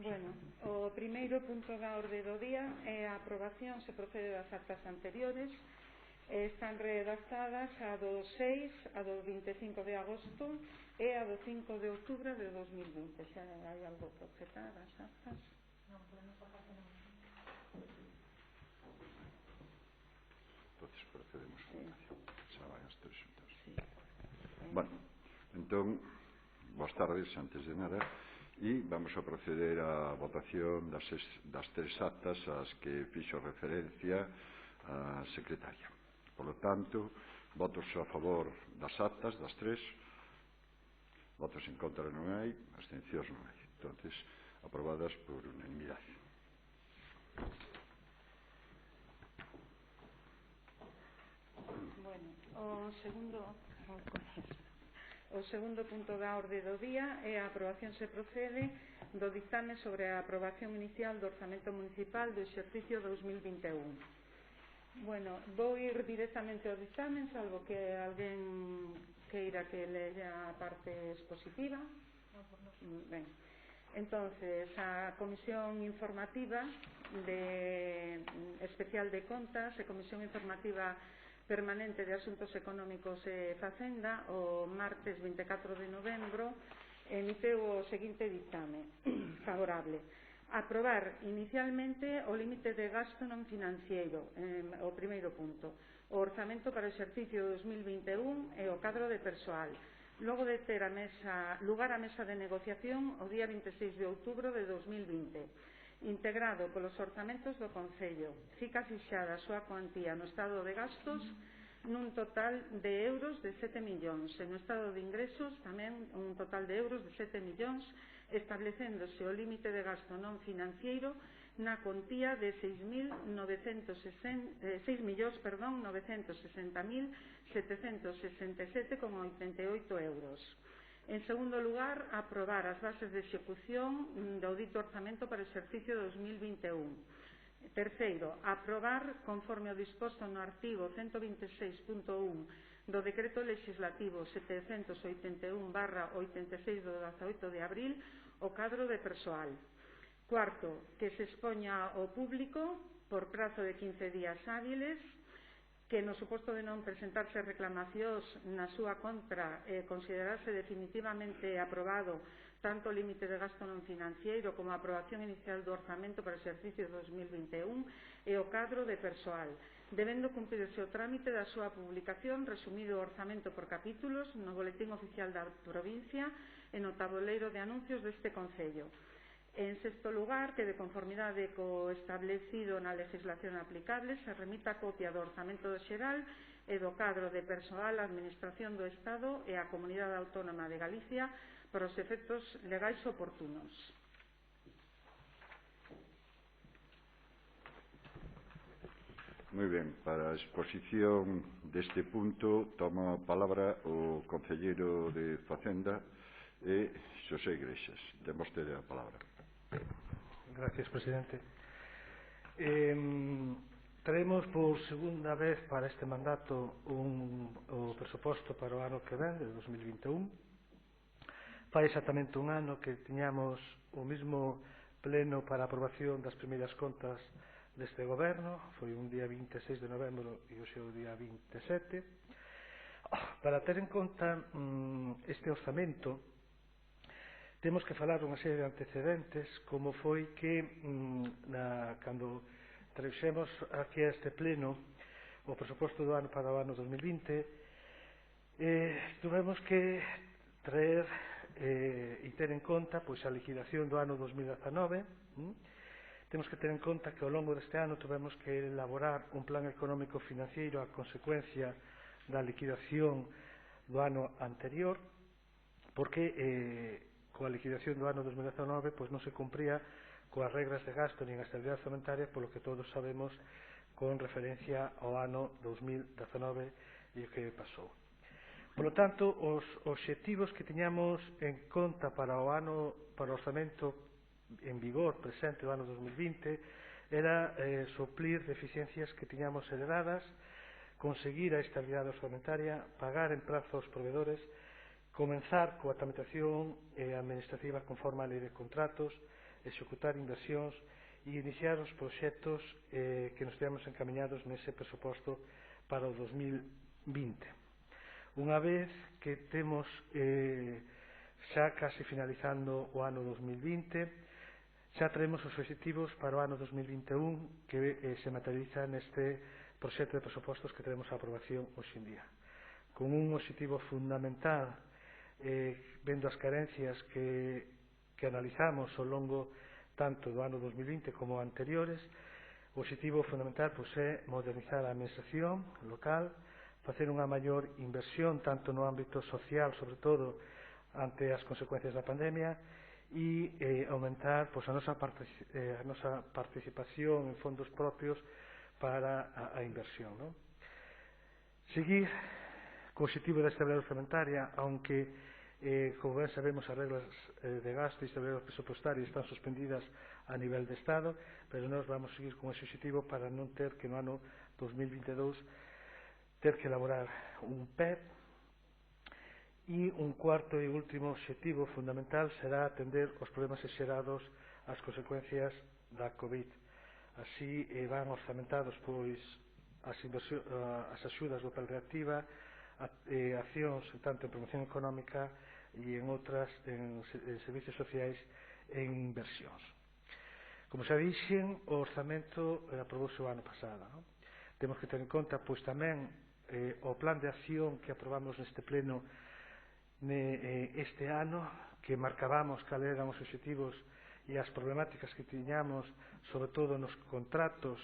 Bueno, o primeiro punto da orde do día é a aprobación, se procede das actas anteriores. Están redactadas a do 6, a do 25 de agosto e a do 5 de outubro de 2020. Xa hai algo que objetar as actas? Non, podemos sacar de novo. Entonces procedemos a votación. Xa vai as tres xuntas. Sí. Bueno, entón, boas tardes, antes de nada, e vamos a proceder á votación das tres actas ás que fixo referencia a secretaria. Por lo tanto, votos a favor das actas, das tres, votos en contra non hai, abstencións non hai. Entonces, aprobadas por unanimidade. Bueno, o segundo punto da orde do día é a aprobación se procede do dictame sobre a aprobación inicial do orzamento municipal do exercicio 2021. Bueno, vou ir directamente ao dictamen, salvo que alguén queira que leia a parte expositiva. Ben, entonces, a Comisión Informativa Especial de Contas e Comisión Informativa Permanente de Asuntos Económicos e Facenda o martes 24 de novembro emiteu o seguinte dictame favorable: aprobar inicialmente o límite de gasto non financiero, o primeiro punto, o orzamento para o exercicio 2021 e o cadro de persoal, logo de ter lugar a mesa de negociación o día 26 de outubro de 2020, integrado polos orzamentos do Concello, fica fixada a súa cuantía no estado de gastos nun total de euros de 7 millóns, e no estado de ingresos tamén un total de euros de 7 millóns, establecéndose o límite de gasto non financiero na cuantía de 6.960.767,88 euros. En segundo lugar, aprobar as bases de execución do dito orzamento para o exercicio 2021. Terceiro, aprobar, conforme o disposto no artigo 126.1 do Decreto Legislativo 781/86 do 18 de abril, o cadro de persoal. Cuarto, que se expoña ao público por prazo de 15 días hábiles, que no suposto de non presentarse reclamacións na súa contra considerarse definitivamente aprobado tanto o límite de gasto non financiero como a aprobación inicial do orzamento para o exercicio 2021 e o cadro de persoal, debendo cumprirse o trámite da súa publicación resumido o orzamento por capítulos no Boletín Oficial da Provincia e no tabuleiro de anuncios deste Concello. En sexto lugar, que de conformidade co establecido na legislación aplicable se remita copia do orzamento xeral e do cadro de persoal á Administración do Estado e á Comunidade Autónoma de Galicia para os efectos legais oportunos. Moi ben, para a exposición deste punto toma a palabra o concelleiro de Facenda e Xosé Iglesias. Ten vostede a palabra. Gracias, presidente. Traemos por segunda vez para este mandato o presuposto para o ano que ven, de 2021. Fai exactamente un ano que tiñamos o mismo pleno para a aprobación das primeiras contas deste goberno, foi un día 26 de novembro e hoxe o día 27. Para ter en conta este orzamento, temos que falar unha serie de antecedentes, como foi que cando trouxemos aquí a este pleno o presuposto do ano para o ano 2020, tuvemos que traer e ter en conta a liquidación do ano 2019. Temos que ter en conta que ao longo deste ano tuvemos que elaborar un plan económico financiero a consecuencia da liquidación do ano anterior, porque coa liquidación do ano 2019 non se cumpría coas regras de gasto nin a estabilidade orzamentaria, polo que todos sabemos con referencia ao ano 2019 e o que pasou. Por lo tanto, os obxectivos que tiñamos en conta para o orzamento en vigor presente do ano 2020 era suplir deficiencias que tiñamos heredadas, conseguir a estabilidade orzamentaria, pagar en prazo aos provedores, comenzar coa tramitación administrativa conforme a lei de contratos executar inversións e iniciar os proxectos que nos temos encaminhados nese presuposto para o 2020. Unha vez que temos xa casi finalizando o ano 2020, xa traemos os obxectivos para o ano 2021 que se materializa neste proxecto de presupostos que tenemos a aprobación hoxe en día, con un obxectivo fundamental, vendo as carencias que analizamos ao longo tanto do ano 2020 como anteriores. O obxectivo fundamental é modernizar a administración local, facer unha maior inversión tanto no ámbito social, sobre todo ante as consecuencias da pandemia, e aumentar a nosa participación en fondos propios para a inversión. Seguir co obxectivo da estabilidade orzamentaria, aunque, como ben sabemos, as reglas de gasto e estabilidade presupostaria están suspendidas a nivel de Estado, pero nós vamos seguir con ese obxectivo para non ter que no ano 2022 ter que elaborar un PEP. E un cuarto e último obxectivo fundamental será atender os problemas xerados ás consecuencias da COVID. Así van orzamentados as axudas do Plan Reactiva, accións tanto en promoción económica e en outras en servicios sociais e en inversións. Como xa dixen, o orzamento aprobouse o ano pasado. Temos que ter en conta tamén o plan de acción que aprobamos neste pleno este ano, que marcábamos cales eran os obxectivos e as problemáticas que tiñamos, sobre todo nos contratos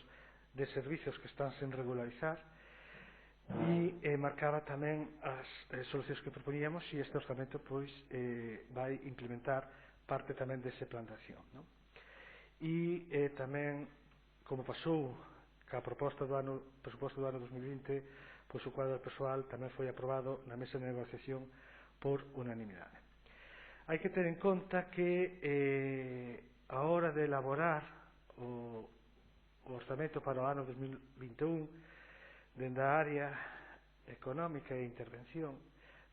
de servicios que están sen regularizar, e marcaba tamén as solucións que propoñíamos, e este orzamento vai implementar parte tamén dese plan de acción. E tamén, como pasou ca proposta do presuposto do ano 2020, o cuadro persoal tamén foi aprobado na mesa de negociación por unanimidade. Hai que ter en conta que a hora de elaborar o orzamento para o ano 2021, dende a área económica e intervención,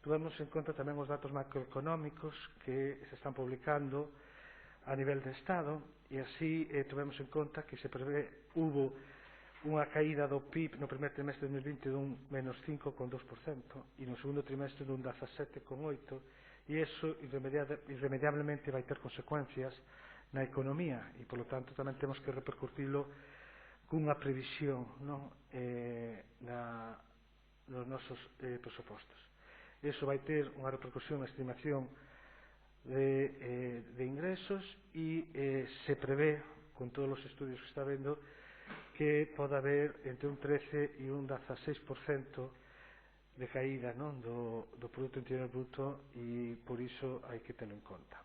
tuvemos en conta tamén os datos macroeconómicos que se están publicando a nivel de Estado, e así tuvemos en conta que se prevé unha caída do PIB no primer trimestre de 2020 dun menos 5,2% e no segundo trimestre dun 17,8%, e iso irremediablemente vai ter consecuencias na economía e, polo tanto, tamén temos que repercutilo cunha previsión nos nosos presupostos. Iso vai ter unha repercusión na estimación de ingresos e se prevé, con todos os estudios que está vendo, que pode haber entre un 13 e un 16% de caída do Produto Interior Bruto, e por iso hai que telo en conta.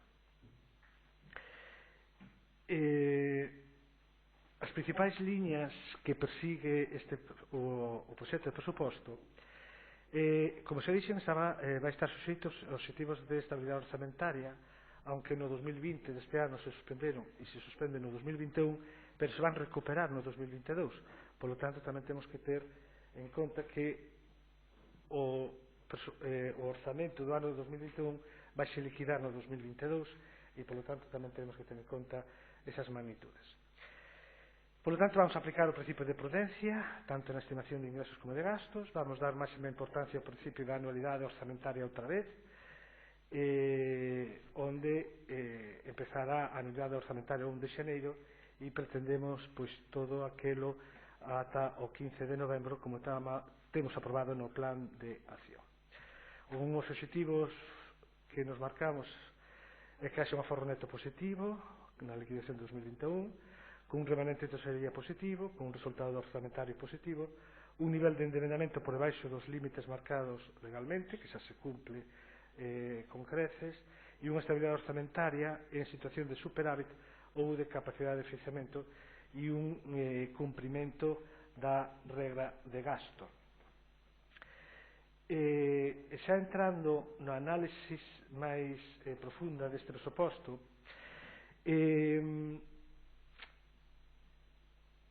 As principais liñas que persigue o proxecto de presuposto, como se dixen, vai estar suxeito aos obxectivos de estabilidade orzamentaria, aunque no 2020 deste ano se suspenderon e se suspenden no 2021, pero se van recuperar no 2022. Polo tanto, tamén temos que ter en conta que o orzamento do ano 2021 vai se liquidar no 2022 e, polo tanto, tamén temos que ter en conta esas magnitudes. Polo tanto, vamos a aplicar o principio de prudencia, tanto na estimación de ingresos como de gastos. Vamos dar máxima importancia ao principio da anualidade orzamentaria outra vez, onde empezará a anualidade orzamentaria o 1 de xaneiro, e pretendemos todo aquilo ata o 15 de novembro, como temos aprobado no plan de acción. Uns obxectivos que nos marcamos é que haxe un aforro neto positivo na liquidación de 2021, con un remanente de tesorería positivo, con un resultado orzamentario positivo, un nivel de endebedamento por debaixo dos límites marcados legalmente, que xa se cumple con creces, e unha estabilidade orzamentaria en situación de superávit ou de capacidade de financiamento, e un cumprimento da regra de gasto. Xa entrando na análisis máis profunda deste presuposto,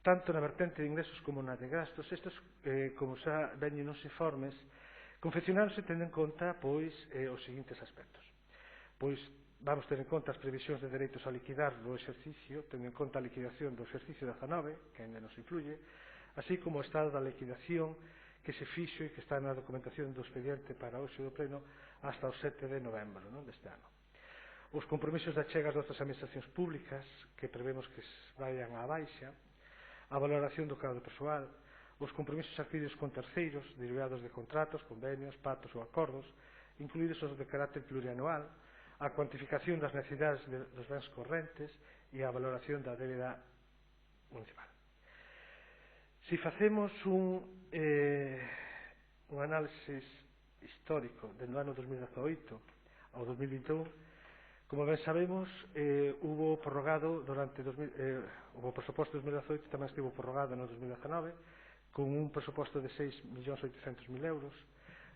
tanto na vertente de ingresos como na de gastos, estes, como xa veñen nos informes, confeccionáronse tendo en conta os seguintes aspectos. vamos ter en conta as previsións de dereitos a liquidar do exercicio, tendo en conta a liquidación do exercicio 19, que ainda nos influye, así como o estado da liquidación que se fixo e que está na documentación do expediente para hoxe do pleno hasta o 7 de novembro deste ano. Os compromisos de achegas das outras administracións públicas, que prevemos que vayan á baixa, a valoración do cadro persoal, os compromisos adquiridos con terceiros, derivados de contratos, convenios, pactos ou acordos, incluídos os de carácter plurianual, a cuantificación das necesidades dos bens correntes e a valoración da débeda municipal. Si facemos un análisis histórico do ano 2018 ao 2021, como ben sabemos, hubo prorrogado o presuposto de 2018 tamén estivo prorrogado no 2019 con un presuposto de 6.800.000 euros.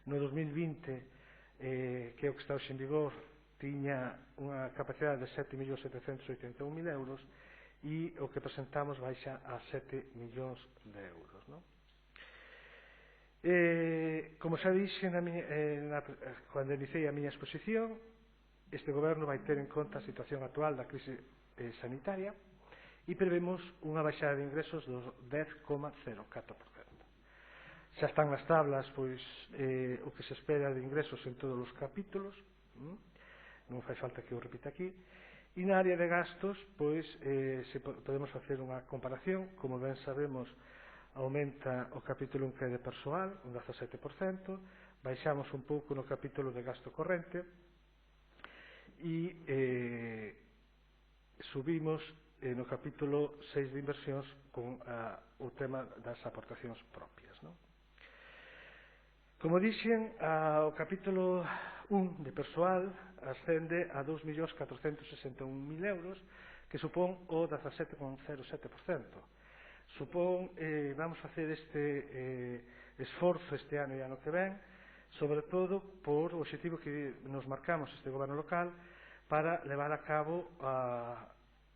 No 2020, que é o que está hoxe en vigor, tiña unha capacidade de 7.781.000 euros e o que presentamos baixa a 7 millóns de euros. Como xa dixe cando iniciei a miña exposición, este goberno vai ter en conta a situación actual da crise sanitaria e prevemos unha baixada de ingresos do 10,04%. Xa están nas tablas pois o que se espera de ingresos en todos os capítulos, non fai falta que o repita aquí. E na área de gastos, pois, podemos facer unha comparación. Como ben sabemos, aumenta o capítulo que é de persoal, un 17%, baixamos un pouco no capítulo de gasto corrente e subimos no capítulo 6 de inversións con o tema das aportacións propias. Como dixen, o capítulo 1 de persoal ascende a 2.461.000 euros, que supón o 17,07%. Supón, vamos facer este esforzo este ano e ano que ven, sobre todo por o objetivo que nos marcamos este goberno local para levar a cabo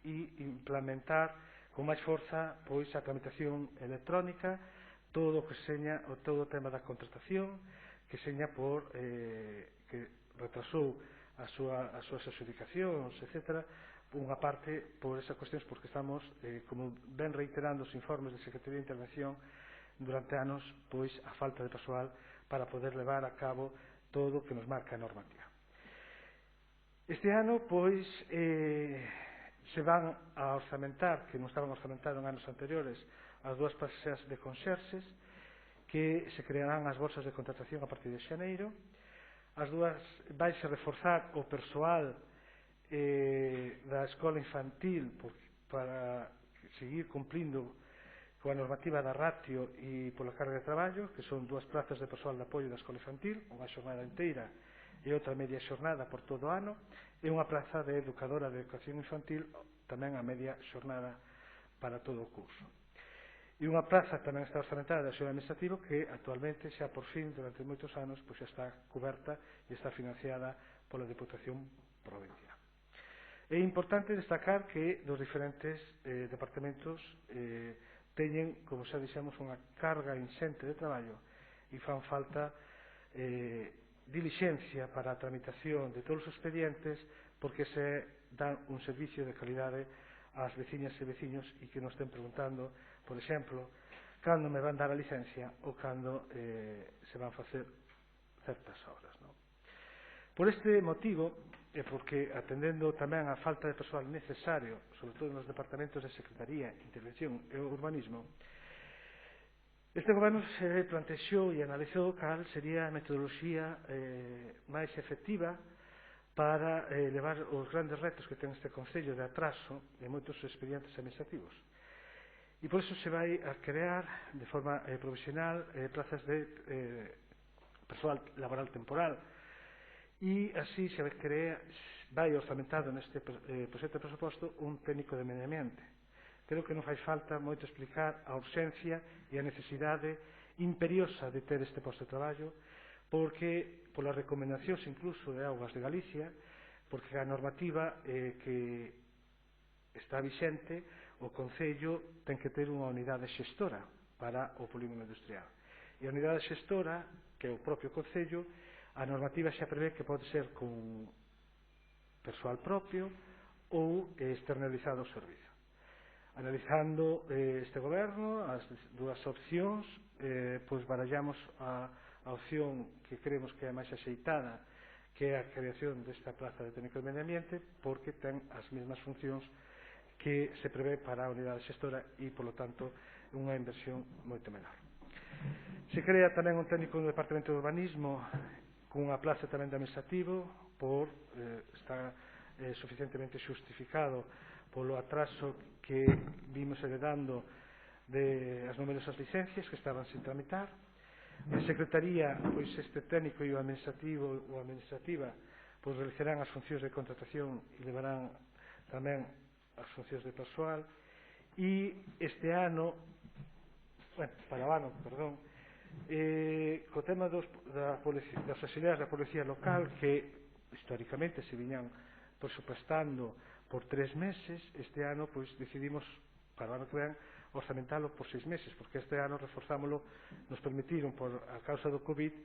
e implementar con máis forza pois a tramitación electrónica, todo o que seña todo o tema da contratación, que seña por que retrasou as súas adxudicacións, etc., unha parte por esas cuestións, porque estamos, como ben reiterando os informes de Secretaría de Intervención durante anos, pois a falta de persoal para poder levar a cabo todo o que nos marca a normativa. Este ano, pois, se van a orzamentar, que non estaban orzamentados en anos anteriores, as dúas plazas de conserxes, que se crearán as bolsas de contratación a partir de xaneiro. As dúas vaise reforzar o persoal da escola infantil para seguir cumplindo coa normativa da ratio e pola carga de traballo, que son dúas plazas de persoal de apoio da escola infantil, unha xornada inteira e outra media xornada por todo o ano, e unha praza de educadora de educación infantil tamén a media xornada para todo o curso. E unha praza tamén está orzamentada de axuda administrativo que actualmente xa por fin durante moitos anos pois xa está coberta e está financiada pola Diputación Provincial. É importante destacar que dos diferentes departamentos teñen, como xa dixemos, unha carga inxente de traballo e fan falta dilixencia para a tramitación de todos os expedientes, porque se dan un servicio de calidade ás veciñas e veciños e que nos estén preguntando, por exemplo, cando me van dar a licencia ou cando se van facer certas obras. Por este motivo, e porque atendendo tamén a falta de persoal necesario, sobre todo nos departamentos de Secretaría, Intervención e Urbanismo, este goberno se plantexou e analizou cal sería a metodoloxía máis efectiva para levar os grandes retos que ten este Concello de atraso de moitos expedientes administrativos. E por iso se vai a crear de forma provisional plazas de persoal laboral temporal e así se vai orzamentado neste proxecto de presuposto un técnico de medio ambiente. Creo que non fai falta moito explicar a urxencia e a necesidade imperiosa de ter este posto de traballo, porque polas recomendacións incluso de Augas de Galicia, porque a normativa que está vixente, o Concello ten que ter unha unidade xestora para o polígono industrial. E a unidade xestora, que é o propio Concello, a normativa xa prevé que pode ser con persoal propio ou externalizado o servizo. Analizando este goberno, as dúas opcións, pois barallamos a opción que creemos que é máis axeitada, que é a creación desta plaza de técnico de medio ambiente, porque ten as mesmas funcións que se prevé para a unidade xestora e, polo tanto, unha inversión moito menor. Se crea tamén un técnico do Departamento de Urbanismo cunha plaza tamén de administrativo, está suficientemente xustificado polo atraso que vimos heredando das numerosas licencias que estaban sin tramitar. En Secretaría, pois este técnico e o administrativo ou administrativa pois realizarán as funcións de contratación e levarán tamén as funcións de persoal, e este ano, para o ano, perdón, co tema das auxiliares da Policía Local, que históricamente se viñan presupuestando por 3 meses, este ano pois decidimos, para o ano que ven, orzamentalo por 6 meses, porque este ano reforzámoslo, nos permitiron, por a causa do COVID,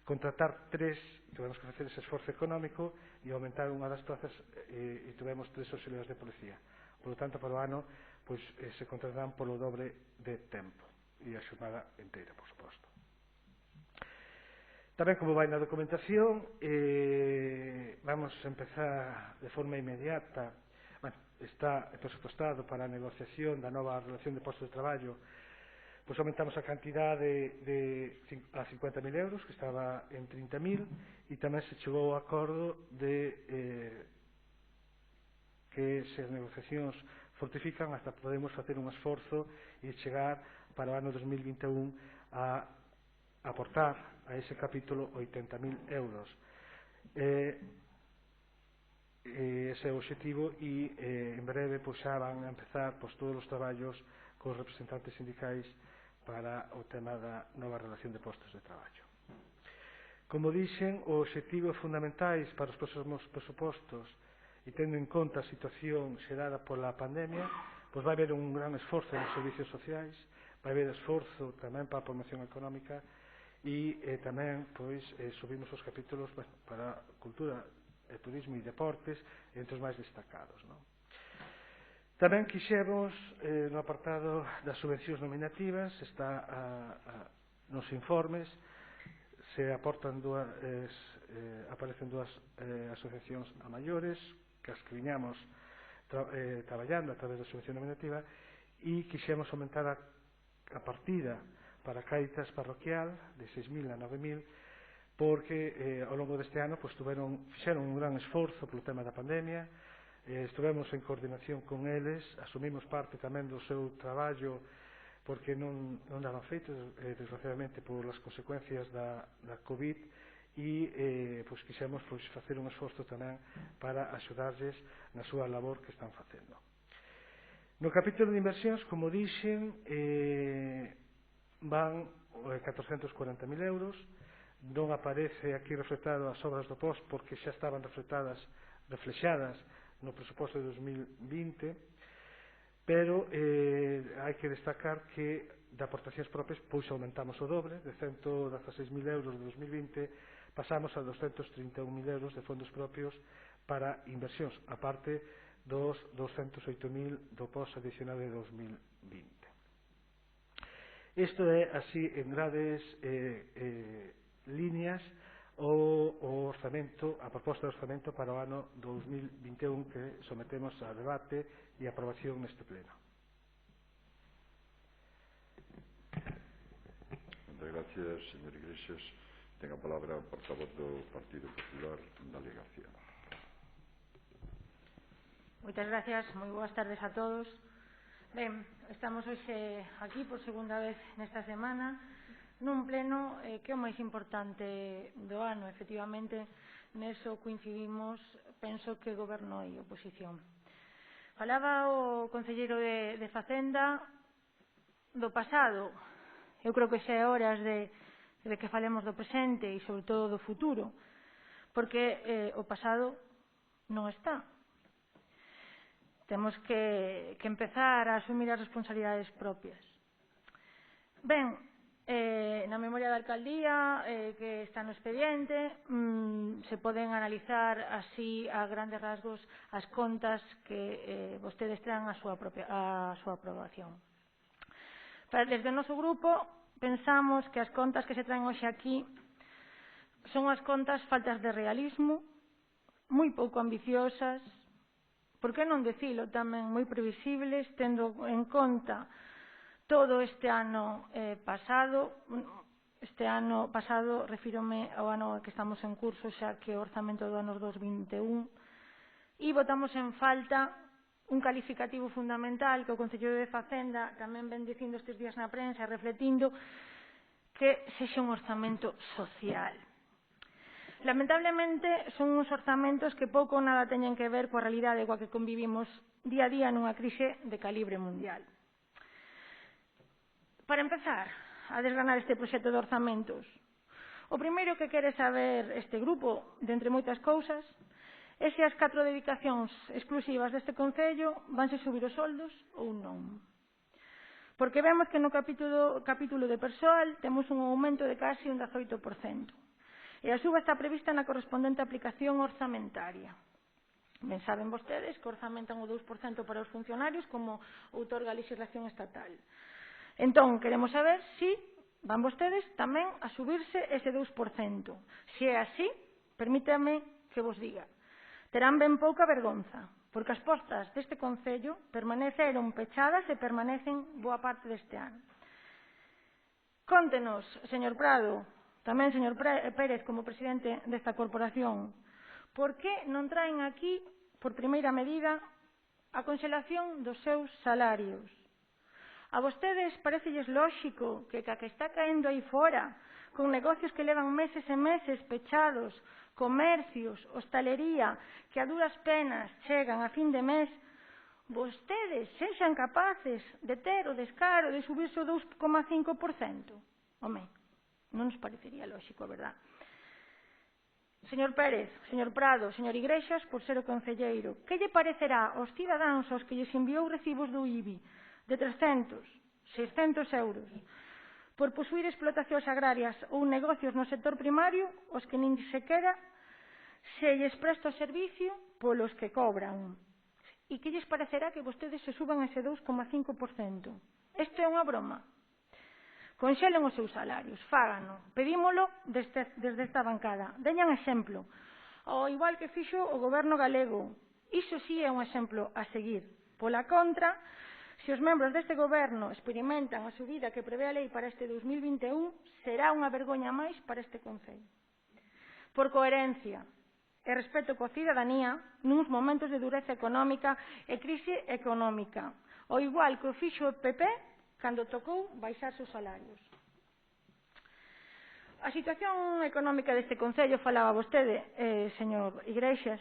contratar 3, tivemos que facer ese esforzo económico e aumentar unha das plazas e tivemos 3 auxiliares de policía. Por lo tanto, para o ano, pois, se contratarán polo dobre de tempo e a xornada inteira, por suposto. Tamén, como vai na documentación, vamos a empezar de forma inmediata. Está presupuestado para a negociación da nova relación de postos de traballo, pois aumentamos a cantidade a 50.000 euros, que estaba en 30.000, e tamén se chegou ao acordo de que se as negociacións fortifican hasta podemos facer un esforzo e chegar para o ano 2021 a aportar a ese capítulo 80.000 euros. Ese é o objetivo e en breve pois, xa van a empezar pois, todos os traballos cos representantes sindicais para o tema da nova relación de postos de traballo. Como dixen, o objetivo fundamentais para os próximos presupostos e tendo en conta a situación xerada pola pandemia, pois vai haber un gran esforzo nos servicios sociais, vai haber esforzo tamén para a promoción económica e tamén pois, subimos os capítulos para cultura, turismo e deportes, entre os máis destacados. Tamén quixemos, no apartado das subvencións nominativas, está nos informes, se aportan aparecen dúas asociacións a maiores, que as que viñamos traballando a través da subvención nominativa, e quixemos aumentar a partida para Cáritas parroquial de 6.000 a 9.000, porque ao longo deste ano fixeron un gran esforzo polo tema da pandemia, estivemos en coordinación con eles, asumimos parte tamén do seu traballo porque non daban feitos, desgraciadamente, por as consecuencias da COVID e quixemos facer un esforzo tamén para axudarlles na súa labor que están facendo. No capítulo de inversións, como dixen, van 440.000 euros, non aparece aquí reflectado as obras do POS porque xa estaban reflexadas no presuposto de 2020, pero hai que destacar que de aportacións propias pois aumentamos o dobre, de 116.000 euros de 2020 pasamos a 231.000 euros de fondos propios para inversións, aparte dos 208.000 do POS adicional de 2020. Isto é así en grandes líneas o orzamento, a proposta de orzamento para o ano 2021 que sometemos a debate e aprobación neste pleno. Muchas gracias, señor Iglesias. Ten a palabra o portavoz do Partido Popular, Dalia García. Moitas gracias, moi boas tardes a todos. Ben, estamos hoxe aquí por segunda vez nesta semana nun pleno que é o máis importante do ano. Efectivamente, neso coincidimos, penso que goberno e oposición. Falaba o concelleiro de Facenda do pasado. Eu creo que xa é horas de que falemos do presente e, sobre todo, do futuro, porque o pasado non está. Temos que empezar a asumir as responsabilidades propias. Ben, na memoria da alcaldía que está no expediente se poden analizar así a grandes rasgos as contas que vostedes traen a súa aprobación. Desde o noso grupo pensamos que as contas que se traen hoxe aquí son as contas faltas de realismo, moi pouco ambiciosas, por que non dicilo tamén moi previsibles, tendo en conta todo este ano pasado. Este ano pasado refírome ao ano que estamos en curso, xa que o orzamento do ano 2021, e botamos en falta un calificativo fundamental que o Concello de Facenda tamén ven dicindo estes días na prensa, refletindo que sexa un orzamento social. Lamentablemente son uns orzamentos que pouco ou nada teñen que ver coa realidade coa que convivimos día a día nunha crise de calibre mundial. Para empezar a desgranar este proxecto de orzamentos, o primeiro que quere saber este grupo, de entre moitas cousas, é se as 4 dedicacións exclusivas deste Concello vanse subir os soldos ou non. Porque vemos que no capítulo de persoal temos un aumento de casi un 18%. E a suba está prevista na correspondente aplicación orzamentaria. Ben saben vostedes que orzamentan o 2% para os funcionarios como outorga a legislación estatal. Entón, queremos saber se van vostedes tamén a subirse ese 2%. Se é así, permítame que vos diga, terán ben pouca vergonza, porque as postas deste Concello permaneceron pechadas e permanecen boa parte deste ano. Cóntenos, señor Prado, tamén señor Pérez como presidente desta corporación, por que non traen aquí, por primeira medida, a conxelación dos seus salarios? A vostedes parecelles lóxico que ca que está caendo aí fora, con negocios que levan meses e meses pechados, comercios, hostalería, que a duras penas chegan a fin de mes, vostedes sexan capaces de ter o descaro de subirse o 2,5%? Home, non nos parecería lóxico, verdad? Señor Pérez, señor Prado, señor Igrexas, por ser o concelleiro, que lle parecerá aos cidadáns aos que lles enviou recibos do IBI de 300, 600 euros por posuir explotacións agrarias ou negocios no sector primario os que nin sequera se lles presta o servicio polos que cobran? E que lles parecerá que vostedes se suban ese 2,5%? Isto é unha broma. Conxelen os seus salarios, fágano, pedímolo desde esta bancada. Deñan exemplo, ao igual que fixo o goberno galego. Iso sí é un exemplo a seguir. Pola contra, se os membros deste goberno experimentan a subida que prevé a lei para este 2021, será unha vergoña máis para este Concello. Por coherencia e respeto coa cidadanía, nuns momentos de dureza económica e crise económica, ao igual que o fixo o PP cando tocou baixar os salarios. A situación económica deste Concello, falaba vostede, señor Igrexas,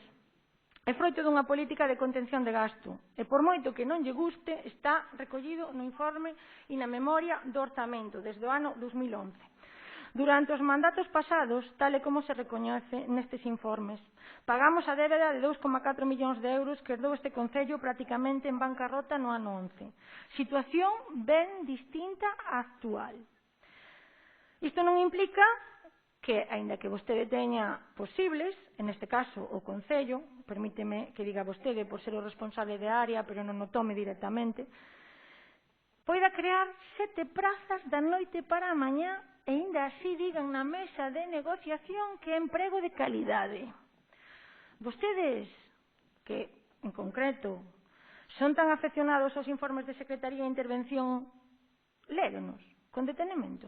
é froito dunha política de contención de gasto e por moito que non lle guste está recollido no informe e na memoria do orzamento desde o ano 2011. Durante os mandatos pasados, tal e como se recoñece nestes informes, pagamos a débeda de 2,4 millóns de euros que herdou este Concello prácticamente en bancarrota no ano 11. Situación ben distinta á actual. Isto non implica que, aínda que vostede teña posibles, en este caso o Concello, permíteme que diga vostede por ser o responsable de área, pero non o tome directamente, poida crear 7 prazas da noite para a mañá e aínda así digan na mesa de negociación que é emprego de calidade. Vostedes, que, en concreto, son tan afeccionados aos informes de Secretaría de Intervención, léronos con detenimento.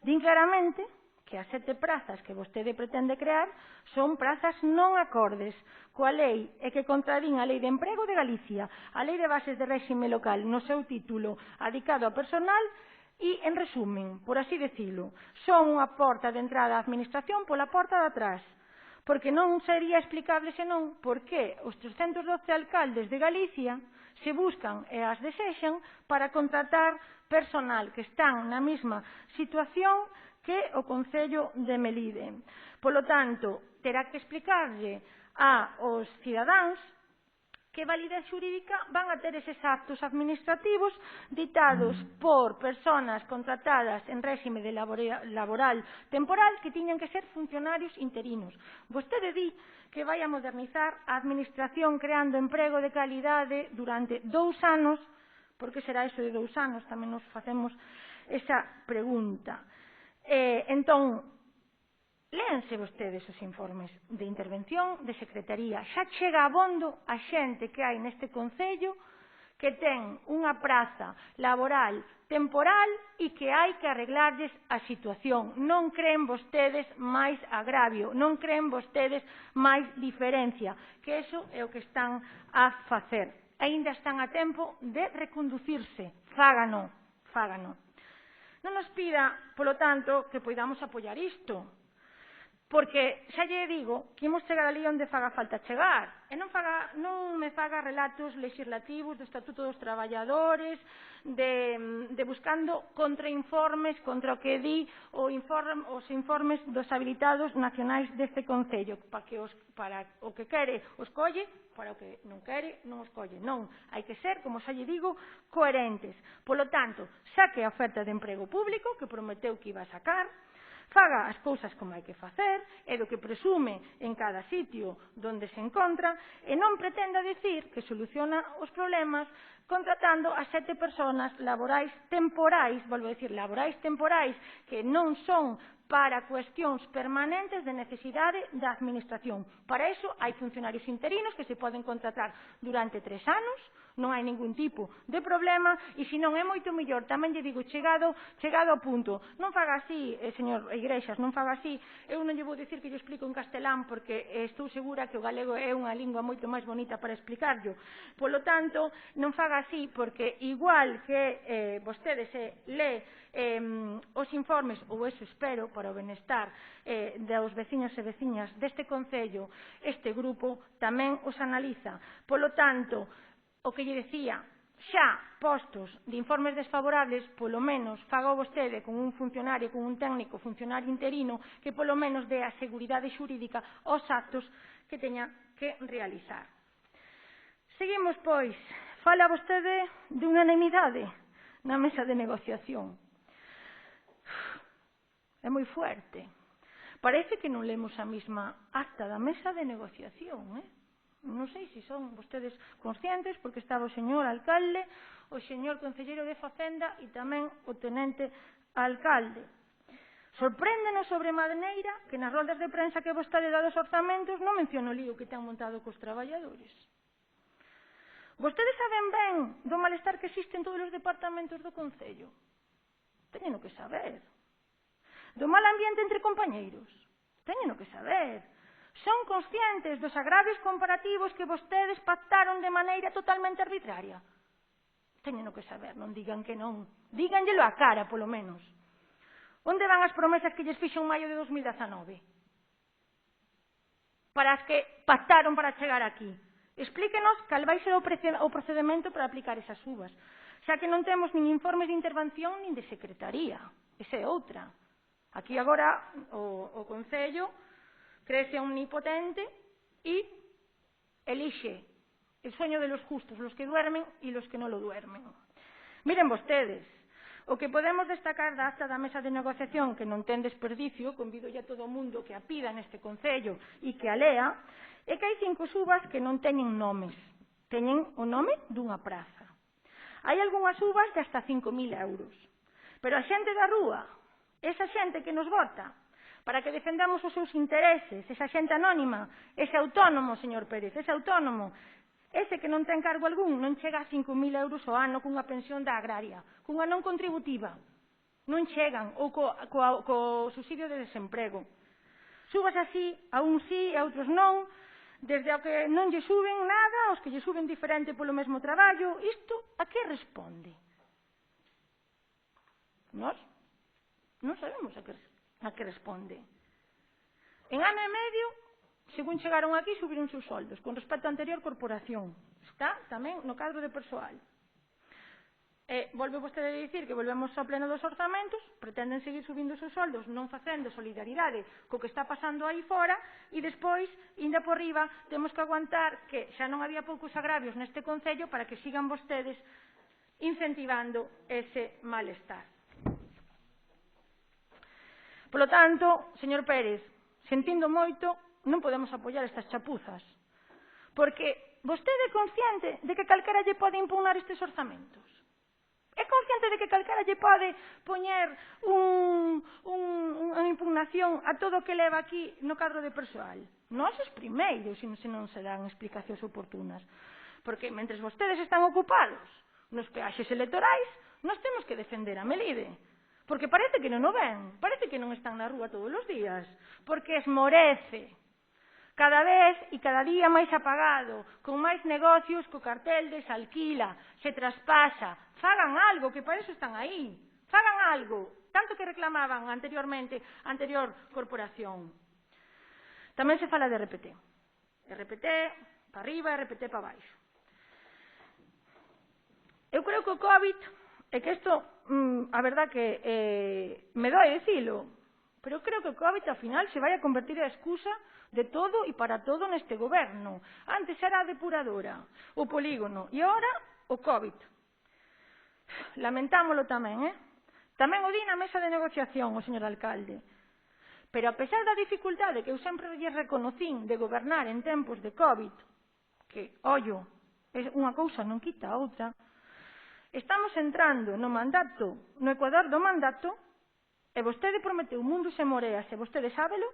Din claramente que as 7 prazas que vostede pretende crear son prazas non acordes coa lei e que contradín a Lei de Emprego de Galicia, a Lei de Bases de Réxime Local no seu título adicado a personal e, en resumen, por así decilo, son unha porta de entrada á administración pola porta de atrás, porque non sería explicable senón por que os 312 alcaldes de Galicia se buscan e as desexan para contratar personal que están na mesma situación que o Concello de Melide. Polo tanto, terá que explicarlle aos cidadáns que validez xurídica van a ter eses actos administrativos ditados por persoas contratadas en réxime de laboral temporal que tiñan que ser funcionarios interinos. Vostede di que vai a modernizar a administración creando emprego de calidade durante 2 anos. Por que será eso de 2 anos? Tamén nos facemos esa pregunta. Entón, léanse vostedes os informes de intervención de secretaría. Xa chega abondo a xente que hai neste concello que ten unha praza laboral temporal e que hai que arreglarlles a situación. Non creen vostedes máis agravio, non creen vostedes máis diferencia, que eso é o que están a facer. Aínda están a tempo de reconducirse. Fágano, fágano. Non nos pida, polo tanto, que poidamos apoiar isto, porque xa lle digo que imos chegar ali onde faga falta chegar, e non me faga relatos legislativos do Estatuto dos Traballadores, de buscando contrainformes contra o que di os informes dos habilitados nacionais deste Concello, para o que quere os colle, para o que non quere non os colle. Non, hai que ser, como xa lle digo, coherentes. Polo tanto, saque a oferta de emprego público que prometeu que iba a sacar, faga as cousas como hai que facer e do que presume en cada sitio donde se encontra e non pretenda dicir que soluciona os problemas contratando a 7 persoas laborais temporais, volvo a dicir, laborais temporais, que non son para cuestións permanentes de necesidade da administración. Para iso hai funcionarios interinos que se poden contratar durante 3 anos, non hai ningún tipo de problema, e se non é moito mellor, tamén lle digo, chegado ao punto, non faga así, señor Igrexas, non faga así, eu non lle vou dicir que lle explico en castelán, porque estou segura que o galego é unha lingua moito máis bonita para explicarlo. Polo tanto, non faga así, porque igual que vostede se lee os informes, ou eso espero, para o benestar dos veciños e veciñas deste Concello, este grupo tamén os analiza. Polo tanto, o que lle decía, xa postos de informes desfavorables, polo menos faga vostede con un funcionario, con un técnico funcionario interino, que polo menos dé a seguridade xurídica aos actos que teña que realizar. Seguimos, pois. Fala vostede de unanimidade na mesa de negociación. É moi fuerte. Parece que non lemos a mesma acta da mesa de negociación, Non sei se son vostedes conscientes, porque estaba o señor alcalde, o señor concelleiro de Facenda e tamén o tenente alcalde. Sorpréndenos sobremaneira que nas roldas de prensa que vostede dá dos orzamentos non menciona o lío que ten montado cos traballadores. Vostedes saben ben do malestar que existe en todos os departamentos do Concello. Teñeno que saber. Do mal ambiente entre compañeiros. Teñeno que saber. Son conscientes dos agravios comparativos que vostedes pactaron de maneira totalmente arbitraria? Teñeno que saber, non digan que non. Díganllelo á cara, polo menos. Onde van as promesas que lles fixo en maio de 2019? Para as que pactaron para chegar aquí. Explíquenos cal vai ser o procedemento para aplicar esas subas, xa que non temos nin informes de intervención nin de secretaría. Esa é outra. Aquí agora o Concello crece omnipotente e elixe el sueño de los justos, los que duermen y los que no lo duermen. Miren vostedes, o que podemos destacar da acta da mesa de negociación, que non ten desperdicio, convido a todo o mundo que a pida neste Concello e que a lea, é que hai 5 subas que non teñen nomes, teñen o nome dunha praza. Hai algunhas subas de hasta 5.000 euros, pero a xente da rúa, esa xente que nos vota, para que defendamos os seus intereses, esa xente anónima, ese autónomo, señor Pérez, ese autónomo, ese que non ten cargo algún, non chega a 5.000 euros ao ano cunha pensión da agraria, cunha non contributiva, non chegan, ou co subsidio de desemprego. Subas así, a un sí e a outros non, desde a que non lle suben nada, aos que lle suben diferente polo mesmo traballo, isto a que responde? Nós non sabemos a que responde. En ano e medio, según chegaron aquí, subiron os soldos, con respecto á anterior corporación. Está tamén no cadro de persoal. Volve vostede a dicir que volvemos ao pleno dos orzamentos, pretenden seguir subindo os seus soldos, non facendo solidaridade co que está pasando aí fora, e despois, inda por riba, temos que aguantar que xa non había poucos agravios neste concello para que sigan vostedes incentivando ese malestar. Polo tanto, señor Pérez, sentindo moito, non podemos apoiar estas chapuzas, porque vostede é consciente de que calquera lle pode impugnar estes orzamentos. É consciente de que calquera lle pode poñer unha impugnación a todo o que leva aquí no cadro de persoal. Nós os primeiros, se non se dan explicacións oportunas. Porque, mentres vostedes están ocupados nos peaxes electorais, nós temos que defender a Melide. Porque parece que non o ven, parece que non están na rúa todos os días. Porque esmorece. Cada vez e cada día máis apagado, con máis negocios co cartel de se alquila, se traspasa. Fagan algo, que para eso están aí. Fagan algo, tanto que reclamaban anteriormente a anterior corporación. Tamén se fala de RPT. RPT para arriba, RPT para baixo. Eu creo que o COVID, é que isto, a verdad que me dói dicilo, pero creo que o COVID ao final se vai a convertir en excusa de todo e para todo neste goberno. Antes era a depuradora, o polígono, e agora o COVID. Lamentámolo tamén, Tamén o di na mesa de negociación o señor alcalde. Pero a pesar da dificultade que eu sempre lle reconocín de gobernar en tempos de COVID, que, ollo, unha cousa non quita a outra, estamos entrando no mandato, no ecuador do mandato, e vostede prometeu mundos e moreas, e vostede sábelo,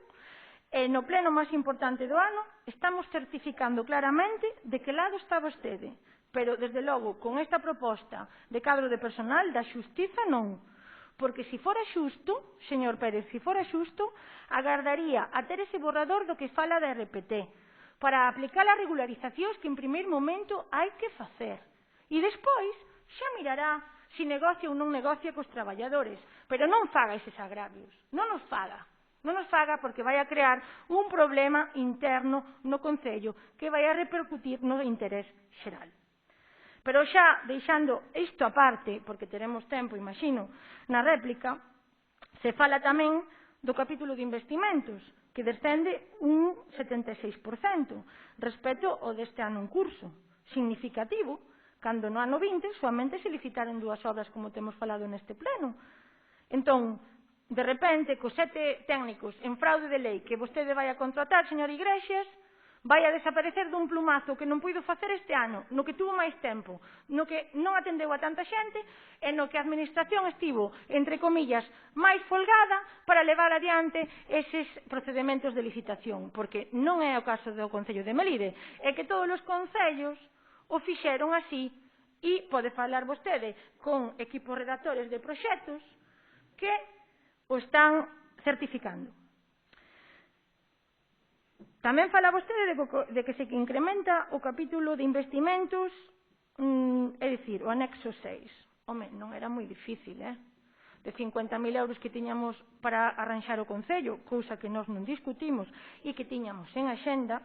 e no pleno máis importante do ano estamos certificando claramente de que lado está vostede. Pero, desde logo, con esta proposta de cadro de personal da xustiza non. Porque se fora xusto, señor Pérez, se fora xusto, agardaría a ter ese borrador do que fala da RPT para aplicar as regularizacións que en primeiro momento hai que facer. E despois xa mirará se negocia ou non negocia cos traballadores. Pero non faga eses agravios. Non os faga. Non nos faga porque vai a crear un problema interno no Concello que vai a repercutir no interés xeral. Pero xa, deixando isto aparte, porque teremos tempo, imagino, na réplica, se fala tamén do capítulo de investimentos, que descende un 76% respecto ao deste ano en curso. Significativo, cando no ano 20 soamente se licitaron 2 obras, como temos falado neste pleno. Entón, de repente, cos 7 técnicos en fraude de lei que vostede vai a contratar, señor Iglesias, vai a desaparecer dun plumazo que non puido facer este ano, no que tuvo máis tempo, no que non atendeu a tanta xente e no que a administración estivo, entre comillas, máis folgada para levar adiante eses procedimentos de licitación, porque non é o caso do Concello de Melide, é que todos os concellos o fixeron así e pode falar vostede con equipos redactores de proxectos que o están certificando. Tamén fala vostede de que se incrementa o capítulo de investimentos, é dicir, o anexo 6. Home, non era moi difícil, de 50.000 euros que tiñamos para arranxar o Concello, cousa que nós non discutimos e que tiñamos en axenda,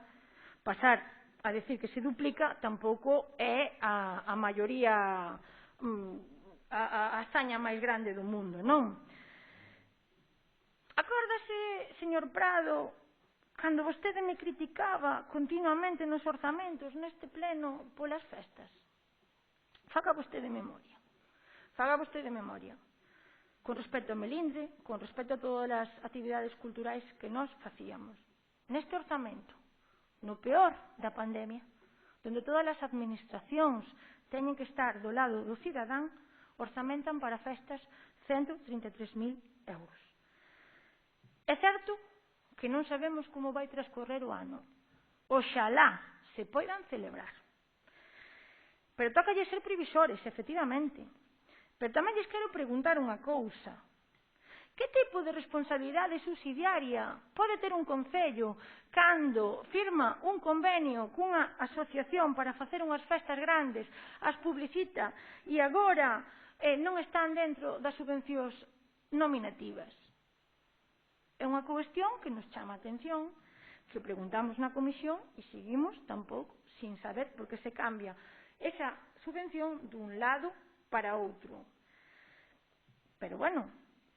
pasar a decir que se duplica tampouco é a maioría, a hazaña máis grande do mundo, non? Acórdase, señor Prado, cando vostede me criticaba continuamente nos orzamentos neste pleno polas festas? Faga vostede memoria. Faga vostede memoria. Con respecto a Melindre, con respecto a todas as actividades culturais que nós facíamos. Neste orzamento, no peor da pandemia, onde todas as administracións teñen que estar do lado do cidadán, orzamentan para festas 133.000 euros. É certo que non sabemos como vai transcorrer o ano. Oxalá se poidan celebrar. Pero tócalle ser previsores, efectivamente. Pero tamén lles quero preguntar unha cousa. Que tipo de responsabilidade subsidiaria pode ter un concello cando firma un convenio cunha asociación para facer unhas festas grandes, as publicita e agora non están dentro das subvencións nominativas? É unha cuestión que nos chama a atención, que preguntamos na comisión e seguimos tampouco sin saber por que se cambia esa subvención dun lado para outro. Pero, bueno,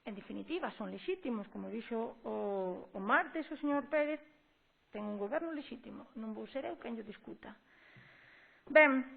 en definitiva, son lexítimos, como dixo o martes o señor Pérez, ten un goberno lexítimo, non vou ser eu quen lle discuta. Ben,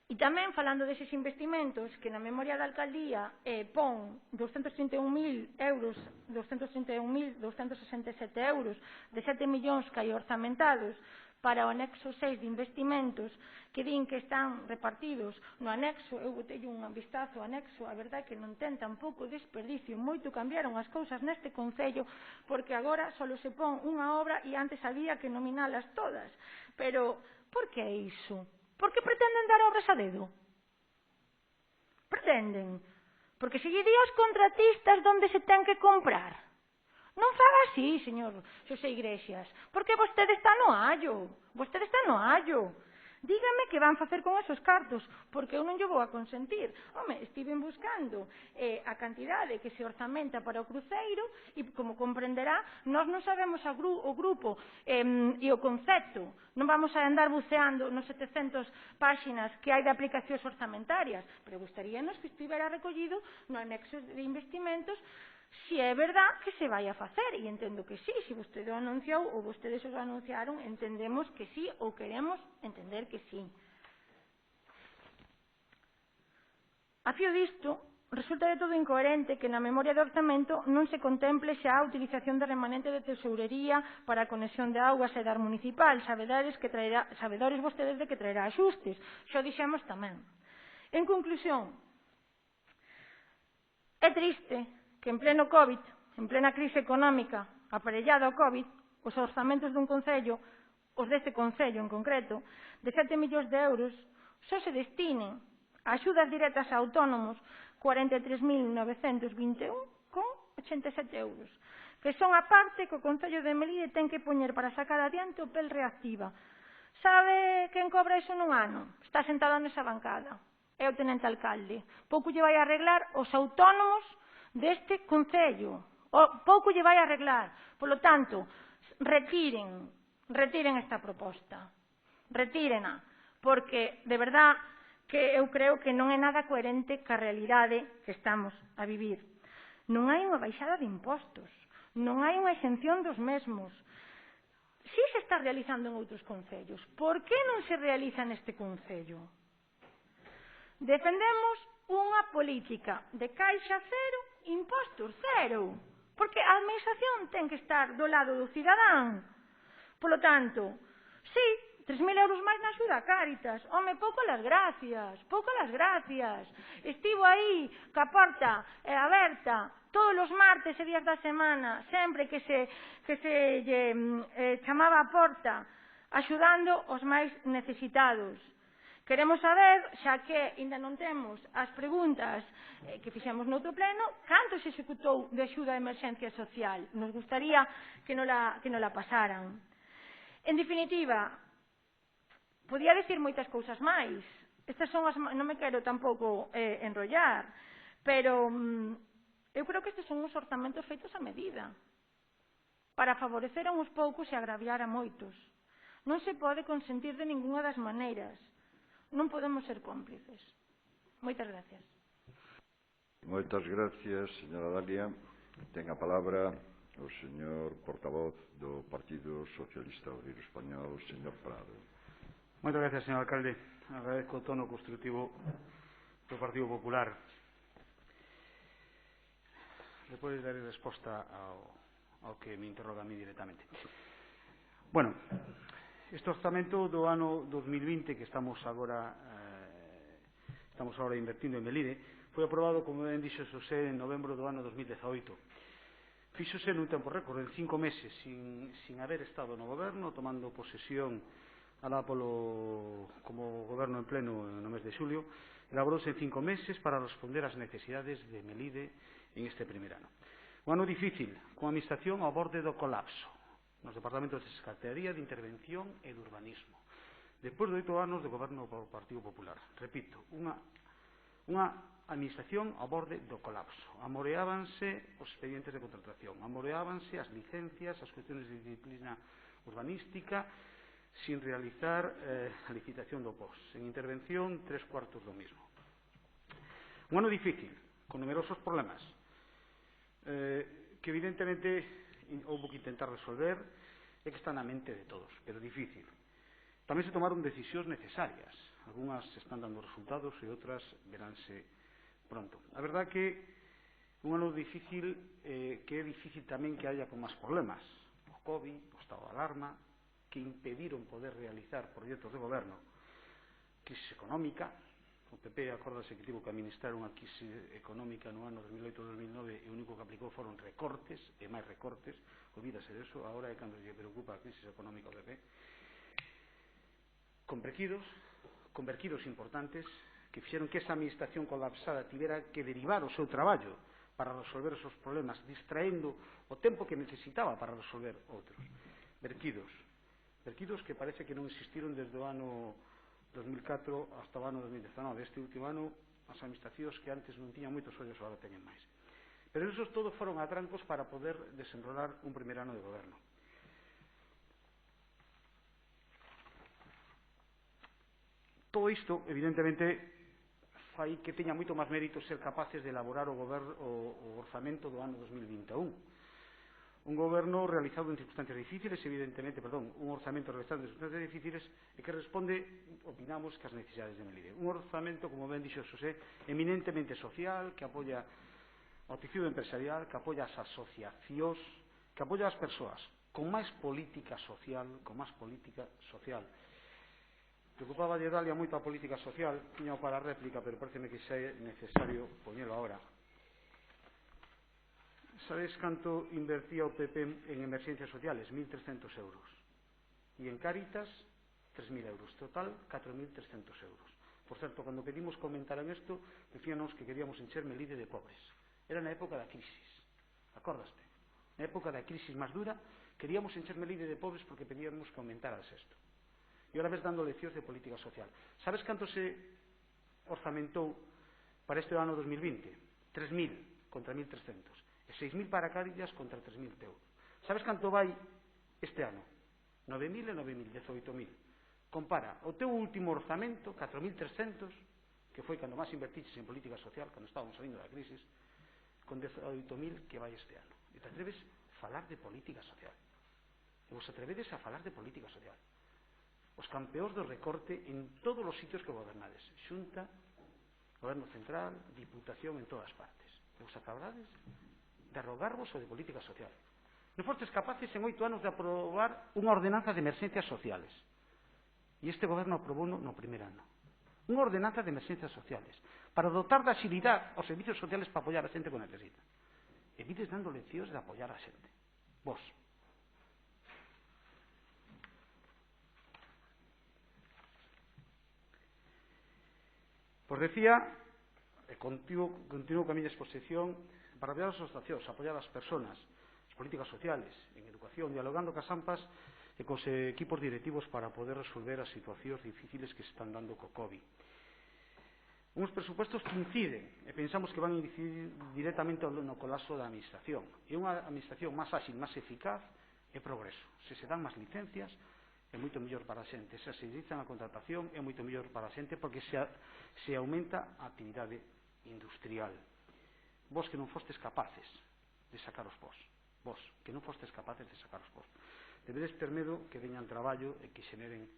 e tamén falando deses investimentos que na memoria da alcaldía pon 231.267 euros de 7 millóns que hai orzamentados para o anexo 6 de investimentos que din que están repartidos no anexo. Eu botei un vistazo ao anexo, a verdade é que non ten tampouco desperdicio, moito cambiaron as cousas neste concello, porque agora só se pon unha obra e antes había que nominalas todas. Pero, por que é iso? Por que pretenden dar obras a dedo? Pretenden? Porque se lle di aos contratistas onde se ten que comprar. Non faga así, señor Xosé Iglesias, porque vostede está no allo. Vostede está no allo. Dígame que van facer con esos cartos, porque eu non lle vou a consentir. Home, estiven buscando a cantidade que se orzamenta para o cruceiro e, como comprenderá, nós non sabemos o grupo e o concepto. Non vamos a andar buceando nos 700 páxinas que hai de aplicacións orzamentarias, pero gustaríanos que estivera recollido no anexo de investimentos se é verdad que se vai a facer, e entendo que sí, se vostede o anunciou ou vostedes os anunciaron, entendemos que sí ou queremos entender que sí. A fío disto, resulta de todo incoherente que na memoria de orzamento non se contemple xa a utilización de remanente de tesourería para a conexión de augas e dar municipal, sabedores vostedes de que traerá axustes, xa dixemos tamén. En conclusión, é triste que en pleno COVID, en plena crise económica aparellada ao COVID, os orzamentos dun concello, os deste concello en concreto, de 7 millóns de euros, só se destinen a axudas directas a autónomos 43.921,87 euros, que son a parte que o concello de Melide ten que poñer para sacar adiante o PEL Reactiva. Sabe quen cobra iso nun ano? Está sentado nesa bancada. É o tenente alcalde. Pouco lle vai arreglar os autónomos deste concello, pouco lle vai arreglar. Polo tanto, retiren esta proposta, retírena, porque de verdad que eu creo que non é nada coherente ca realidade que estamos a vivir. Non hai unha baixada de impostos, non hai unha exención dos mesmos. Si se está realizando en outros concellos, por que non se realiza neste concello? Defendemos unha política de caixa cero, impostos cero, porque a administración ten que estar do lado do cidadán. Polo tanto, sí, 3.000 euros máis na axuda a Cáritas. Home, pouco las gracias. Estivo aí ca porta aberta todos os martes e días da semana, sempre que se chamaba a porta, axudando os máis necesitados. Queremos saber, xa que ainda non temos as preguntas que fixemos noutro pleno, canto se executou de axuda de emerxencia social. Nos gustaría que nola pasaran. En definitiva, podía dicir moitas cousas máis. Estas son as, non me quero tampouco enrollar, pero eu creo que estes son os orzamentos feitos a medida, para favorecer a uns poucos e agraviar a moitos. Non se pode consentir de ningunha das maneiras. Non podemos ser cómplices. Moitas gracias. Moitas gracias, señora Dalia. Ten a palabra o señor portavoz do Partido Socialista Obrero Español, señor Prado. Moitas gracias, señor alcalde. Agradezco o tono construtivo do Partido Popular. Despois daré resposta ao que me interroga a mí directamente. Bueno, este orzamento do ano 2020 que estamos agora invertindo en Melide foi aprobado, como ben dixo Xosé, en novembro do ano 2018. Fíxose nun tempo récord, en 5 meses, sin haber estado no goberno, tomando posesión alá como goberno en pleno no mes de xulio, elaborouse en 5 meses para responder ás necesidades de Melide en este primer ano. Un ano difícil, con a administración ao borde do colapso nos departamentos de Secretaría de Intervención e de Urbanismo, despois de 8 anos de goberno do Partido Popular. Repito, unha administración ao borde do colapso. Amoreábanse os expedientes de contratación, amoreábanse as licencias, as cuestiones de disciplina urbanística, sin realizar a licitación do POS. En intervención, 3/4 do mismo. Un ano difícil, con numerosos problemas, que evidentemente houve que intentar resolver e que está na mente de todos, pero difícil. Tamén se tomaron decisións necesarias. Algúnas están dando resultados e outras veránse pronto. A verdade que un ano difícil, que é difícil tamén que haya con máis problemas. O COVID, o estado de alarma, que impediron poder realizar proxectos de goberno. Crisis económica. O PP, acórdase que tivo que administrar unha crise económica no ano 2008-2009 e o único que aplicou foron recortes e máis recortes. Olvídase deso, agora é cando lle preocupa a crisis económica ao PP. Con verquidos importantes que fixeron que esa administración colapsada tivera que derivar o seu traballo para resolver esos problemas, distraendo o tempo que necesitaba para resolver outros. Verquidos que parece que non existiron desde o ano 2004 hasta o ano 2019. Este último ano, as administracións que antes non tiñan moitos ollos agora teñen máis. Pero esos todos foron atrancos para poder desenrolar un primer ano de goberno. Todo isto, evidentemente, fai que teña moito máis mérito ser capaces de elaborar o orzamento do ano 2021. Un goberno realizado en circunstancias difíciles, evidentemente, un orzamento realizado en circunstancias difíciles e que responde, opinamos, que as necesidades de Melide. Un orzamento, como ben dixo Xosé, eminentemente social, que apoia o tecido empresarial, que apoia as asociacións, que apoia as persoas, con máis política social, Preocupaba de darlle moito a política social, tiña para a réplica, pero pareceme que xa é necesario poñelo agora. Sabes canto invertía o PP en emerxencias sociales? 1.300 euros. E en Cáritas, 3.000 euros. Total, 4.300 euros. Por certo, cando pedimos comentaran isto, decíanos que queríamos encher Melide de pobres. Era na época da crisis. Acordaste? Na época da crisis máis dura, queríamos encher Melide de pobres porque pedíamos que aumentara esto. E ahora ves dando leccións de política social. Sabes canto se orzamentou para este ano 2020? 3.000 contra 1.300. 6.000 para Cáritas contra 3.000 euros. Sabes canto vai este ano? 9.000 e 9.000, 18.000. Compara o teu último orzamento, 4.300, que foi cando máis invertiches en política social, cando estábamos salindo da crisis, con 18.000 que vai este ano. E te atreves a falar de política social. E vos atrevedes a falar de política social. Os campeóns do recorte en todos os sitios que gobernades. Xunta, Goberno Central, Diputación, en todas partes. E vos acabades de arrogarvos o de política social. Non fostes capaces en 8 anos de aprobar unha ordenanza de emerxencias sociales. E este goberno aprobou no primer ano. Unha ordenanza de emerxencias sociales para dotar de axilidade aos servicios sociales para apoiar a xente que necesita. E vides dando leccións de apoiar a xente. Vos. Pois decía, e continuo con a miña exposición, para apoiar as asociacións, apoiar as persoas, as políticas sociales, en educación, dialogando cas AMPAs e cos equipos directivos para poder resolver as situacións difíciles que se están dando co COVID. Uns presupuestos que inciden, e pensamos que van a incidir directamente no colapso da administración. E unha administración máis áxil, máis eficaz, é progreso. Se se dan máis licencias, é moito mellor para a xente. Se agilizan a contratación, é moito mellor para a xente, porque se aumenta a actividade industrial. Vos que non fostes capaces de sacar os pos. Vos que non fostes capaces de sacar os pos. Debedes ter medo que veñan traballo e que xeneren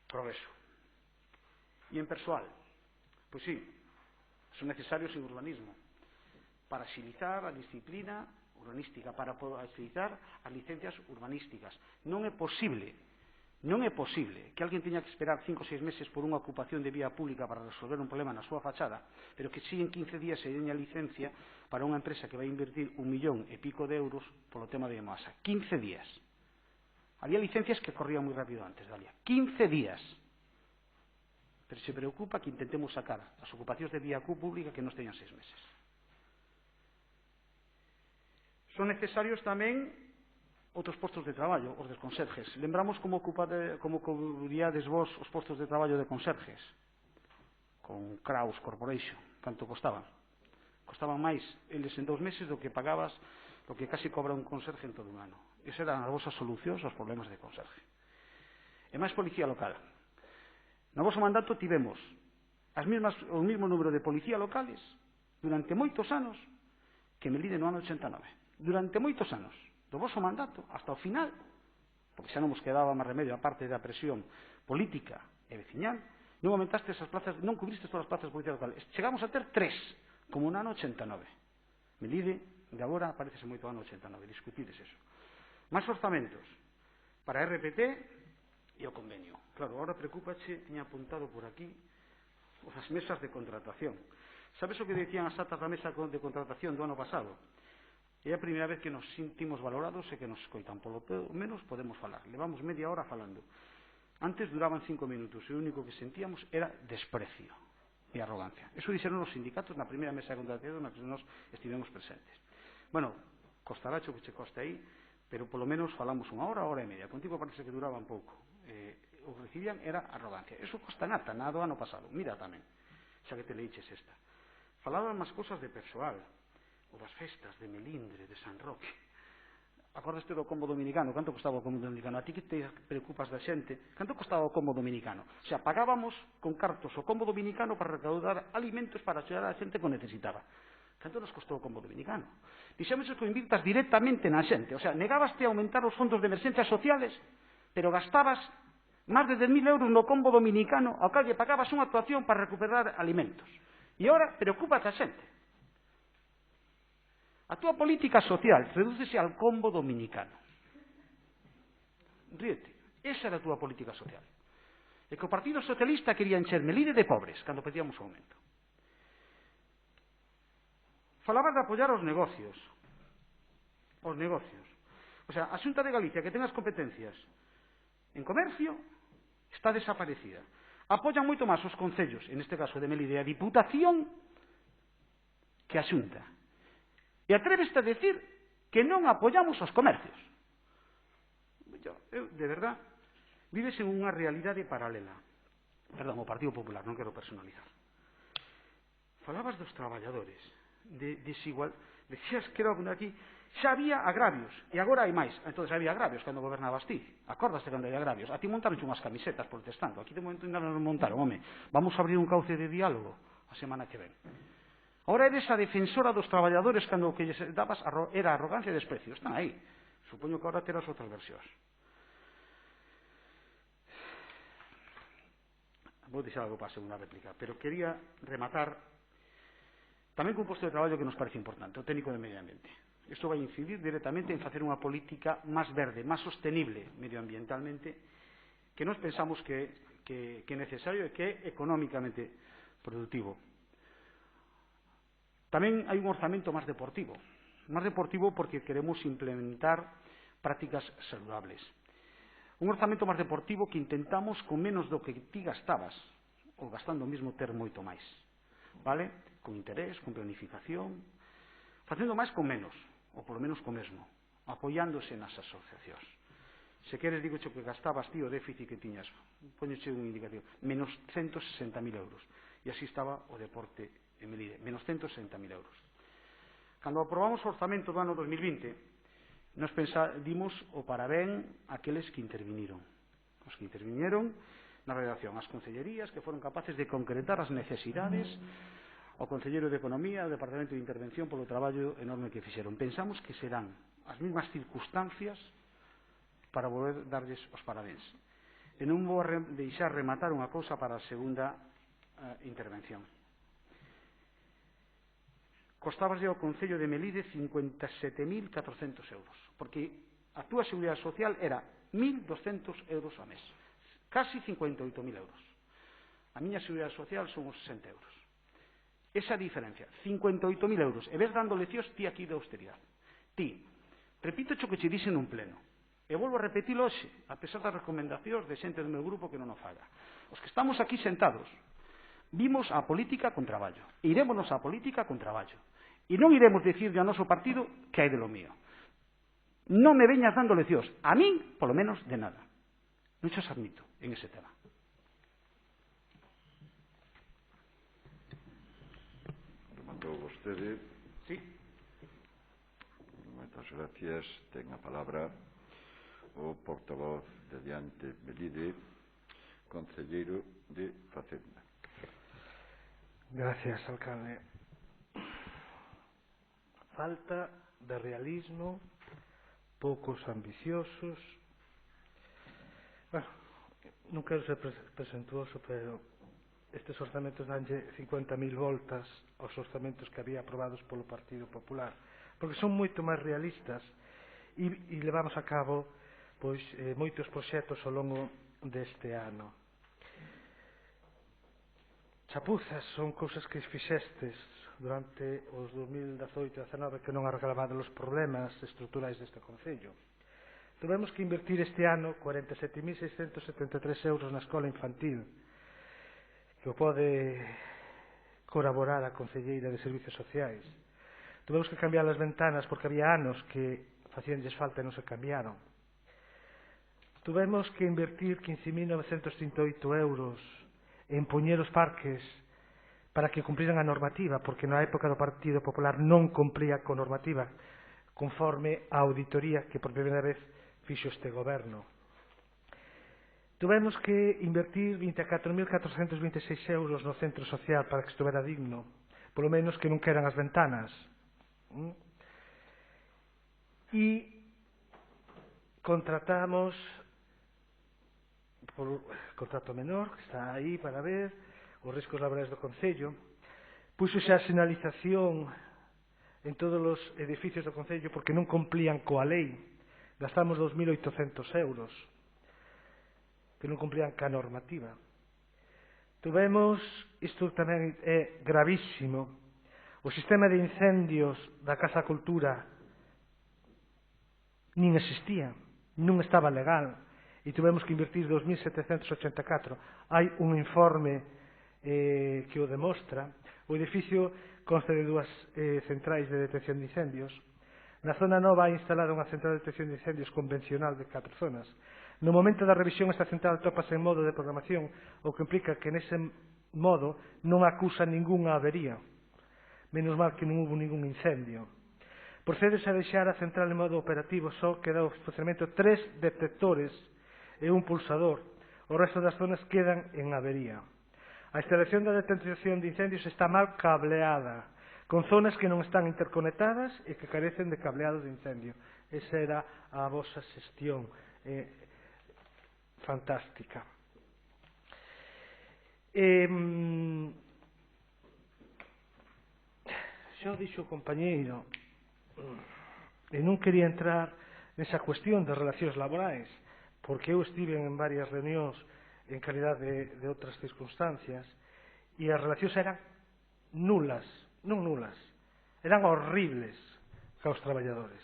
progreso. E en persoal, pois sí, son necesarios en urbanismo para agilizar a disciplina urbanística, para agilizar as licencias urbanísticas. Non é posible que alguén teña que esperar 5 ou 6 meses por unha ocupación de vía pública para resolver un problema na súa fachada, pero que si en 15 días se deña licencia para unha empresa que vai invertir 1 millón e pico de euros polo tema de biomasa. 15 días. Había licencias que corrían moi rápido antes, Dalia. 15 días. Pero se preocupa que intentemos sacar as ocupacións de vía pública que nos teñan 6 meses. Son necesarios tamén outros postos de traballo, os de conserjes. Lembramos como cubriades vos os postos de traballo de conserjes con Kraus Corporation. Canto costaban? Costaban máis eles en 2 meses do que pagabas, do que casi cobra un conserje en todo un ano. Esas eran as vosas solucións aos problemas de conserje. E máis policía local. No voso mandato tivemos o mesmo número de policía locales durante moitos anos que Melide no ano 89. Durante moitos anos, do vosso mandato, hasta o final, porque xa non vos quedaba máis remedio, a parte da presión política e veciñal, non aumentaste esas plazas, non cubriste todas as plazas de policía local. Chegamos a ter 3, como no ano 89. Melide, de agora, parecese moito ano 89, discutides eso. Máis orzamentos para a RPT e o convenio. Claro, agora preocúpache, tiña apuntado por aquí, as mesas de contratación. Sabes o que dicían as atas da mesa de contratación do ano pasado? É a primeira vez que nos sentimos valorados e que nos escoitan. Polo menos podemos falar. Levamos media hora falando. Antes duraban 5 minutos e o único que sentíamos era desprecio e arrogancia. Eso dixeron os sindicatos na primeira mesa de contratación na que nos estivemos presentes. Bueno, costará o que che coste aí, pero polo menos falamos unha hora, hora e media. Contigo parece que duraban pouco. O que recibían era arrogancia. Eso costa nada do ano pasado. Mira tamén, xa que te leiches esta. Falaban máis cosas de persoal, ou das festas de Melindre, de San Roque. Acordaste do combo dominicano? Canto costaba o combo dominicano? A ti que te preocupas da xente, canto costaba o combo dominicano? O sea, pagábamos con cartos o combo dominicano para recaudar alimentos para axudar a xente que o necesitaba. Canto nos costou o combo dominicano? Dixemos que o invirtas directamente na xente. O sea, negabaste a aumentar os fondos de emerxencias sociales, pero gastabas máis de 10.000 euros no combo dominicano ao cal lle pagabas unha actuación para recuperar alimentos. E agora preocúpate a xente. A túa política social redúcese ao combo dominicano. Ríete. Esa era a túa política social. E que o Partido Socialista quería encher Melide de pobres cando pedíamos o aumento. Falabas de apoiar os negocios. Os negocios. O sea, a Xunta de Galicia que ten as competencias en comercio está desaparecida. Apoian moito máis os concellos, en este caso de Melide, a Diputación que a Xunta. E atreveste a decir que non apoiamos os comercios. Eu, de verdad, vives en unha realidade paralela. Perdón, o Partido Popular, non quero personalizar. Falabas dos traballadores, de desigual. Decías que era aquí, xa había agravios, e agora hai máis. Entón, había agravios cando gobernabas ti. Acordaste cando hai agravios? A ti montaron unhas camisetas protestando. Aquí de momento ainda non montaron, home. Vamos a abrir un cauce de diálogo a semana que ven. Ahora eres a defensora dos traballadores cando o que lles dabas era arrogancia e desprecio. Están aí. Supoño que ahora terás outras versións. Vou deixar algo para a segunda réplica, pero quería rematar tamén cun posto de traballo que nos parece importante, o técnico de medio ambiente. Isto vai incidir directamente en facer unha política máis verde, máis sostenible medioambientalmente, que nós pensamos que é necesario e que é económicamente productivo. Tamén hai un orzamento máis deportivo porque queremos implementar prácticas saludables. Un orzamento máis deportivo que intentamos con menos do que ti gastabas, ou gastando o mesmo ter moito máis, vale? Con interés, con planificación, facendo máis con menos, ou polo menos co mesmo, apoiándose nas asociacións. Se queres, digo que gastabas ti o déficit que tiñas, poñeche un indicativo, menos 160.000 euros, e así estaba o deporte en Melide, menos 160.000 euros. Cando aprobamos o orzamento do ano 2020, nos dimos o parabén àqueles que interviniron. Os que intervinieron na redacción, as concellerías que foron capaces de concretar as necesidades, o Concelleiro de Economía, o Departamento de Intervención polo traballo enorme que fixeron. Pensamos que serán as mesmas circunstancias para volver darlles os parabéns. E non vou deixar rematar unha cousa para a segunda intervención. Costabaslle ao Concello de Melide 57.400 euros, porque a túa seguridade social era 1.200 euros ao mes, casi 58.000 euros. A miña seguridade social son os 60 euros. Esa diferencia, 58.000 euros, e ves dando leccións ti aquí de austeridade. Ti, repito o que che dixen nun pleno, e volvo a repetilo hoxe, a pesar das recomendacións de xente do meu grupo que non o faga. Os que estamos aquí sentados, vimos a política con traballo, e irémonos a política con traballo, e non iremos dicirle ao noso partido que hai de lo mío. Non me veñas dando leccións, a min, polo menos, de nada. Non xos admito en ese tema. Rematou vostede. Sí. Moitas gracias. Ten a palabra o portavoz de Adiante Melide, concelleiro de Facenda. Gracias, alcalde. Falta de realismo, poucos ambiciosos. Bueno, non quero ser presuntuoso, pero estes orzamentos danlle 50.000 voltas aos orzamentos que había aprobados polo Partido Popular, porque son moito máis realistas e levamos a cabo pois moitos proxectos ao longo deste ano. Chapuzas son cousas que fixestes durante os 2018 e 2019 que non arreglaban os problemas estruturais deste concello. Tivemos que invertir este ano 47.673 euros na escola infantil, que o pode colaborar a concelleira de Servicios Sociais. Tivemos que cambiar as ventanas porque había anos que facíanlles falta e non se cambiaron. Tivemos que invertir 15.938 euros en poñer os parques para que cumpriran a normativa, porque na época do Partido Popular non cumpría con normativa, conforme a auditoría que por primeira vez fixo este goberno. Tivemos que invertir 24.426 euros no centro social para que estuvera digno, polo menos que non queran as ventanas. E contratamos por contrato menor, que está aí para ver os riscos laborais do Concello. Puxose a sinalización en todos os edificios do Concello porque non cumplían coa lei. Gastamos 2.800 euros que non cumplían ca normativa. Tuvemos, isto tamén é gravísimo, o sistema de incendios da Casa Cultura nin existía, non estaba legal e tuvemos que invertir 2.784. Hai un informe que o demostra. O edificio consta de dúas centrais de detección de incendios. Na zona nova hai instalada unha central de detección de incendios convencional de 4 zonas. No momento da revisión esta central tópase en modo de programación, o que implica que nese modo non acusa ningunha avería. Menos mal que non hubo ningún incendio. Procedes a deixar a central en modo operativo, só queda o funcionamento 3 detectores e un pulsador. O resto das zonas quedan en avería. A instalación da detección de incendios está mal cableada, con zonas que non están interconectadas e que carecen de cableado de incendio. Esa era a vosa xestión fantástica. Xa o dixo o compañeiro, e non quería entrar nesa cuestión das relacións laborais, porque eu estive en varias reunións en calidade de outras circunstancias e as relacións eran nulas, non nulas, eran horribles caos traballadores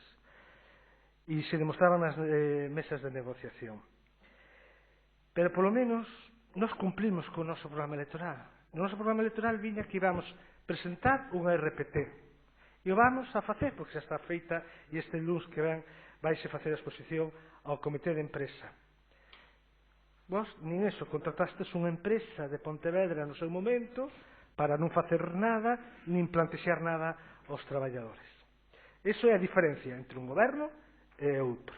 e se demostraban nas mesas de negociación. Pero polo menos nos cumplimos co noso programa electoral. No noso programa electoral viña que íbamos presentar unha RPT e o vamos a facer porque xa está feita e este luns que ven vaise facer a exposición ao comité de empresa. Vos, nin eso, contratastes unha empresa de Pontevedra no seu momento para non facer nada, nin plantexar nada aos traballadores. Iso é a diferencia entre un goberno e outro.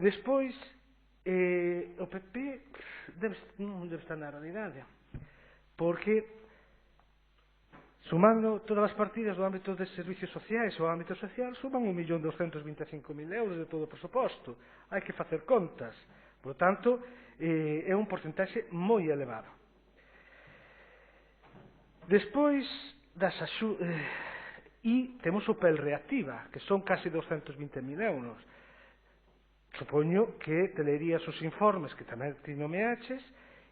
Despois, o PP non debe estar na realidade, porque sumando todas as partidas do ámbito de servicios sociais ou ámbito social, suman 1.225.000 euros de todo o presuposto. Hai que facer contas. Por tanto, é un porcentaxe moi elevado. Despois das e temos o PEL reactiva, que son casi 220.000 euros. Supoño que te leerías os informes que tamén ti nomeaches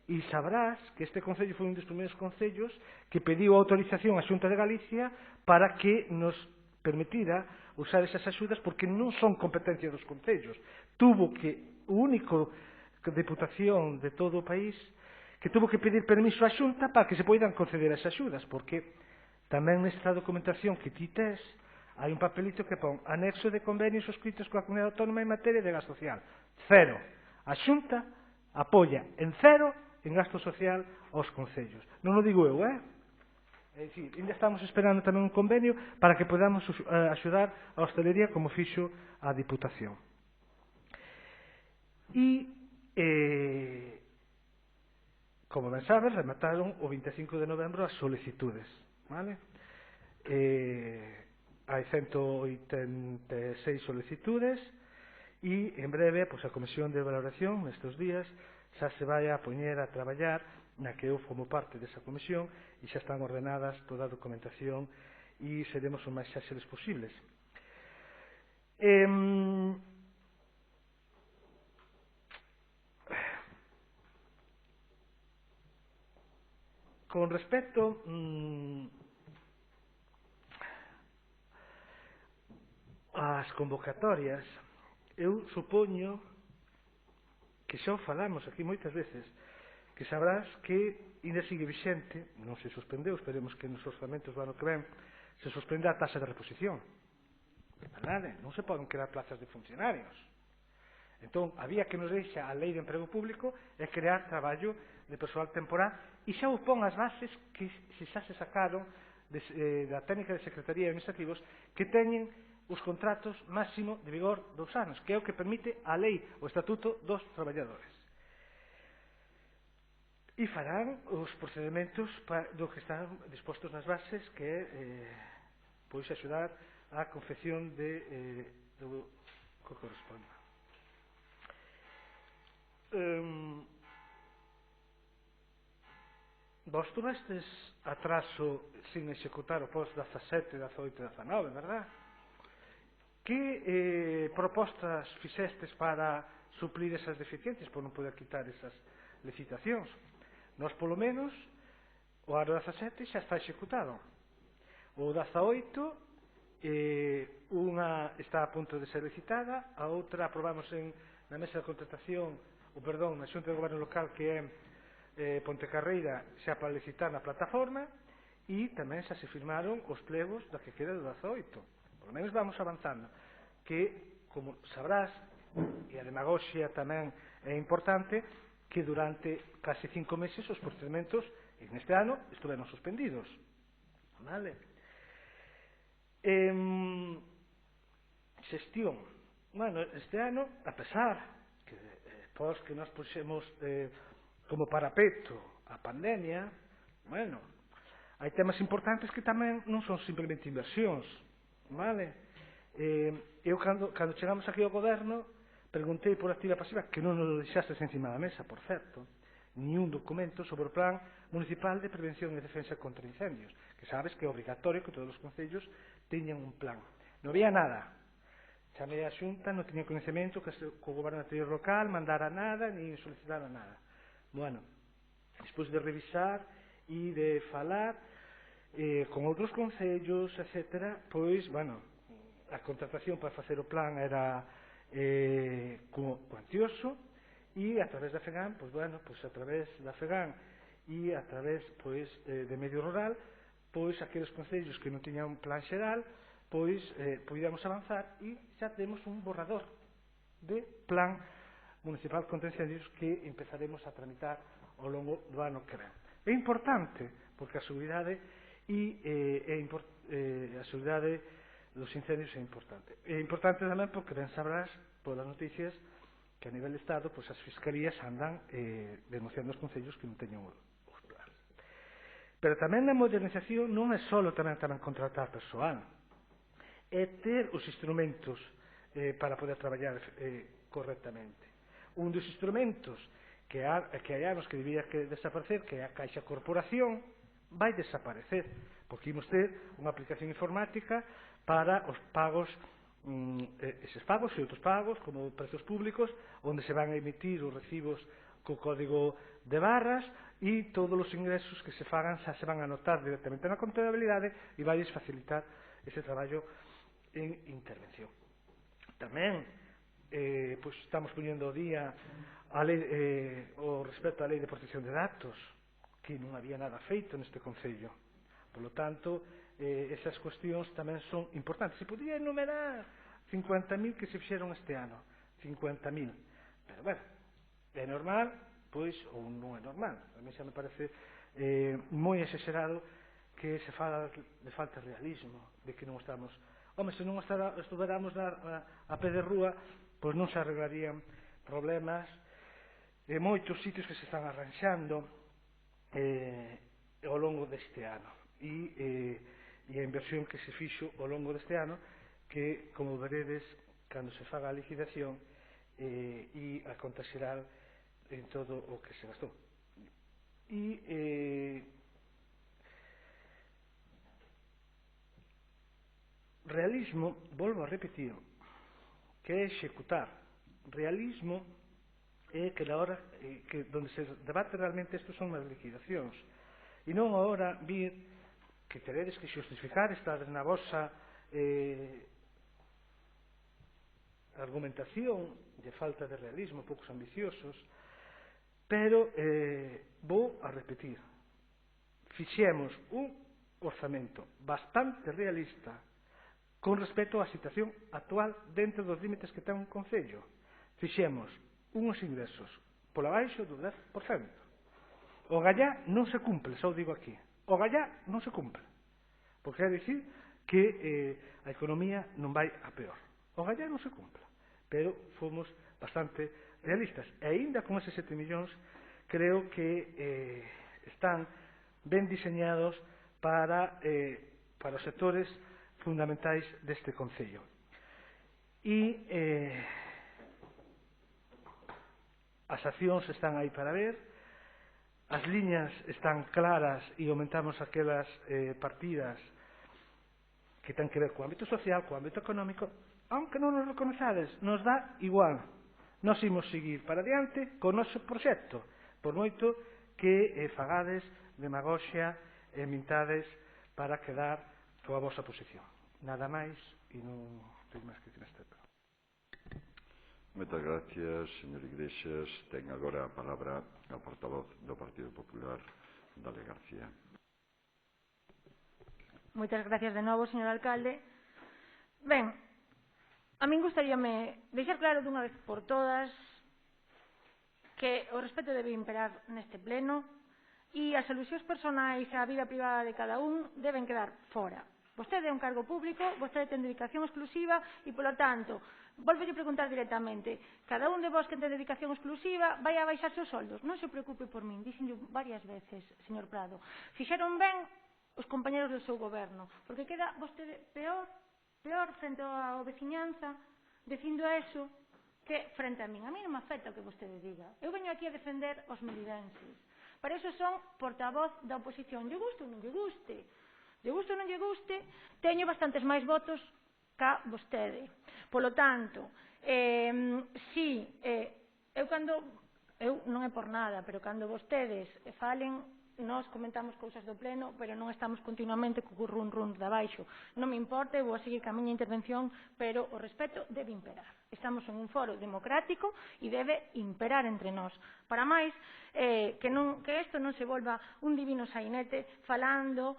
e sabrás que este concello foi un dos primeiros concellos que pediu autorización á Xunta de Galicia para que nos permitira usar esas axudas porque non son competencia dos concellos. Tuvo que o único deputación de todo o país que tuvo que pedir permiso á Xunta para que se poidan conceder as axudas, porque tamén nesta documentación que ti tes hai un papelito que pon anexo de convenios suscritos coa Comunidade Autónoma en materia de gasto social. Cero. A Xunta apoia en cero en gasto social aos concellos. Non o digo eu, É dicir, ainda estamos esperando tamén un convenio para que podamos axudar a hostelería como fixo a Diputación. como ben sabes, remataron o 25 de novembro as solicitudes, vale? Hai 186 solicitudes e en breve pois, a Comisión de Valoración nestes días xa se vai a poñer a traballar na que eu como parte desa comisión e xa están ordenadas toda a documentación e seremos o máis áxiles posibles. Con respecto ás convocatorias, eu supoño que xa o falamos aquí moitas veces, que sabrás que ainda sigue vixente, non se suspendeu, esperemos que nos orzamentos do ano que ven se suspende a taxa de reposición, verdade? Non se poden crear plazas de funcionarios. Entón, había que nos deixa a Lei de Emprego Público é crear traballo de persoal temporal e xa o pon as bases que xa se sacaron da técnica de Secretaría de Administrativos que teñen os contratos máximo de vigor 2 anos, que é o que permite a lei, o Estatuto dos Traballadores. E farán os procedementos do que están dispostos nas bases, que é pois axudar á confección do que corresponda. Vos tuvestes atraso sin executar o post 17, 18 e 19, verdad? Que propostas fixestes para suplir esas deficiencias por non poder quitar esas licitacións? Nós, polo menos, o ano 17 xa está executado. O 18, unha está a punto de ser licitada, a outra aprobamos na mesa de contratación, na Xunta de Goberno Local, que é Pontecarreira, xa para licitar na plataforma, e tamén xa se firmaron os plegos da que queda do 18. Por lo menos vamos avanzando, que, como sabrás, e a demagoxia tamén é importante, que durante case 5 meses os procedementos neste ano estuveron suspendidos. Vale? Xestión. Bueno, este ano, a pesar que depois que nos puxemos como parapeto a pandemia, bueno, hai temas importantes que tamén non son simplemente inversións. Vale? Eu, cando chegamos aquí ao goberno, preguntei por activa e pasiva, que non nos deixastes encima da mesa, por certo, ni un documento sobre o Plan Municipal de Prevención e Defensa contra Incendios, que sabes que é obrigatorio que todos os concellos teñan un plan. Non había nada. Chamei a Xunta, non tiña conhecemento que o goberno anterior local mandara nada, ni solicitara nada. Bueno, despois de revisar e de falar con outros concellos, etc., pois, bueno, a contratación para facer o plan era cuantioso e a través da FEGAM, pois, bueno, pois a través da FEGAM e a través, pois, de medio rural, pois, aqueles concellos que non tiñan un plan xeral, pois, podíamos avanzar e xa temos un borrador de plan municipal contra incendios que empezaremos a tramitar ao longo do ano que ven. É importante, porque a seguridade a seguridade dos incendios é importante. É importante tamén porque ben sabrás polas noticias que a nivel de Estado pois as fiscalías andan denunciando os concellos que non teñen os plans. Pero tamén na modernización non é só tamén contratar persoal, é ter os instrumentos para poder traballar correctamente. Un dos instrumentos que hai anos que debía desaparecer, que é a Caixa Corporación, vai desaparecer, porque imos ter unha aplicación informática para os pagos, eses pagos e outros pagos, como prezos públicos, onde se van a emitir os recibos co código de barras e todos os ingresos que se fagan xa se van a anotar directamente na contabilidade e vai facilitar ese traballo en intervención. Tamén pois estamos poñendo ao día o respecto á Lei de Protección de Datos, que non había nada feito neste Concello. Por lo tanto, esas cuestións tamén son importantes. Se podía enumerar 50.000 que se fixeron este ano. 50.000. Pero, bueno, é normal, pois, ou non é normal. A mí xa me parece moi exagerado que se fala de falta de realismo, de que non estamos... Home, se non estuveramos a pé de rúa, pois non se arreglarían problemas de moitos sitios que se están arranxando. ao longo deste ano e a inversión que se fixo ao longo deste ano que, como veredes, cando se faga a liquidación e a conta xeral en todo o que se gastou. E realismo, volvo a repetir, que é executar. Realismo é que na hora que donde se debate realmente isto son as liquidacións e non agora vir que teredes que xustificar estades na vosa argumentación de falta de realismo, poucos ambiciosos, pero vou a repetir, fixemos un orzamento bastante realista con respecto á situación actual dentro dos límites que ten un concello. Fixemos unhos ingresos pola baixo do 10%. O gallá non se cumple, xa o digo aquí. O gallá non se cumple. Porque quer dicir que a economía non vai a peor. O gallá non se cumple. Pero fomos bastante realistas. E aínda con eses 7 millóns, creo que están ben diseñados para os sectores fundamentais deste concello. E as accións están aí para ver, as liñas están claras e aumentamos aquelas partidas que ten que ver co ámbito social, co ámbito económico, aunque non nos reconozades, nos dá igual. Nos imos seguir para diante co noso proxecto, por moito que fagades demagoxia e mintades para quedar coa vosa posición. Nada máis e non teño máis que decir neste tema. Moitas gracias, señor Iglesias. Ten agora a palabra a portavoz do Partido Popular, Dalia García. Moitas gracias de novo, señor alcalde. Ben, a min gustaríame deixar claro dunha vez por todas que o respeto debe imperar neste pleno e as alusións personais á vida privada de cada un deben quedar fora. Vostede é un cargo público, vostede ten dedicación exclusiva e, polo tanto, volvo a preguntar directamente, cada un de vos que ten dedicación exclusiva vai a baixar os soldos? Non se preocupe por min, dixenllo varias veces, señor Prado. Fixeron ben os compañeros do seu goberno, porque queda vostede peor frente ao veciñanza dicindo eso que frente a min. A mí non me afecta o que vostede diga. Eu veño aquí a defender os meridenses. Para iso son portavoz da oposición. Lle guste ou non lle guste. Lle guste ou non lle guste, teño bastantes máis votos ca vostede. Polo tanto, eu non é por nada, pero cando vostedes falen, nós comentamos cousas do pleno, pero non estamos continuamente co run de abaixo. Non me importa, vou a seguir ca miña intervención, pero o respeto debe imperar. Estamos en un foro democrático e debe imperar entre nós. Para máis, que isto non se volva un divino sainete falando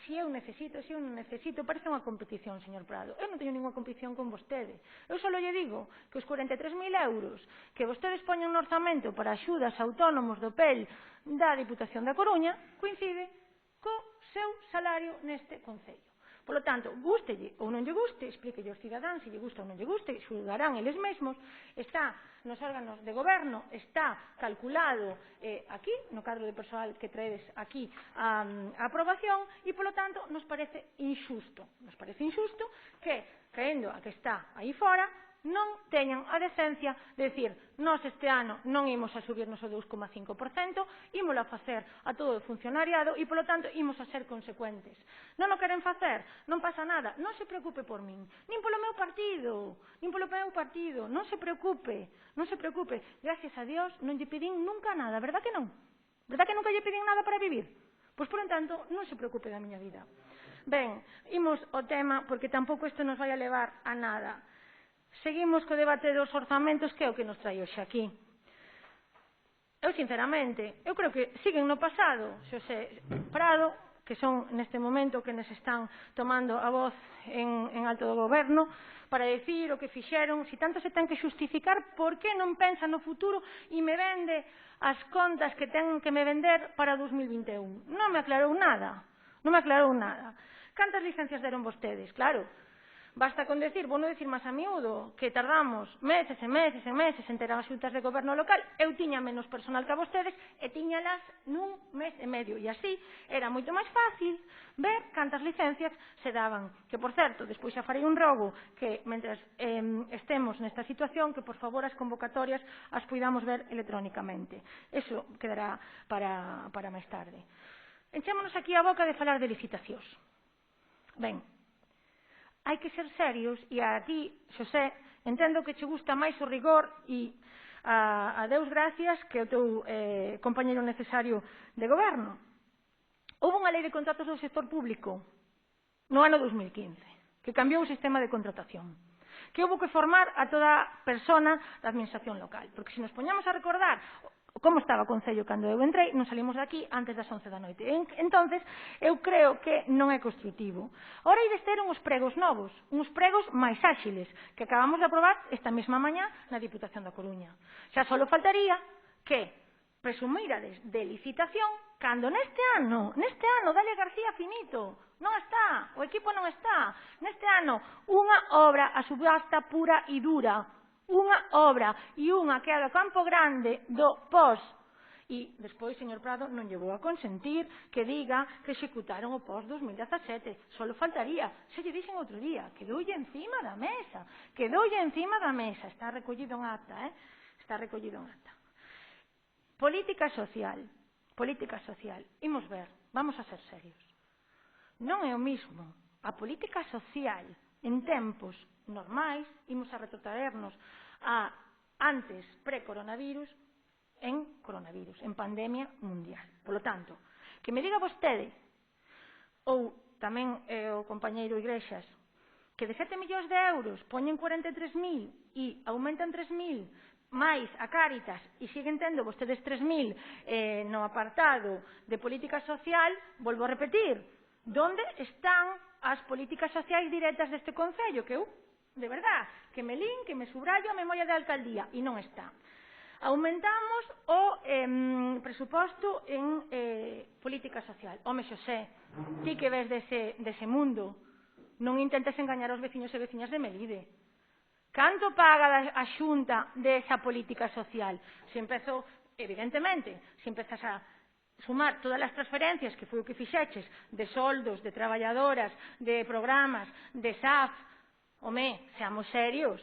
se eu necesito, se eu non necesito. Parece unha competición, señor Prado. Eu non teño ninguna competición con vostede. Eu só lle digo que os 43.000 euros que vostedes poñen no orzamento para axudas a autónomos do PEL da Diputación da Coruña coincide co seu salario neste concello. Por lo tanto, gústelle ou non lle guste, explíquelle aos cidadáns se lle gusta ou non lle guste, xulgarán eles mesmos, está nos órganos de goberno, está calculado aquí, no cadro de persoal que traedes aquí a aprobación e, por lo tanto, nos parece injusto. Nos parece injusto que, caendo a que está aí fora, non teñan a decencia de decir nós este ano non imos a subirnos o 2,5%, ímolo a facer a todo o funcionariado e, polo tanto, imos a ser consecuentes. Non o queren facer, non pasa nada, non se preocupe por min, nin polo meu partido, non se preocupe, gracias a Dios non lle pedín nunca nada, verdad que non? Verdad que nunca lle pedín nada para vivir? Pois, por entanto, non se preocupe da miña vida. Ben, imos ao tema, porque tampouco isto nos vai a levar a nada. Seguimos co debate dos orzamentos, que é o que nos trae hoxe aquí. Eu, sinceramente, eu creo que siguen no pasado. Xosé Prado, que son neste momento que nos están tomando a voz en alto do goberno para decir o que fixeron, si tanto se ten que xustificar, por que non pensa no futuro e me vende as contas que ten que me vender para 2021. Non me aclarou nada. Cantas licencias deron vostedes? Claro, Basta con decir, vou non decir máis a miúdo, que tardamos meses e meses e meses en ter as xuntas de goberno local. Eu tiña menos personal que a vostedes e tiñalas nun mes e medio. E así era moito máis fácil ver cantas licencias se daban. Que, por certo, despois xa farei un rogo que, mentre estemos nesta situación, que, por favor, as convocatorias as poidamos ver electrónicamente. Eso quedará para máis tarde. Enchémonos aquí a boca de falar de licitacións. Ben, hai que ser serios e a ti, Xosé, entendo que che gusta máis o rigor e a Deus gracias que o teu compañeiro necesario de goberno. Houve unha lei de contratos do sector público no ano 2015 que cambiou o sistema de contratación, que houve que formar a toda persona da administración local, porque se nos poñamos a recordar como estaba o Concello cando eu entrei, non salimos de aquí antes das 11 da noite. Entonces, eu creo que non é construtivo. Ora ides ter uns pregos novos, uns pregos máis áxiles, que acabamos de aprobar esta mesma mañá na Diputación da Coruña. Xa só faltaría que presumírades de licitación cando neste ano, Dalia García finito, non está, o equipo non está. Neste ano, unha obra a subasta pura e dura, unha obra e unha que é do Campo Grande do POS. E despois, señor Prado, non lle vou a consentir que diga que executaron o POS 2017. Só faltaría. Se lle dixen outro día, quedoulle encima da mesa. Está recollido en acta, Está recollido en acta. Política social. Imos ver, vamos a ser serios. Non é o mismo a política social en tempos normais, imos a retrotraernos a antes pre-coronavirus, en coronavirus, en pandemia mundial. Por lo tanto, que me diga vostede, ou tamén o compañeiro Iglesias, que de 7 millóns de euros poñen 43.000 e aumentan 3.000 máis a Cáritas e siguen tendo vostedes 3.000 no apartado de política social, volvo a repetir, onde están as políticas sociais directas deste Concello? Que eu, de verdad, que me lin, que me subrayo a memoria de alcaldía, e non está. Aumentamos o presuposto en política social. Home, Xosé, ti que ves dese mundo, non intentes engañar aos veciños e veciñas de Melide. Canto paga a Xunta desa política social? Se empezo, evidentemente, se empezas a sumar todas as transferencias que foi o que fixeches de soldos, de traballadoras, de programas, de SAF, home, seamos serios,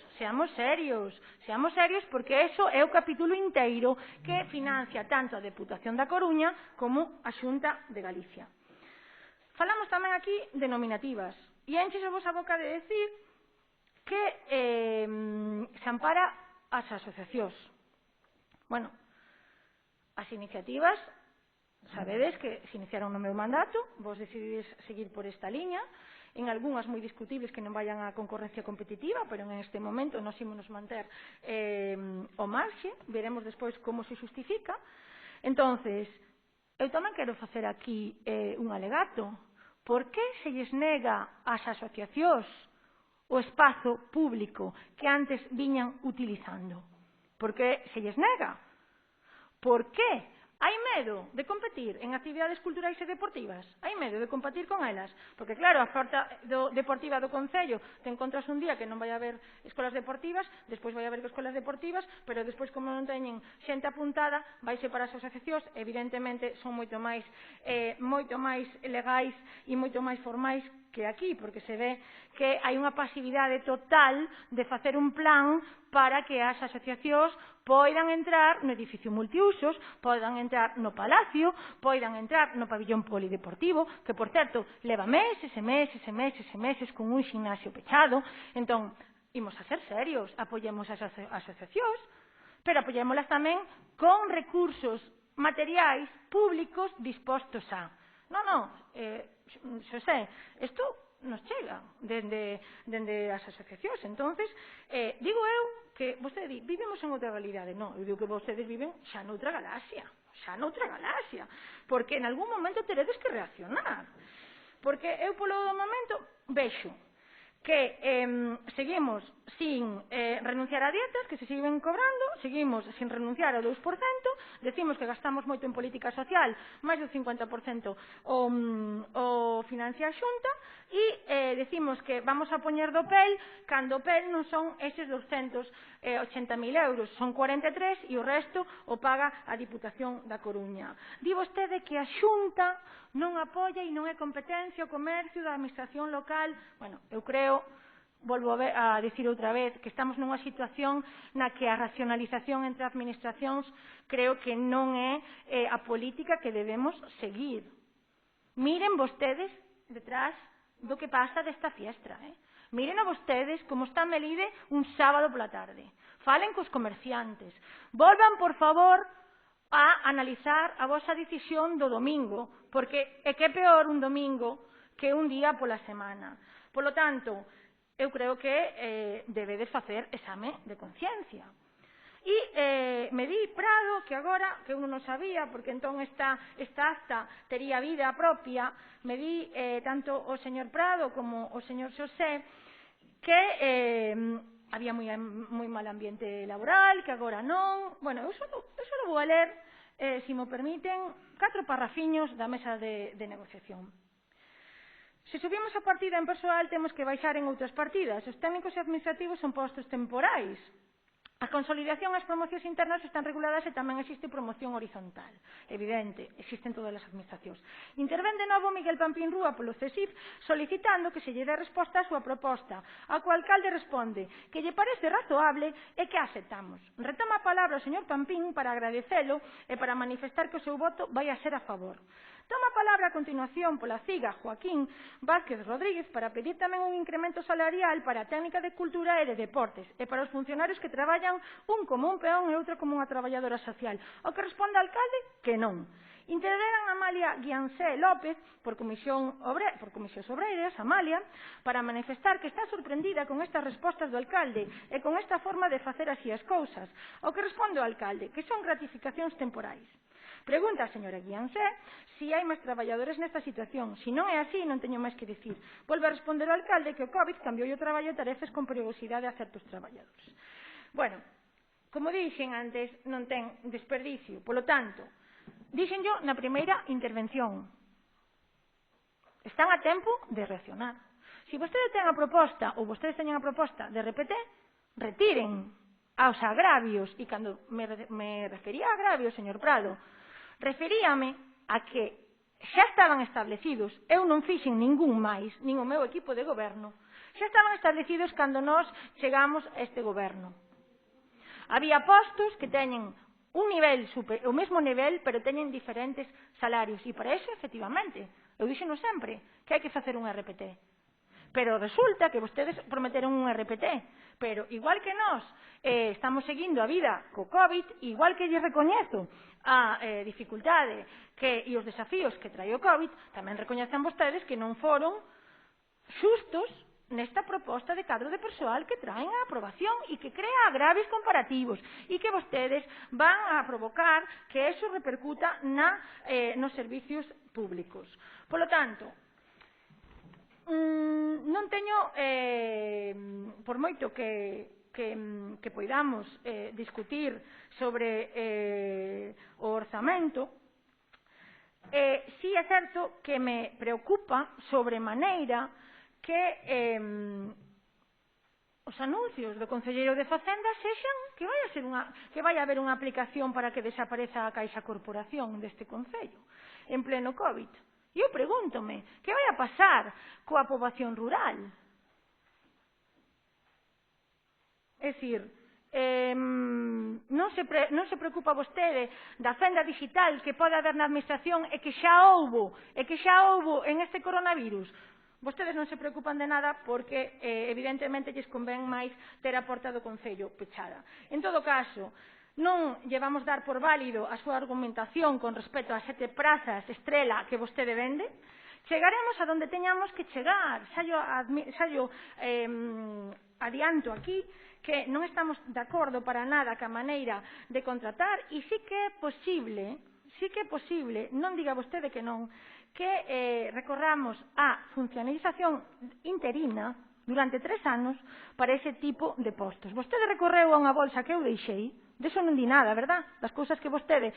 porque eso é o capítulo inteiro que financia tanto a Deputación da Coruña como a Xunta de Galicia. Falamos tamén aquí de nominativas e enches a vosa boca de decir que se ampara as asociacións. Bueno, as iniciativas sabedes que se iniciaron no meu mandato, vos decidides seguir por esta liña, en algunhas moi discutibles que non vayan á concorrencia competitiva, pero en este momento nos ímonos manter o marxe, veremos despois como se justifica. Entonces, eu tamén quero facer aquí un alegato. Por que se lles nega ás asociacións o espazo público que antes viñan utilizando? Por que se lles nega? Por que? Hai medo de competir en actividades culturais e deportivas? Hai medo de competir con elas? Porque, claro, a oferta deportiva do Concello te encontras un día que non vai haber escolas deportivas, despois vai haber escolas deportivas, pero despois, como non teñen xente apuntada, vaise para as asociacións, evidentemente son moito máis legais e moito máis formais que aquí, porque se ve que hai unha pasividade total de facer un plan para que as asociacións poidan entrar no edificio multiusos, poidan entrar no Palacio, poidan entrar no pabillón polideportivo, que, por certo, leva meses e meses e meses e meses con un ximnasio pechado. Entón, imos a ser serios, apoyemos as asociacións, pero apoyémolas tamén con recursos materiais públicos dispostos a... Xosé, isto nos chega dende as asociacións. Entonces, digo eu que vostede di, vivimos en outra realidade. Non, eu digo que vostedes viven xa noutra galaxia, porque en algún momento teredes que reaccionar. Porque eu polo momento vexo que seguimos sin renunciar a dietas, que se siguen cobrando, seguimos sin renunciar ao 2%, decimos que gastamos moito en política social, máis do 50% o financia a Xunta, e decimos que vamos a poñer do PEL, cando o PEL non son eses 280.000 euros, son 43 e o resto o paga a Diputación da Coruña. Di vostede que a Xunta non apoia e non é competencia o comercio da administración local. Bueno, eu creo, volvo a dicir outra vez, que estamos nunha situación na que a racionalización entre administracións creo que non é a política que debemos seguir. Miren vostedes detrás do que pasa desta fiestra, Miren a vostedes como está Melide un sábado pola tarde. Falen cos comerciantes. Volvan, por favor, a analizar a vosa decisión do domingo, porque é que é peor un domingo que un día pola semana. Polo tanto, eu creo que debedes facer exame de conciencia. E me di Prado, que agora, que eu non sabía, porque entón esta acta tería vida propia, me di tanto o señor Prado como o señor Xosé, que había moi mal ambiente laboral, que agora non. Bueno, eu só vou a ler, se mo permiten, 4 parrafiños da mesa de negociación. Se subimos a partida en persoal, temos que baixar en outras partidas. Os técnicos e administrativos son postos temporais. A consolidación e as promocións internas están reguladas e tamén existe promoción horizontal. Evidente, existen todas as administracións. Intervén de novo Miguel Pampín Rúa polo CESIF solicitando que se lle dé resposta á súa proposta, a que o alcalde responde que lle parece razoable e que aceptamos. Retoma a palabra o señor Pampín para agradecelo e para manifestar que o seu voto vai a ser a favor. Toma a palabra a continuación pola CIGA Joaquín Vázquez Rodríguez para pedir tamén un incremento salarial para a técnica de cultura e de deportes e para os funcionarios que traballan un como un peón e outro como unha traballadora social. O que responde o alcalde que non. Interveran Amalia Guiansé López por Comisións Obreiras, Amalia, para manifestar que está sorprendida con estas respostas do alcalde e con esta forma de facer así as cousas. O que responde o alcalde que son gratificacións temporais. Pregunta a señora Guiansé se hai máis traballadores nesta situación. Se non é así, non teño máis que dicir. Volve a responder o alcalde que o COVID cambiou o traballo e tarefas con perigosidade a certos traballadores. Bueno, como dixen antes, non ten desperdicio. Polo tanto, dixenllo na primeira intervención. Están a tempo de reaccionar. Se vostedes teñen a proposta, ou vostedes teñen a proposta de RPT, retiren aos agravios. E cando me refería a agravios, señor Prado, referíame a que xa estaban establecidos, eu non fixen ningún máis, nin o meu equipo de goberno, xa estaban establecidos cando nós chegamos a este goberno. Había postos que teñen un nivel, o mesmo nivel, pero teñen diferentes salarios, e para eso, efectivamente, eu dixeno sempre, que hai que facer un RPT. Pero resulta que vostedes prometeron un RPT, pero igual que nós estamos seguindo a vida co COVID, igual que lle recoñezo a dificultade e os desafíos que trae o COVID, tamén recoñecen vostedes que non foron xustos nesta proposta de cadro de persoal que traen a aprobación e que crea agravios comparativos e que vostedes van a provocar que eso repercuta nos servicios públicos. Polo tanto, non teño, por moito que poidamos discutir sobre o orzamento, si é certo que me preocupa sobremaneira que os anuncios do Concelleiro de Facenda sexan que vai haber unha aplicación para que desapareza a Caixa Corporación deste Concello en pleno COVID. E eu pregúntome, que vai a pasar coa poboación rural? É dicir, non se preocupa vostede da fenda digital que pode haber na administración e que xa houbo en este coronavirus? Vostedes non se preocupan de nada porque evidentemente lles convén máis ter a porta do Concello pechada. En todo caso, non llevamos dar por válido a súa argumentación con respecto ás 7 prazas estrela que vostede vende. Chegaremos a donde teñamos que chegar. Xa yo adianto aquí que non estamos de acordo para nada ca maneira de contratar e sí que é posible, non diga vostede que non, que recorramos a funcionalización interina durante 3 anos para ese tipo de postos. Vostede recorreu a unha bolsa que eu deixei, deso non di nada, verdad? Das cousas que vostedes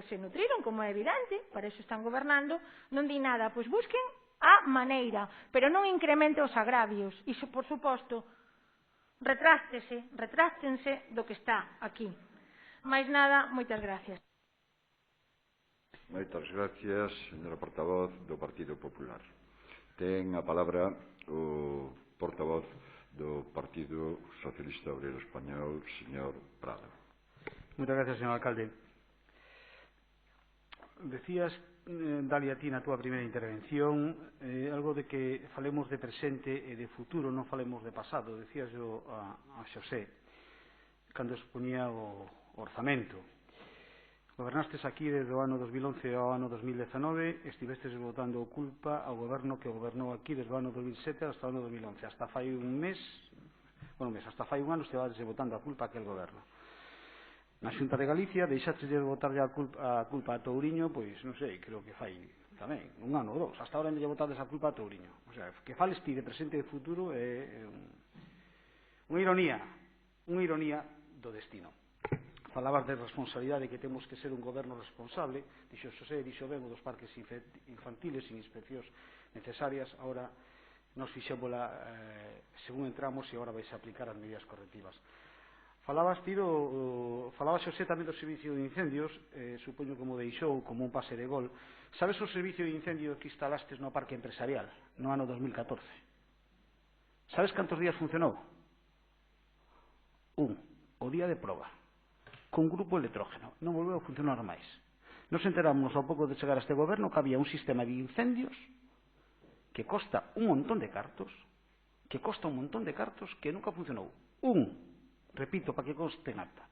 se nutriron, como é evidente, para iso están gobernando, non di nada, pois busquen a maneira, pero non incremente os agravios. Iso, por suposto, retráctense do que está aquí. Máis nada, moitas gracias. Moitas gracias, señora portavoz do Partido Popular. Ten a palabra o portavoz do Partido Socialista Obrero Español, señor Prado. Moitas gracias, señor alcalde. Decías, Dalia, ti na túa primeira intervención, algo de que falemos de presente e de futuro, non falemos de pasado. Decías yo a Xosé, cando exponía o orzamento. Gobernastes aquí desde o ano 2011 ao ano 2019, estivestes botando culpa ao goberno que gobernou aquí desde o ano 2007 hasta o ano 2011. Hasta fai un ano estivades botando a culpa a aquel goberno. Na Xunta de Galicia deixaste de botarlle a culpa a Touriño, pois, non sei, creo que fai tamén un ano ou dous. Hasta ahora lle botades a culpa a Touriño. O sea, que fales ti de presente e de futuro é unha ironía do destino. Falabas de responsabilidade, que temos que ser un goberno responsable, dixo Xosé, dixo ben o dos parques infantiles sin inspeccións necesarias, ahora nos fixémola según entramos e agora vais a aplicar as medidas correctivas. Falaba Xosé tamén do servicio de incendios, supoño como deixou como un pase de gol. Sabes o servicio de incendio que instalastes no parque empresarial no ano 2014? Sabes cantos días funcionou? O día de proba, con grupo electrógeno, non volveu a funcionar máis. Nos enteramos ao pouco de chegar a este goberno que había un sistema de incendios que costa un montón de cartos, que nunca funcionou. Repito, para que conste en acta,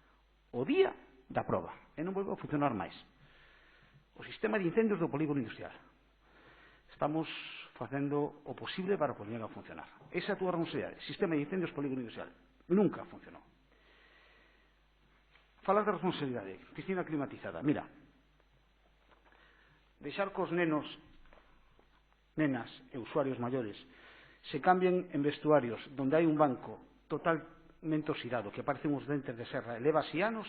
o día da proba, e non volveu a funcionar máis. O sistema de incendios do polígono industrial. Estamos facendo o posible para poñer a funcionar. Esa é a túa responsabilidade. Sistema de incendios polígono industrial. Nunca funcionou. Falas de responsabilidade, piscina climatizada. Mira, deixar que os nenos, nenas e usuarios maiores se cambien en vestuarios donde hai un banco totalmente oxidado, que parecen uns dentes de serra, e leva así anos,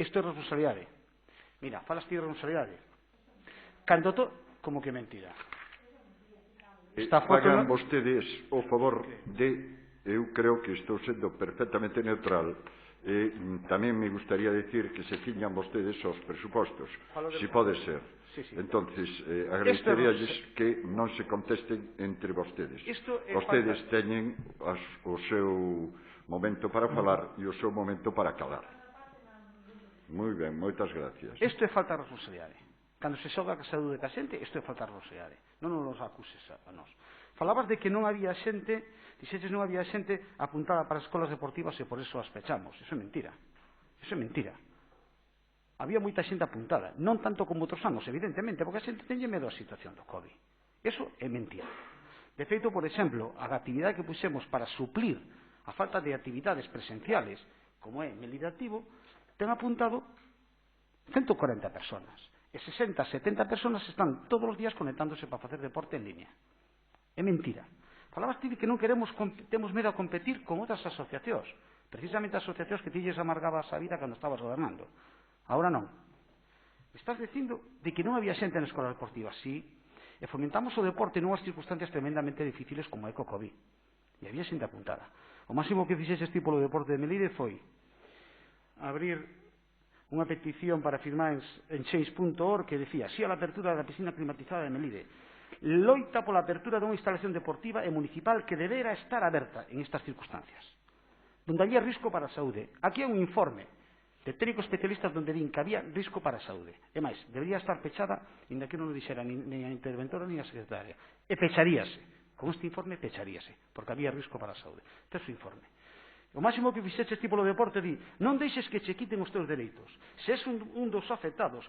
isto é responsabilidade. Mira, falas ti de responsabilidade. Cando como que mentira. Fagan vostedes o favor de, eu creo que estou sendo perfectamente neutral, tamén me gustaría decir que se ciñan vostedes aos presupostos, si pode ser. Entonces, agradeceríalles que non se contesten entre vostedes. Vostedes teñen o seu momento para falar e o seu momento para calar. Moi ben, moitas gracias. Isto é falta de responsabilidade. Cando se xoga a saúde da xente, isto é falta de responsabilidade. Non nos acuses a nós. Falabas de que non había xente, dixeches non había xente apuntada para as escolas deportivas e por eso as pechamos. Eso é mentira. Eso é mentira. Había moita xente apuntada, non tanto como outros anos, evidentemente, porque a xente tenlle medo a situación do COVID. Eso é mentira. De feito, por exemplo, a actividade que puxemos para suplir a falta de actividades presenciales, como é Melide Activo, ten apuntado 140 personas. E 60, 70 personas están todos os días conectándose para facer deporte en línea. É mentira. Falabas ti de que non temos medo a competir con outras asociacións, precisamente asociacións que ti lles amargabas a vida cando estabas gobernando. Ahora non. Estás dicindo de que non había xente na escola deportiva, sí, e fomentamos o deporte nunhas circunstancias tremendamente difíciles como é co COVID. E había xente apuntada. O máximo que fixeses ti polo deporte de Melide foi abrir unha petición para firmar en change.org que decía sí a la apertura da piscina climatizada de Melide. Loita pola apertura dunha instalación deportiva e municipal que debera estar aberta en estas circunstancias, donde había risco para a saúde. Aquí hai un informe de técnicos especialistas donde din que había risco para a saúde. E máis, debería estar pechada, inda que non o dixera nin a interventora nin a secretaria. E pecharíase. Con este informe pecharíase, porque había risco para a saúde. Este é o informe. O máximo que fixeches ti polo deporte di non deixes que che quiten os teus dereitos. Se és un dos afectados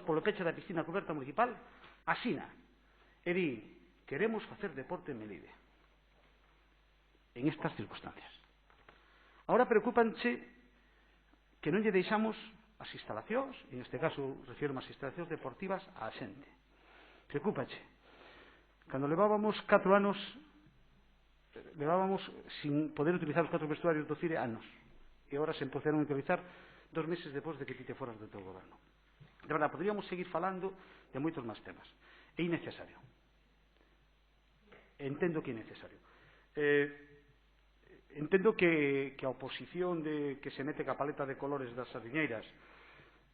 polo peche da piscina coberta municipal, asina. E di, queremos facer deporte en Melide. En estas circunstancias. Ahora preocupanche que non lle deixamos as instalacións, en este caso refirmo as instalacións deportivas á xente. Preocúpache. Cando levábamos 4 anos, levábamos sin poder utilizar os 4 vestuarios do CIRE anos. E agora se empezaron a utilizar 2 meses depois de que ti te foras do teu goberno. De verdade, poderíamos seguir falando de moitos máis temas. É innecesario. Entendo que é innecesario. Entendo que a oposición que se mete ca paleta de colores das sardiñeiras,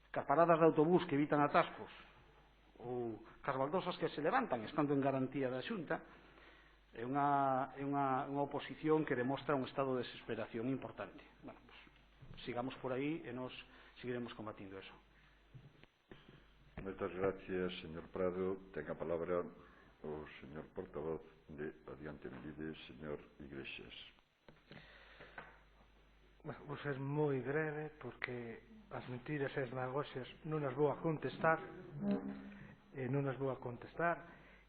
cas paradas de autobús que evitan atascos, ou cas baldosas que se levantan estando en garantía da Xunta, é unha oposición que demostra un estado de desesperación importante. Bueno, pues, sigamos por aí e nos seguiremos combatindo eso. Moitas gracias, señor Prado. Ten a palabra o señor portavoz de Adiante Melide, señor Iglesias. Bueno, vou ser moi breve porque as mentiras e as demagoxias non as vou a contestar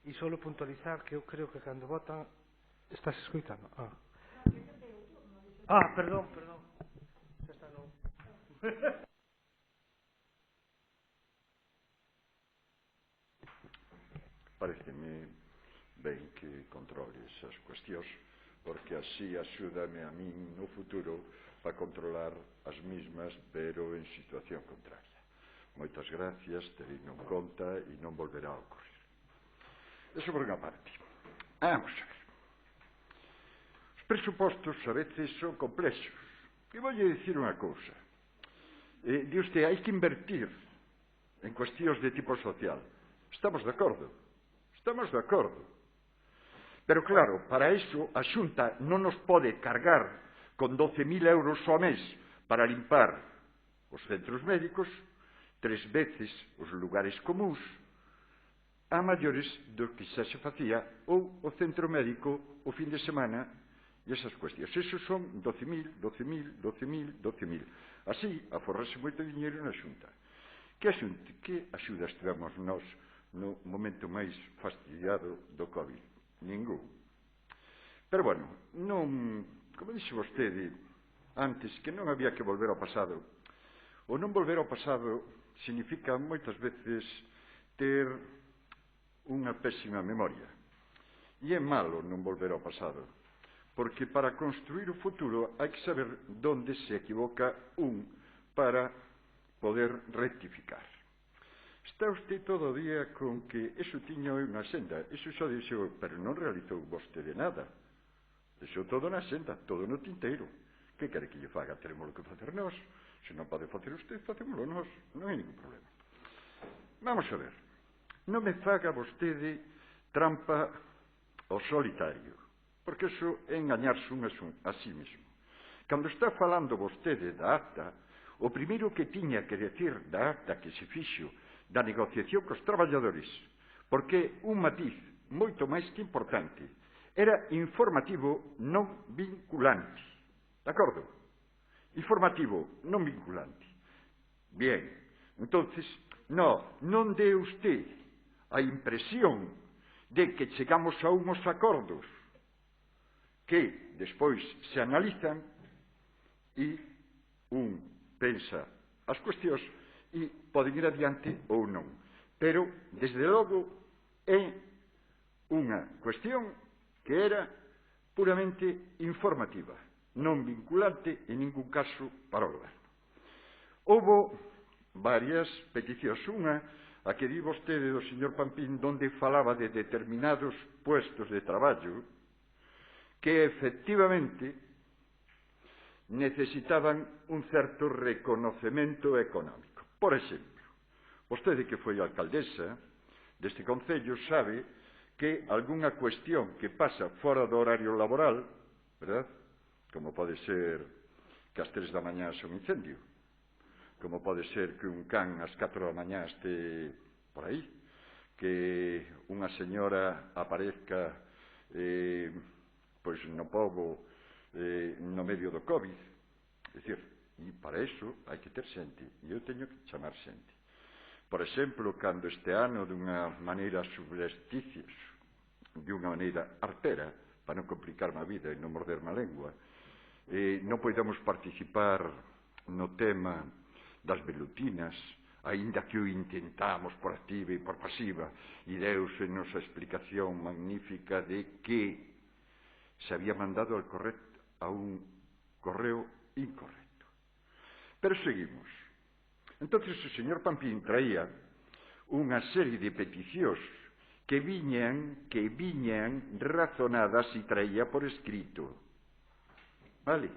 e só puntualizar que eu creo que cando votan estás escoitando perdón esta non Pareceme ben que controle esas cuestións porque así axúdame a min no futuro para controlar as mismas, pero en situación contraria. Moitas gracias, terino en conta e non volverá a ocurrir. Eso por unha parte. Vamos a ver. Os presupostos a veces son complexos. E voulle dicir unha cousa. Di usted, hai que invertir en cuestións de tipo social. Estamos de acordo. Estamos de acordo. Pero claro, para iso a Xunta non nos pode cargar con 12.000 euros ao mes para limpar os centros médicos, 3 veces os lugares comuns, a maiores do que xa se facía, ou o centro médico o fin de semana, e esas cuestións. Esos son 12.000. Así, aforrase moito dinheiro na Xunta. Que axudas tivemos nós no momento máis fastidiado do COVID? Ningún. Pero, bueno, non... Como dixo vostede antes, que non había que volver ao pasado. O non volver ao pasado significa moitas veces ter unha pésima memoria. E é malo non volver ao pasado, porque para construir o futuro hai que saber onde se equivoca un para poder rectificar. Está usted todo o día con que eso tiña unha senda, eso xa dixo, pero non realizou vostede nada. Deixou todo na senda, todo no tinteiro. Que quere que lle faga? Teremos que facer nós. Se non pode facer usted, facémolo nós. Non hai ningún problema. Vamos a ver. Non me faga vostede trampa ao solitario, porque eso é engañarse un a sí mismo. Cando está falando vostede da acta, o primeiro que tiña que decir da acta que se fixo da negociación cos traballadores, porque un matiz moito máis que importante, era informativo non vinculante. De acordo? Informativo non vinculante. Bien, entonces, non dé usted a impresión de que chegamos a unos acordos que despois se analizan e un pensa as cuestións e poden ir adiante ou non. Pero, desde logo, é unha cuestión que era puramente informativa, non vinculante en ningún caso para o goberno. Houbo varias peticións. Unha, a que di vostede do señor Pampín, donde falaba de determinados puestos de traballo que efectivamente necesitaban un certo reconocemento económico. Por exemplo, vostede que foi alcaldesa deste concello sabe que algunha cuestión que pasa fora do horario laboral, verdad? Como pode ser que ás 3 da mañá haxa un incendio, como pode ser que un can ás 4 da mañá este por aí, que unha señora aparezca pois no pobo no medio do COVID. É dicir, e para iso hai que ter xente, e eu teño que chamar xente. Por exemplo, cando este ano, dunha maneira subrepticia, dunha maneira artera, para non complicarme a vida e non morderme a lengua, non podemos participar no tema das velutinas, aínda que o intentamos por activa e por pasiva, e deuse-nos a explicación magnífica de que se había mandado a un correo incorrecto. Pero seguimos. Entonces o señor Pampín traía unha serie de peticións que viñan razonadas e traía por escrito. Vale?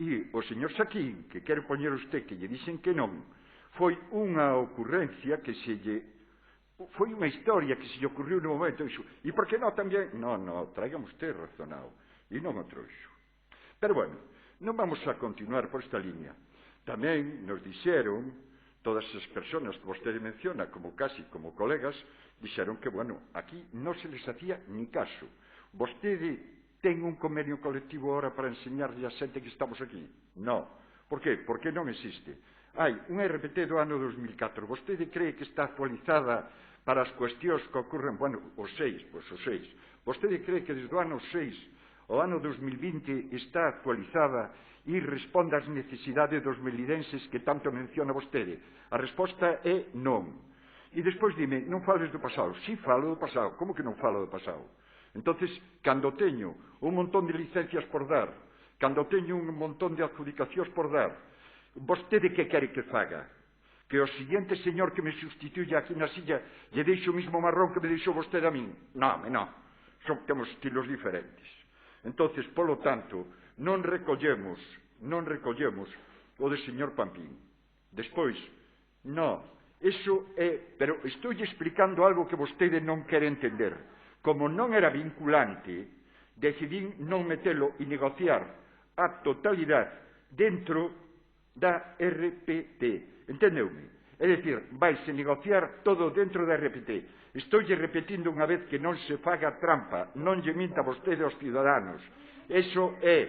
E o señor Saquín, que quere poñer usted que lle dixen que non, foi unha ocurrencia que se lle... foi unha historia que se lle ocurriu no momento. E por que non tamén? Non, tráigame usted razonado. E non o trouxo. Pero bueno, non vamos a continuar por esta línea. Tamén nos dixeron, todas as persoas que vostede menciona como casi como colegas, dixeron que, bueno, aquí non se les hacía ni caso. Vostede ten un convenio colectivo ahora para enseñarlle a xente que estamos aquí? Non. Por qué? Porque non existe. Hai un RPT do ano 2004. Vostede cree que está actualizada para as cuestións que ocurren, bueno, os 6. Vostede cree que desde o ano 6 ao ano 2020 está actualizada e responde ás necesidades dos melidenses que tanto menciona vostede? A resposta é non. E despois dime, non fales do pasado. Si falo do pasado. Como que non falo do pasado? Entonces, cando teño un montón de licencias por dar, cando teño un montón de adjudicacións por dar, vostede que quere que faga? Que o siguiente señor que me sustituya aquí na silla lle deixe o mismo marrón que me deixou vostede a min? Non. Temos estilos diferentes. Entonces, polo tanto, non recollemos o de señor Pampín. Despois, non. Eso é, pero estou explicando algo que vostede non quere entender. Como non era vinculante, decidín non metelo e negociar a totalidade dentro da RPT. Entendeume? É dicir, vaise negociar todo dentro da RPT. Estou repetindo unha vez que non se faga trampa, non lle minta vostede aos ciudadanos. Eso é...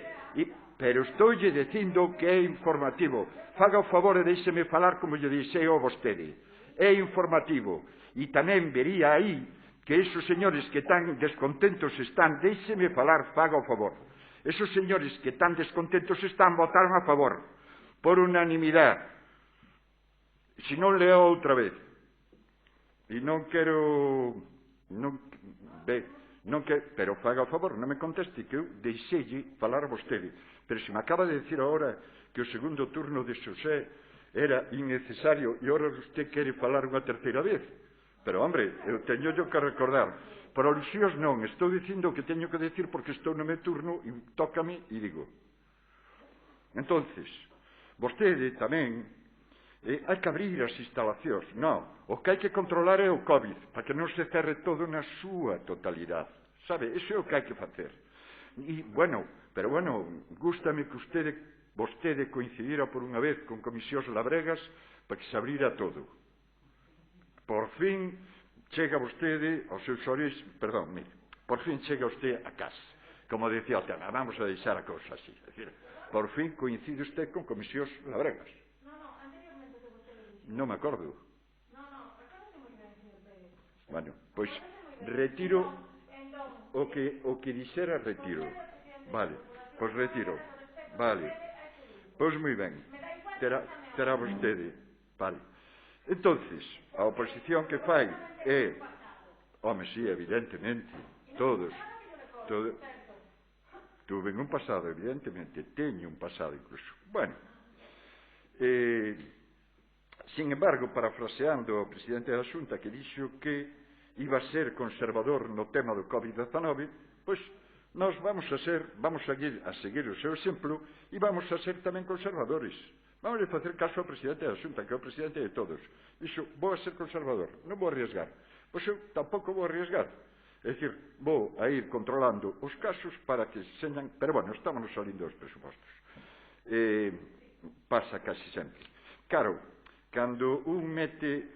Pero estou dicindo que é informativo. Faga o favor e deixeme falar como lle dixeo a vostede. É informativo. E tamén vería aí que esos señores que tan descontentos están, deixeme falar, faga o favor. Esos señores que tan descontentos están, votaron a favor. Por unanimidade. Se non leo outra vez. E non quero... pero faga o favor, non me conteste, que eu deixelle falar a vostede. Pero se me acaba de decir agora que o segundo turno de Xosé era innecesario e agora usted quere falar unha terceira vez. Pero, hombre, eu teño que recordar. Por alusións non, estou dicindo o que teño que decir porque estou no meu turno e tócame e digo. Entonces, vostede tamén hai que abrir as instalacións. Non, o que hai que controlar é o COVID, para que non se cerre todo na súa totalidade. Sabe, iso é o que hai que facer. E, pero gústame que vostede coincidira por unha vez con comisións labregas para que se abrira todo. Por fin chega vostede aos seus oris, por fin chega usted a casa. Como decía o tema, vamos a deixar a cousa así. É dicir, por fin coincide usted con comisións labregas. Non me acordo. Bueno, pois retiro o que dixera, retiro. Vale, pois retiro. Vale, pois moi ben. Terá vostede. Vale. Entonces, a oposición que fai é... Home, sí, evidentemente. Todos. Tuve un pasado, evidentemente. Teño un pasado, incluso. Bueno. Sin embargo, parafraseando o presidente da Xunta que dixo que iba a ser conservador no tema do COVID-19, pois nós vamos a seguir o seu exemplo e vamos a ser tamén conservadores. Vamos a facer caso ao presidente da Xunta, que é o presidente de todos. Dixo, vou a ser conservador, non vou arriesgar. Pois eu tampouco vou arriesgar. É dicir, vou a ir controlando os casos para que señan... Pero, bueno, estamos salindo os presupostos. Pasa casi sempre. Claro, cando un mete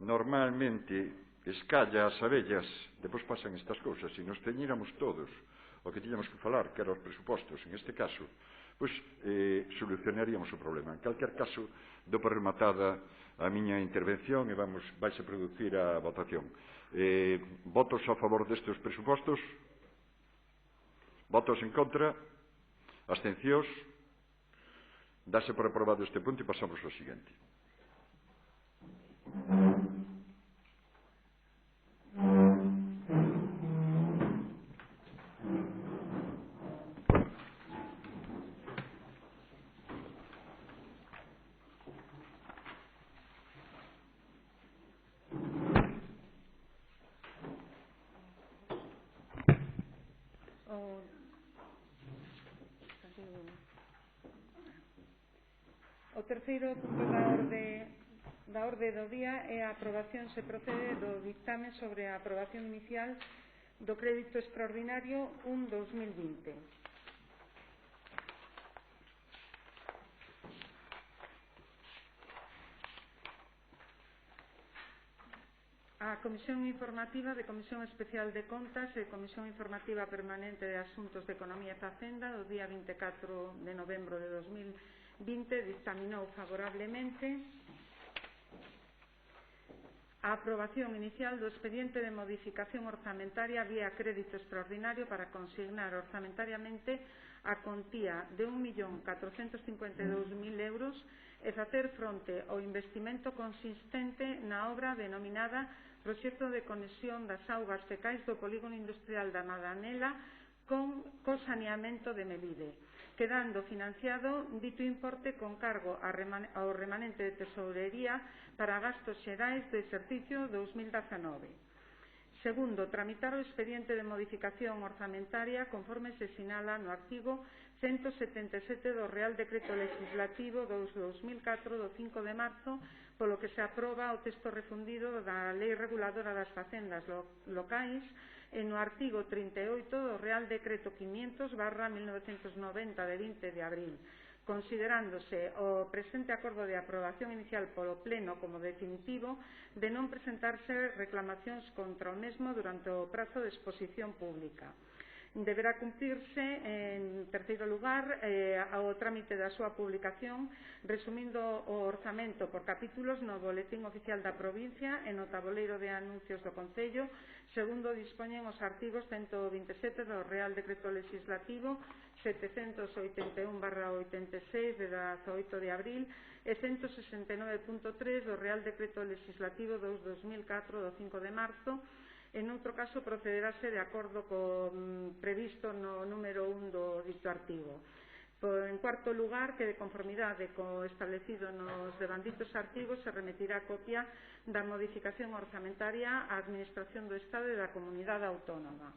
normalmente escalla as abellas, depois pasan estas cousas. Se nos teñíramos todos o que tiñamos que falar, que eran os presupostos, en este caso, pois solucionaríamos o problema. En calquer caso, dou por rematada a miña intervención e vais a producir a votación. Votos a favor destes presupostos? Votos en contra? Abstencións? Dase por aprobado este punto e pasamos ao seguinte. O terceiro punto da orde do día é a aprobación, se procede, do dictame sobre a aprobación inicial do crédito extraordinario 1/2020. A Comisión Informativa de Comisión Especial de Contas e Comisión Informativa Permanente de Asuntos de Economía e Facenda do día 24 de novembro de 2020 dictaminou favorablemente a aprobación inicial do expediente de modificación orzamentaria vía crédito extraordinario para consignar orzamentariamente a contía de 1.452.000 euros e facer fronte ao investimento consistente na obra denominada Proxecto de Conexión das Augas Fecais do Polígono Industrial da Madanela co saneamento de Melide, quedando financiado dito importe con cargo ao remanente de tesorería para gastos xerais do exercicio 2019. Segundo, tramitar o expediente de modificación orzamentaria conforme se sinala no artigo 177 do Real Decreto Legislativo 2/2004 do 5 de marzo, polo que se aproba o texto refundido da Lei Reguladora das Facendas Locais e no artigo 38 do Real Decreto 500/1990 de 20 de abril, considerándose o presente acordo de aprobación inicial polo Pleno como definitivo de non presentarse reclamacións contra o mesmo durante o prazo de exposición pública. Deberá cumplirse, en terceiro lugar, ao trámite da súa publicación, resumindo o orzamento por capítulos no Boletín Oficial da Provincia e no tabuleiro de anuncios do Concello, segundo dispoñen os artigos 127 do Real Decreto Legislativo 781/86 de 18 de abril e 169.3 do Real Decreto Legislativo 2/2004 do 5 de marzo. En outro caso, procederase de acordo con previsto no número 1 do dito artigo. En cuarto lugar, que de conformidade co establecido nos devanditos artigos se remitirá copia da modificación orzamentaria á Administración do Estado e da Comunidade Autónoma.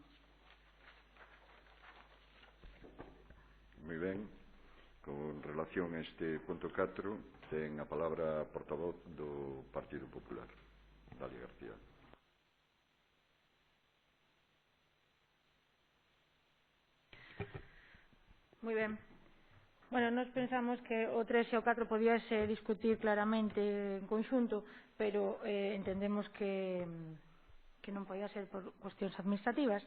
Moi ben. Con relación a este punto 4, ten a palabra a portavoz do Partido Popular, Dalia García. Moi ben. Bueno, nós pensamos que o 3 e o 4 podíase discutir claramente en conxunto, pero entendemos que non podía ser por cuestións administrativas.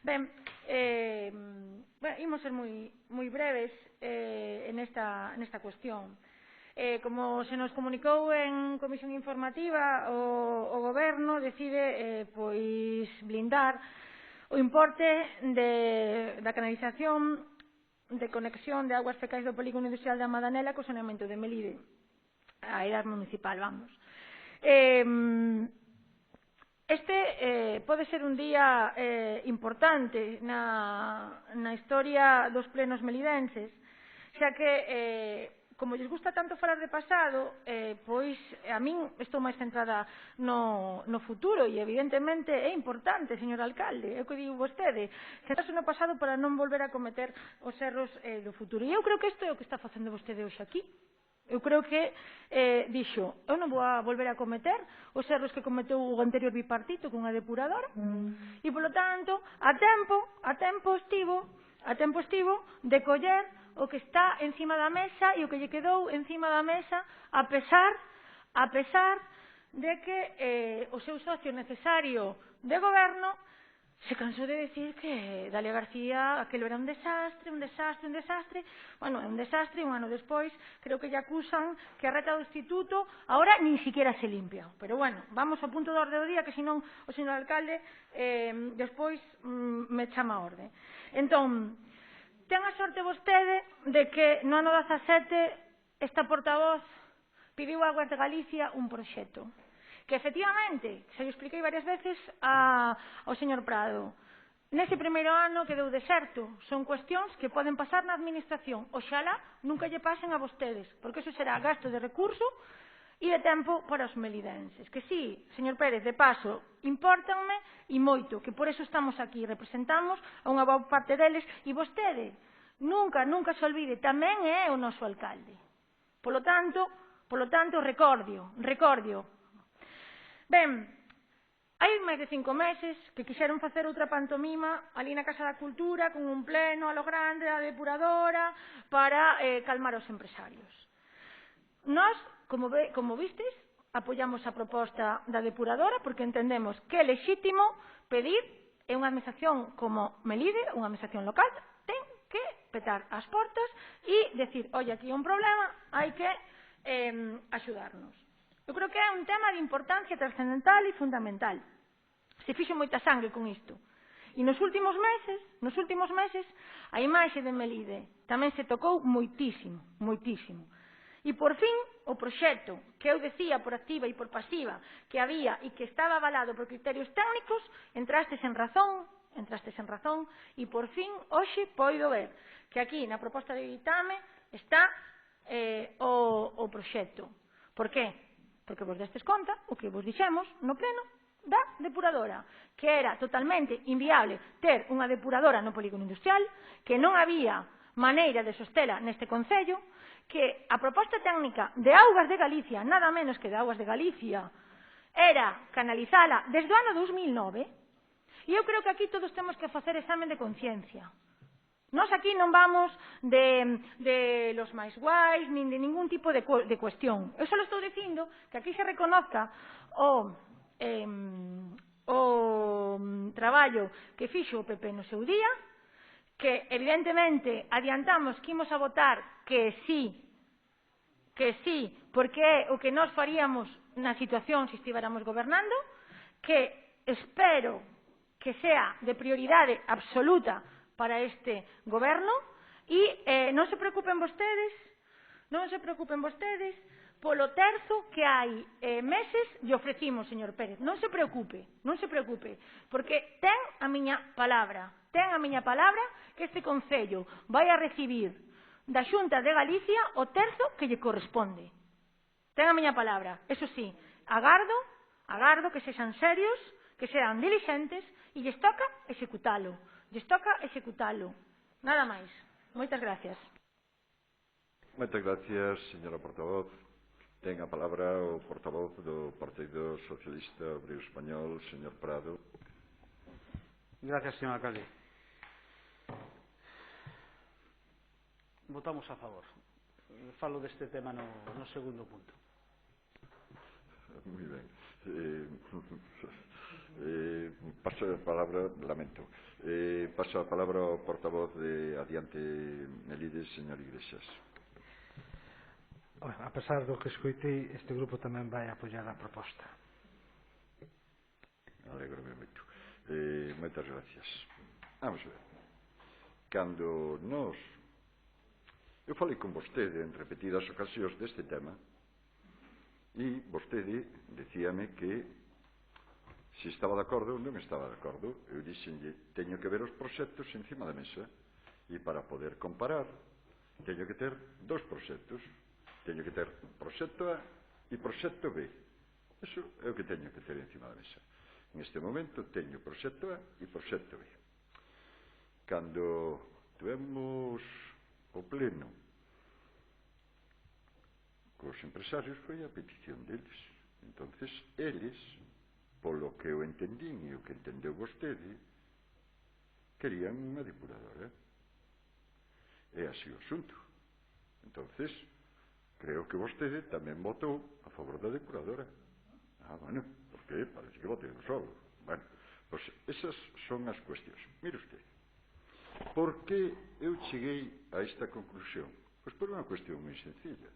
Ben, imos ser moi breves nesta cuestión. Como se nos comunicou en Comisión Informativa, o Goberno decide pois blindar o importe da canalización de conexión de augas fecais do Polígono Industrial da Madanela co saneamento de Melide, a edad municipal, vamos. Este pode ser un día importante na historia dos plenos melidenses, xa que, como lles gusta tanto falar de pasado, pois a min estou máis centrada no futuro e evidentemente é importante, señor alcalde, é o que digo vostede, centrarse no pasado para non volver a cometer os erros do futuro. E eu creo que isto é o que está facendo vostede hoxe aquí. Eu creo que dixo, eu non vou a volver a cometer os erros que cometeu o anterior bipartito cunha depuradora e, polo tanto, a tempo estivo de coller o que está encima da mesa e o que lle quedou encima da mesa a pesar de que o seu socio necesario de goberno se cansou de decir que Dalia García aquilo era un desastre. Bueno, é un desastre e un ano despois creo que lle acusan que a reta do instituto agora nin siquiera se limpia. Pero bueno, vamos ao punto de orde do día que senón o señor alcalde despois me chama a orde. Entón, ten a sorte vostede de que no ano 17 esta portavoz pediu a Augas de Galicia un proxecto. Que, efectivamente, se lo expliquei varias veces ao señor Prado, nese primeiro ano quedou deserto. Son cuestións que poden pasar na administración. Oxalá nunca lle pasen a vostedes, porque eso será gasto de recurso e de tempo para os melidenses. Que sí, señor Pérez, de paso, impórtanme e moito, que por eso estamos aquí, representamos a unha boa parte deles, e vostede nunca se olvide, tamén é o noso alcalde. Polo tanto, recordio. Ben, hai máis de 5 meses que quixeron facer outra pantomima ali na Casa da Cultura con un pleno a lo grande, a depuradora, para calmar os empresarios. Nós, como vistes, apoiamos a proposta da depuradora porque entendemos que é lexítimo pedir e unha administración como Melide, unha administración local, ten que petar as portas e decir, oi, aquí hai un problema, hai que axudarnos. Eu creo que é un tema de importancia trascendental e fundamental. Se fixo moita sangre con isto. E nos últimos meses, a imaxe de Melide tamén se tocou moitísimo. E, por fin, o proxecto que eu decía por activa e por pasiva que había e que estaba avalado por criterios técnicos, entrastes en razón, e, por fin, hoxe poido ver que aquí, na proposta de ditame, está o proxecto. Por qué? Porque vos destes conta o que vos dixemos no pleno da depuradora, que era totalmente inviable ter unha depuradora no polígono industrial, que non había maneira de sostela neste concello, que a proposta técnica de Augas de Galicia, nada menos que de Augas de Galicia, era canalizala desde o ano 2009, e eu creo que aquí todos temos que facer examen de conciencia. Nós aquí non vamos de los máis guais, nin de ningún tipo de cuestión. Eu só estou dicindo que aquí se reconozca o traballo que fixo o PP no seu día, que evidentemente adiantamos que imos a votar que sí, porque é o que nós faríamos na situación se estivéramos gobernando, que espero que sea de prioridade absoluta para este goberno, e non se preocupen vostedes polo terzo que hai meses lle ofrecimos, señor Pérez. Non se preocupe, porque ten a miña palabra que este concello vai a recibir da Xunta de Galicia o terzo que lle corresponde. Ten a miña palabra. Eso sí, agardo que sexan serios, que sean dilixentes e lles toca executalo. Nada máis. Moitas gracias. Moitas gracias, señora portavoz. Ten a palabra o portavoz do Partido Socialista Obrero Español, señor Prado. Gracias, señor alcalde. Votamos a favor. Falo deste tema no segundo punto. Moi ben. Paso a palabra, lamento. Paso a palabra ao portavoz de Adiante Melide, señor Iglesias. A pesar do que escoitei, este grupo tamén vai apoiar a proposta. Alegro-me moito. Moitas gracias. Vamos ver. Cando nós... Eu falei con vostede en repetidas ocasións deste tema e vostede decíame que se estaba de acordo ou non estaba de acordo. Eu dixenlle, teño que ver os proxectos encima da mesa e para poder comparar teño que ter dos proxectos. Teño que ter proxecto A e proxecto B. Eso é o que teño que ter encima da mesa. En este momento teño proxecto A e proxecto B. Cando tivemos o pleno cos empresarios foi a petición deles. Entonces, eles, polo que eu entendín e o que entendeu vostede, querían unha depuradora. É así o asunto. Entonces, creo que vostede tamén votou a favor da depuradora. Bueno, porque parece que votei un solo. Bueno, pois esas son as cuestións. Mire usted, por que eu cheguei a esta conclusión? Pois por unha cuestión moi sencilla.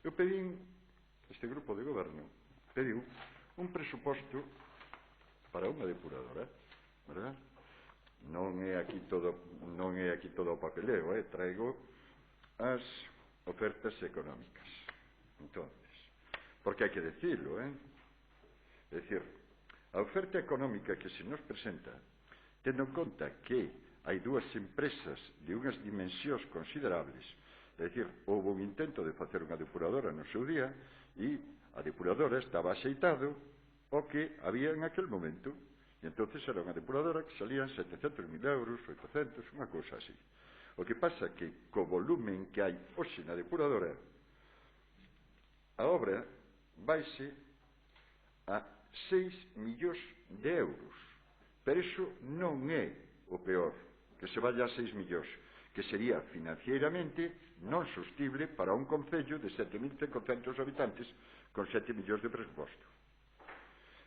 Eu pedín, este grupo de goberno pediu un presuposto para unha depuradora, verdad? Non é aquí todo o papeleo, traigo as ofertas económicas. Entonces, porque hai que decirlo, É dicir, a oferta económica que se nos presenta, tendo en conta que hai dúas empresas de unhas dimensións considerables, é dicir, houve un intento de facer unha depuradora no seu día e a depuradora estaba axeitado o que había en aquel momento, e entonces era unha depuradora que salían 700.000 euros, 800, unha cousa así. O que pasa que co volumen que hai hoxe na depuradora, a obra vaise a 6 millóns de euros, pero iso non é o peor, que se vaya a 6 millóns, que sería financieramente non sostible para un concello de 7.500 habitantes con 7 millóns de presuposto.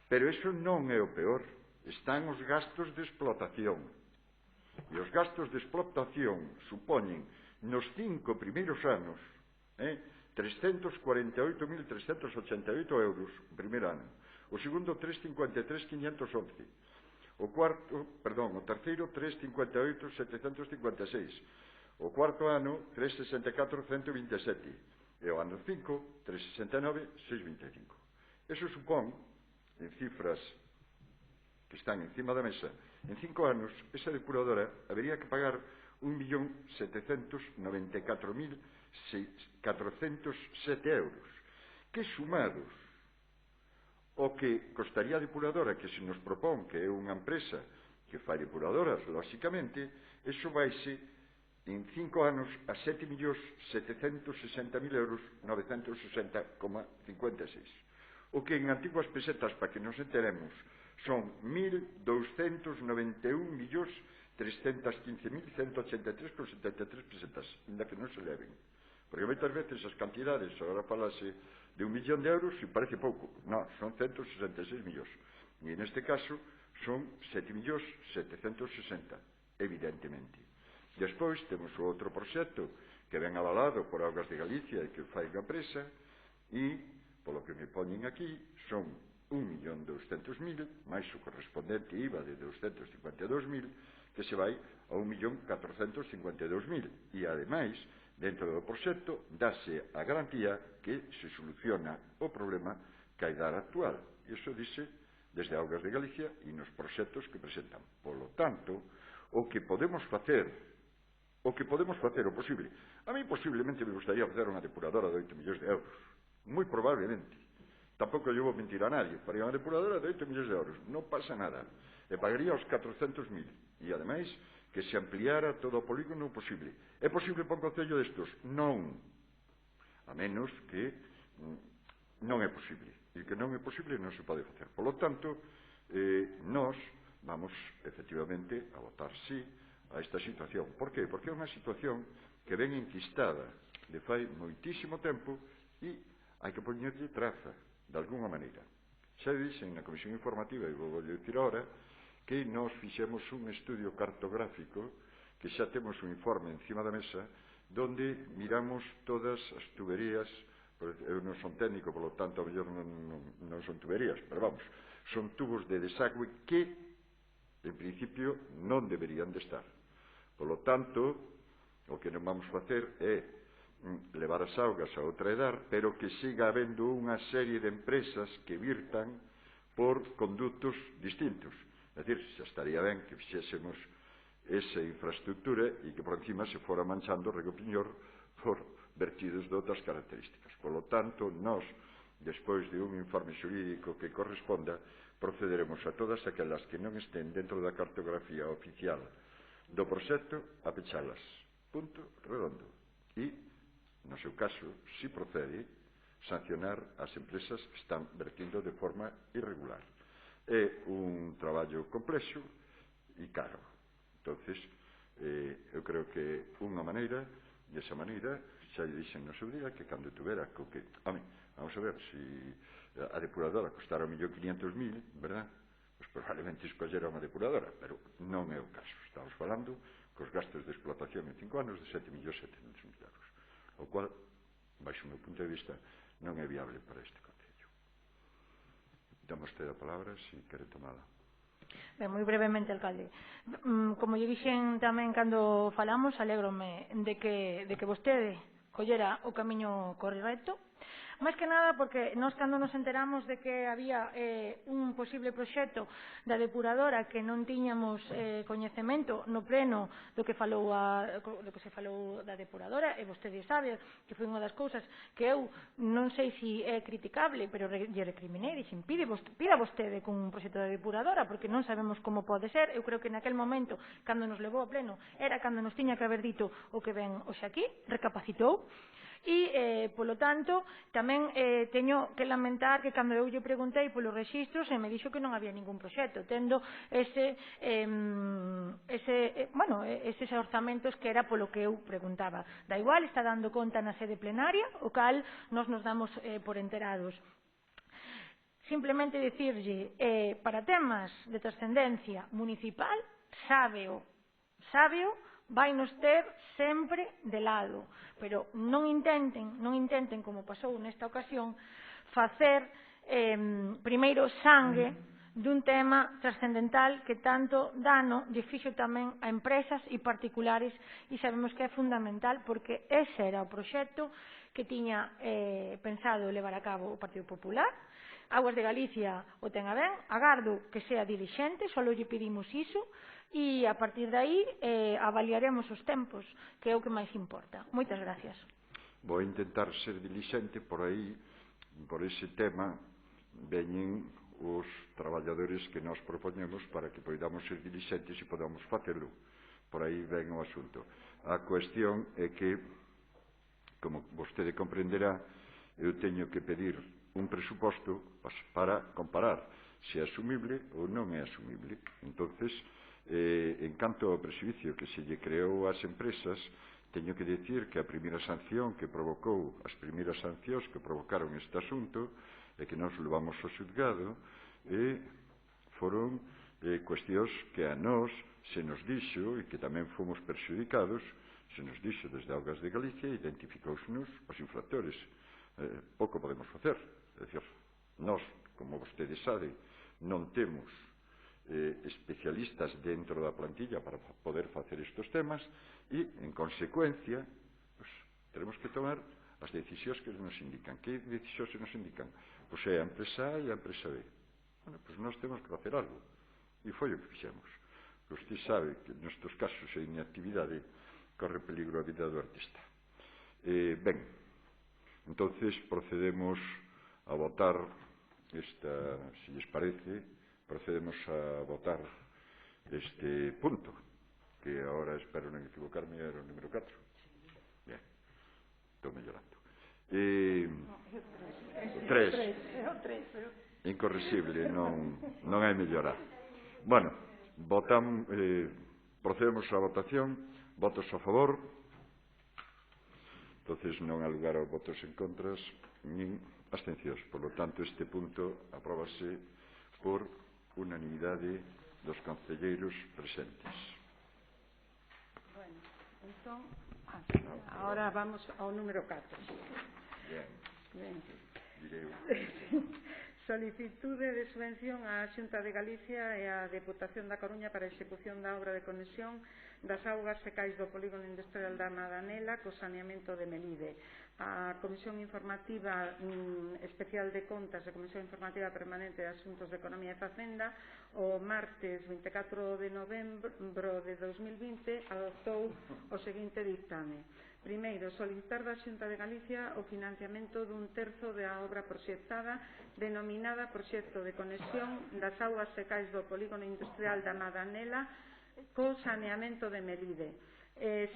Pero iso non é o peor, están os gastos de explotación. E os gastos de explotación supoñen nos 5 primeiros anos 348.388 euros o primeiro ano, o segundo 353.511, o terceiro 358.756, o cuarto ano 364.127 e o ano 5 369.625. Eso supón, en cifras que están encima da mesa, en 5 anos esa depuradora habería que pagar 1.794.407 euros, que sumados o que costaría a depuradora que se nos propón, que é unha empresa que fai depuradoras, lóxicamente, iso vaise en 5 anos a 7.760.000 euros 960,56. O que en antiguas pesetas, para que nos enteremos, son 1.291.315.183,73 pesetas, ainda que non se leven. Porque moitas veces as cantidades, agora falase de 1 millón de euros e parece pouco. Non, son 166 millóns. E neste caso son 7.760.000, evidentemente. Despois temos o outro proxecto que ven avalado por Augas de Galicia e que fai unha empresa e, polo que me poñen aquí, son 1.200.000 máis o correspondente IVA de 252.000 que se vai a 1.452.000 e, ademais, dentro do proxecto, dáse a garantía que se soluciona o problema caidar actual. Iso dice desde Augas de Galicia e nos proxectos que presentan. Polo tanto, o que podemos facer, o posible. A mí posiblemente me gustaría facer unha depuradora de 8 millóns de euros. Moi probablemente. Tampouco lle vou mentir a nadie. Faría unha depuradora de 8 millóns de euros. Non pasa nada. E pagaría os 400.000. E, ademais, que se ampliara todo o polígono posible. É posible para un concello destos? Non. A menos que non é posible. E que non é posible non se pode facer. Por lo tanto, nós vamos, efectivamente, a votar sí a esta situación. Por qué? Porque é unha situación que ven enquistada de fai moitísimo tempo e hai que poñerlle traza, de alguna maneira. Xa dixen na comisión informativa, e vou dicir ahora, que nós fixemos un estudio cartográfico, que xa temos un informe encima da mesa, donde miramos todas as tuberías. Eu non son técnico, polo tanto, a mellor non son tuberías, pero vamos, son tubos de desagüe que, en principio, non deberían de estar. Polo tanto, o que non vamos facer é levar as augas a outra edar, pero que siga habendo unha serie de empresas que virtan por conductos distintos. É dicir, xa estaría ben que fixésemos esa infraestructura e que por encima se fora manchando Rego Piñor por vertidos de outras características. Por lo tanto, nós, despois de un informe xurídico que corresponda, procederemos a todas aquelas que non estén dentro da cartografía oficial do proxecto a pechalas. Punto redondo. E, no seu caso, si procede, sancionar as empresas que están vertindo de forma irregular. É un traballo complexo e caro. Entonces, eu creo que unha maneira, e esa maneira, xa lle dixen no seu día, que cando tuvera co que... vamos a ver, se a depuradora costara 1.500.000, verdad? Pues probablemente escollera unha depuradora, pero non é o caso. Estamos falando cos gastos de explotación en 5 anos de 7.700.000 euros, o cual, baixo o meu punto de vista, non é viable para este concello. Damos a palabra, se quere tomala. Ben, moi brevemente, alcalde. Como lle dixen tamén cando falamos, alégrome de que vostede collera o camiño correcto. máis que nada porque nós cando nos enteramos de que había un posible proxecto da depuradora que non tiñamos coñecemento no pleno do que se falou da depuradora, e vostede sabe que foi unha das cousas que eu non sei se é criticable, pero lle recriminei, dixen, pida vostede con un proxecto da depuradora, porque non sabemos como pode ser. Eu creo que naquel momento, cando nos levou a pleno, era cando nos tiña que haber dito o que ven hoxe aquí, recapacitou. E, polo tanto, tamén teño que lamentar que cando eu lle preguntei polos rexistros me dixo que non había ningún proxecto, tendo eses orzamentos que era polo que eu preguntaba. Da igual, está dando conta na sede plenaria, o cal nos damos por enterados. Simplemente dicirlle, para temas de trascendencia municipal, sábeo, vai nos ter sempre de lado, pero non intenten, como pasou nesta ocasión, facer primeiro sangue dun tema trascendental que tanto dano lle fixo tamén a empresas e particulares, e sabemos que é fundamental porque ese era o proxecto que tiña pensado levar a cabo o Partido Popular. Augas de Galicia o ten a ben, agardo que sea dilixente, só lle pedimos iso, e a partir de aí avaliaremos os tempos, que é o que máis importa. Moitas gracias. Vou intentar ser dilixente, por aí, por ese tema, veñen os traballadores que nós propoñemos para que poidamos ser dilixentes e podamos facelo. Por aí ven o asunto. A cuestión é que, como vostede comprenderá, eu teño que pedir un presuposto para comparar se é asumible ou non é asumible. Entonces, en canto ao prexuicio que se lle creou ás empresas, teño que dicir que a primeira sanción que provocou, as primeiras sancións que provocaron este asunto, e que nos levamos ao xulgado, foron cuestións que a nós se nos dixo, e que tamén fomos perxudicados, se nos dixo desde Augas de Galicia, identificousnos os infractores. Pouco podemos facer. É dicir, nós, como vostede sabe, non temos especialistas dentro da plantilla para poder facer estes temas e, en consecuencia, teremos que tomar as decisións que nos indican. Que decisións nos indican? Pois é a empresa A e a empresa B. Bueno, pois nós temos que facer algo. E foi o que fixemos. Usted sabe que nestes casos a inactividade corre peligro a vida do artista. Ben, entonces procedemos a votar esta, se lles parece, procedemos a votar este punto, que agora espero non equivocarme, era o número 4. Bien, estou mellorando. 3. Incorresible, non hai mellorar. Bueno, procedemos á votación. Votos a favor. Entonces non há lugar a votos en contras nin abstencións. Por lo tanto, este punto apróbase por unanimidade dos concelleiros presentes. Bueno, entón, agora vamos ao número 4. Direu. Solicitude de subvención á Xunta de Galicia e á Deputación da Coruña para a execución da obra de conexión das augas secais do Polígono Industrial da Madanela co saneamento de Melide. A Comisión Informativa Especial de Contas e Comisión Informativa Permanente de Asuntos de Economía e Facenda o martes 24 de novembro de 2020 adoptou o seguinte dictame. Primeiro, solicitar da Xunta de Galicia o financiamento dun terzo da obra proxectada denominada Proxecto de Conexión das Augas Secais do Polígono Industrial da Madanela co saneamento de Melide.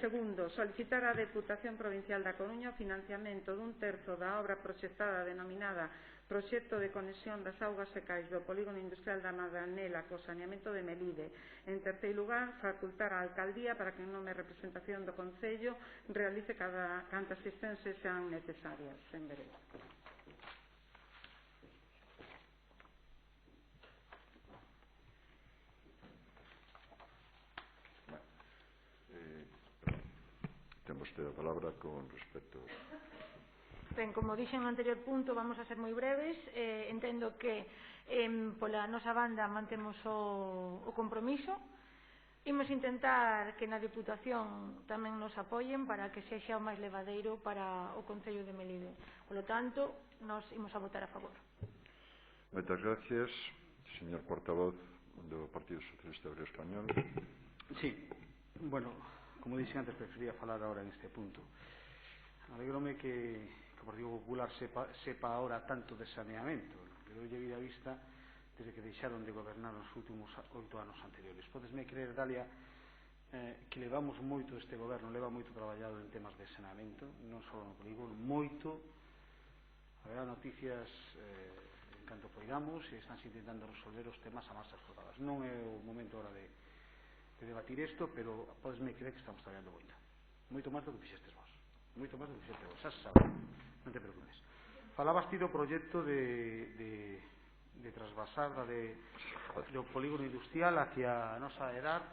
Segundo, solicitar á Deputación Provincial da Coruña o financiamento dun terzo da obra proxectada denominada Proxecto de Conexión das Augas Secais do Polígono Industrial da Madanela co saneamento de Melide. En terceiro lugar, facultar á Alcaldía para que en nome de representación do Concello realice cantas asistencias sean necesarias. En veré. Ten vostede a palabra con respecto. Ben, como dixen no anterior punto, vamos a ser moi breves. Entendo que pola nosa banda mantemos o compromiso. Imos intentar que na Deputación tamén nos apoien para que sexa o máis levadeiro para o Concello de Melide. Por lo tanto, nos imos a votar a favor. Moitas gracias, señor portavoz do Partido Socialista Obrero Español. Sí, bueno, como dixen antes, prefería falar ahora en este punto. Alegrome que o Partido Popular sepa ahora tanto de saneamento, que deulle vida vista desde que deixaron de gobernar nos últimos 8 anos anteriores. Podesme creer, Dalia, que levamos moito este goberno, leva moito traballado en temas de saneamento, non só no polígono, moito. Haberá noticias en canto poidamos e estánse intentando resolver os temas a marchas forzadas. Non é o momento ahora de debatir isto, pero podesme creer que estamos traballando moito máis do que fixestes vos, moito máis do que fixestes vos, xa se sabe, non te preocupes. Falabas ti do proxecto de trasvasar do polígono industrial hacia a nosa edad.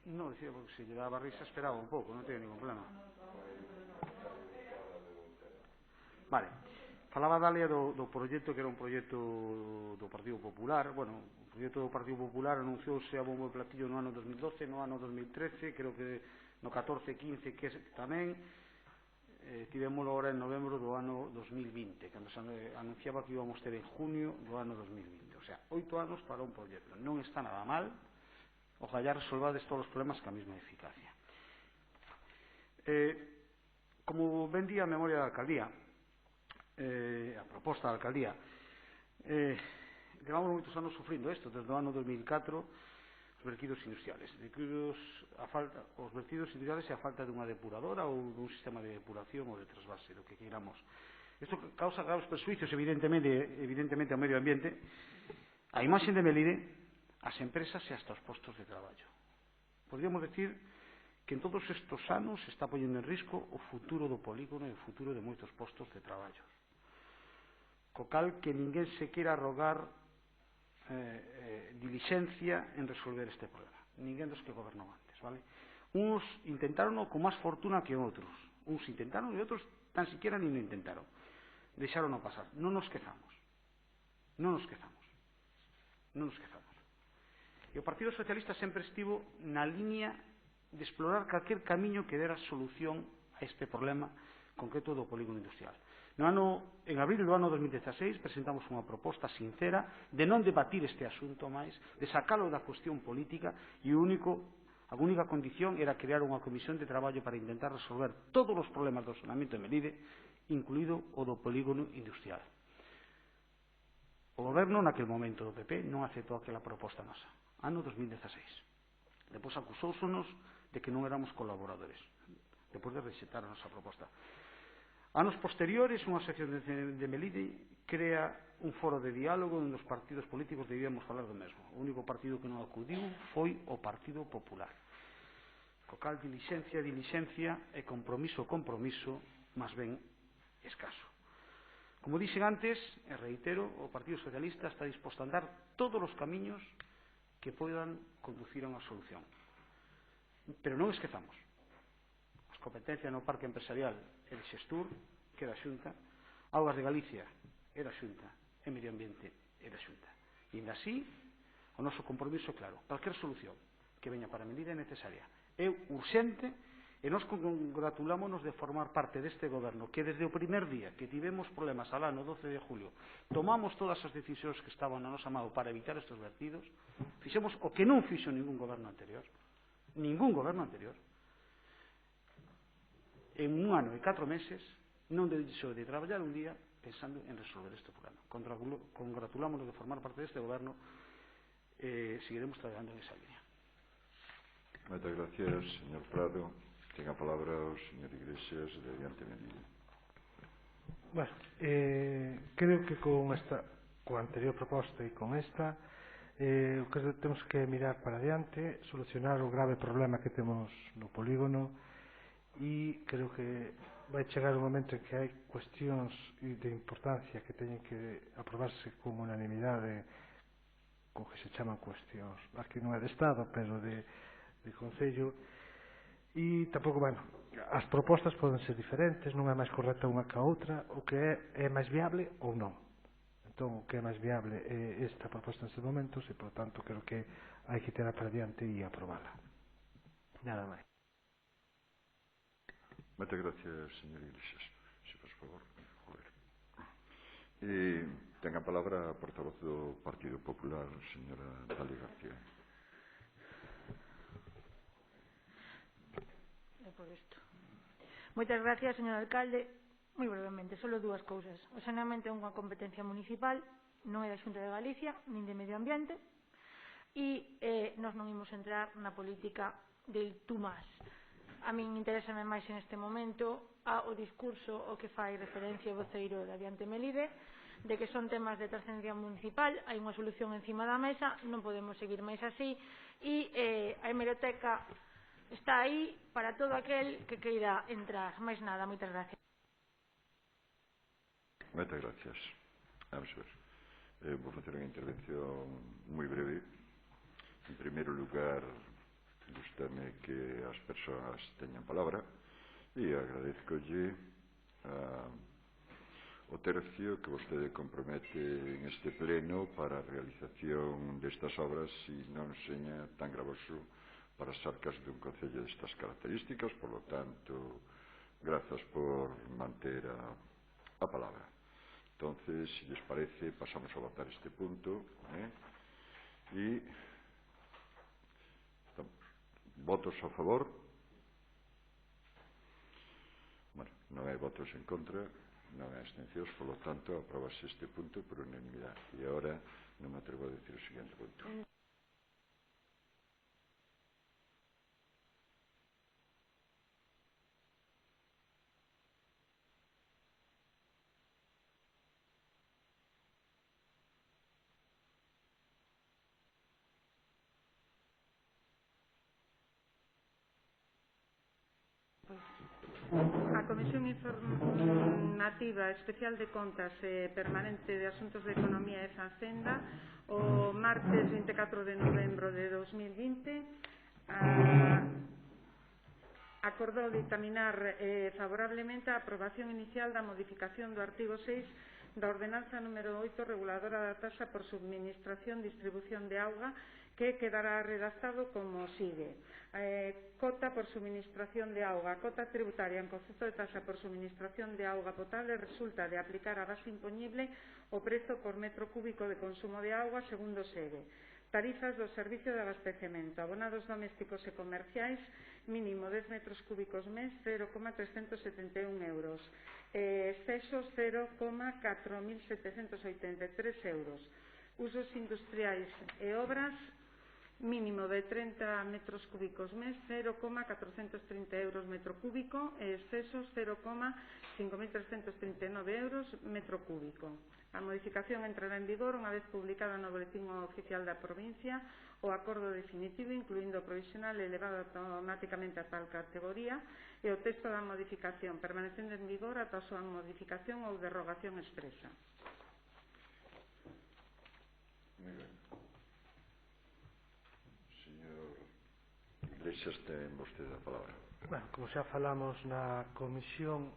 Non, dicía, porque se lle daba risa esperaba un pouco, non teño ningún problema. Vale, falaba Dalia do proxecto que era un proxecto do Partido Popular. Bueno, o proxecto do Partido Popular anunciouse a bombo e platillo no ano 2012, no ano 2013, creo que no 14-15 que tamén. Tivémoslo agora en novembro do ano 2020, cando se anunciaba que íbamos ter en junio do ano 2020. O sea, 8 anos para un proxecto. Non está nada mal. Ojalá resolvades todos os problemas ca mesma eficacia. Como ben di a memoria da alcaldía, a proposta da alcaldía, levamos moitos anos sufrindo isto, desde o ano 2004, os vertidos industriales. Os vertidos industriales e a falta dunha depuradora ou dun sistema de depuración ou de trasvase, do que queiramos. Isto causa graves perjuicios, evidentemente, ao medio ambiente, a imaxe de Melide, as empresas e hasta os postos de traballo. Podríamos decir que en todos estes anos se está poñendo en risco o futuro do polígono e o futuro de moitos postos de traballo. Co cal que ninguén se queira arrogar dilixencia en resolver este problema. Ninguén dos que gobernou antes, vale? Uns intentaron con máis fortuna que outros. Uns intentaron e outros tan siquiera nin o intentaron. Deixaron a pasar. Non nos quezamos. Non nos quezamos. Non nos quezamos. E o Partido Socialista sempre estivo na liña de explorar calquer camiño que dera solución a este problema concreto do polígono industrial. En abril do ano 2016 presentamos unha proposta sincera de non debatir este asunto máis, de sacalo da cuestión política, e a única condición era crear unha comisión de traballo para intentar resolver todos os problemas do saneamento de Melide, incluído o do polígono industrial. O goberno naquel momento do PP non aceptou aquela proposta nosa, ano 2016. Depois acusóusonos de que non éramos colaboradores, depois de rexetar a nosa proposta. Anos posteriores, unha sección de Melide crea un foro de diálogo onde os partidos políticos debíamos falar do mesmo. O único partido que non acudiu foi o Partido Popular. Co cal, dilixencia e compromiso, máis ben escaso. Como dixen antes, e reitero, o Partido Socialista está disposto a andar todos os camiños que poidan conducir a unha solución. Pero non esquezamos. As competencias no parque empresarial e de Xestur, que é da Xunta, Augas de Galicia é da Xunta, e Medio Ambiente é da Xunta. E ainda así, o noso compromiso é claro. Calquer solución que veña para a medida é necesaria. É urxente, e nós congratulámonos de formar parte deste goberno que desde o primer día que tivemos problemas alá no 12 de julio tomamos todas as decisións que estaban na nosa mão para evitar estes vertidos. Fixemos o que non fixo ningún goberno anterior. Ningún goberno anterior. En 1 ano e 4 meses non deixou de traballar un día pensando en resolver este problema. Congratulámonos de formar parte deste goberno e seguiremos traballando en esa línea. Moitas gracias, señor Prado. Ten a palabra o señor Iglesias de Adiante Melide. Bueno, creo que con a anterior proposta e con esta o que temos que mirar para adiante, solucionar o grave problema que temos no polígono, e creo que vai chegar un momento en que hai cuestións de importancia que teñen que aprobarse con unanimidade, co que se chaman cuestións, aquí non é de Estado, pero de Concello, e tampouco, bueno, as propostas poden ser diferentes, non é máis correcta unha que a outra, o que é máis viable ou non. Entón, o que é máis viable é esta proposta nestes momentos e, por tanto, creo que hai que tirar para diante e aprobala. Nada máis. Moitas gracias, señor Iglesias. Se por favor. E ten a palabra a portavoz do Partido Popular, señora Dalia García. Moitas gracias, señor alcalde. Moi brevemente, só dúas cousas. O saneamento é unha competencia municipal, non é da Xunta de Galicia, nin de Medio Ambiente, e nós non imos entrar na política del tú más. A min interésame máis en este momento o discurso o que fai referencia o voceiro de Adiante Melide, de que son temas de trascendencia municipal, hai unha solución encima da mesa, non podemos seguir máis así, e a hemeroteca está aí para todo aquel que queira entrar. Máis nada, moitas gracias. Moitas gracias. Vamos a ver. Vou facer unha intervención moi breve. En primeiro lugar, gustame que as persoas teñan palabra e agradezcolle o tercio que vostede compromete en este pleno para a realización destas obras e non seña tan gravoso para as arcas dun concello destas características. Por lo tanto, grazas por manter a palabra. Entonces, si les parece, pasamos a votar este punto. Y votos a favor. Bueno, non hai votos en contra, non hai abstencións, por lo tanto, aprobase este punto por unanimidade. E agora non me atrevo a decir o seguinte punto. A Comisión Informativa Especial de Contas Permanente de Asuntos de Economía e Facenda o martes 24 de novembro de 2020 acordou dictaminar favorablemente a aprobación inicial da modificación do artigo 6 da ordenanza número 8 reguladora da taxa por subministración e distribución de auga, que quedará redactado como sigue. Cota por suministración de auga. Cota tributaria en concepto de taxa por suministración de auga potable resulta de aplicar a base impoñible o prezo por metro cúbico de consumo de auga segundo segue. Tarifas do servicio de abastecemento. Abonados domésticos e comerciais, mínimo 10 metros cúbicos mes, 0,371 euros. Excesos, 0,4.783 euros. Usos industriais e obras, mínimo de 30 metros cúbicos mes, 0,430 euros metro cúbico e excesos 0,5.339 euros metro cúbico. A modificación entrará en vigor unha vez publicada no Boletín Oficial da Provincia o acordo definitivo, incluindo o provisional elevado automáticamente a tal categoría, e o texto da modificación, permanecendo en vigor ata a súa modificación ou derrogación expresa. Muy bien. Señor Iglesias, ten vostede a palabra. Bueno, como xa falamos na comisión,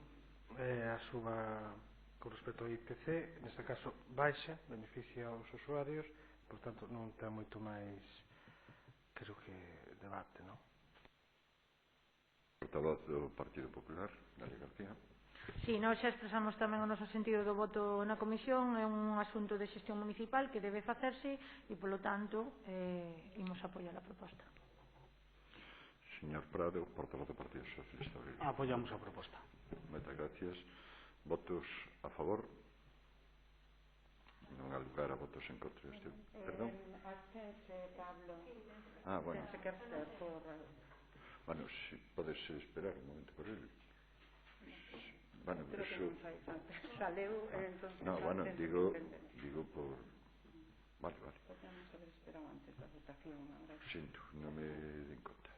a suba con respecto ao IPC, neste caso baixa, beneficia aos usuarios, por tanto non ten moito máis, creo que, debate, non? Portavoz do Partido Popular, Dalia García. Si, nós xa expresamos tamén o noso sentido do voto na comisión. É un asunto de xestión municipal que debe facerse e, polo tanto, imos apoiar a proposta. Señor Prado, portavoz do Partido Socialista Obrero. Apoiamos a proposta. Moitas gracias. Votos a favor? Non há lugar a votos en contra. Perdón? Abstense, Pablo. Bueno. Abstense que abster por... Bueno, si podes esperar un momento por ele. Bueno, creo eso... que non fai falta. Saleu, entón... No, bueno, digo por... Vale. Podemos haber esperado antes da votación. Sinto, non me den conta.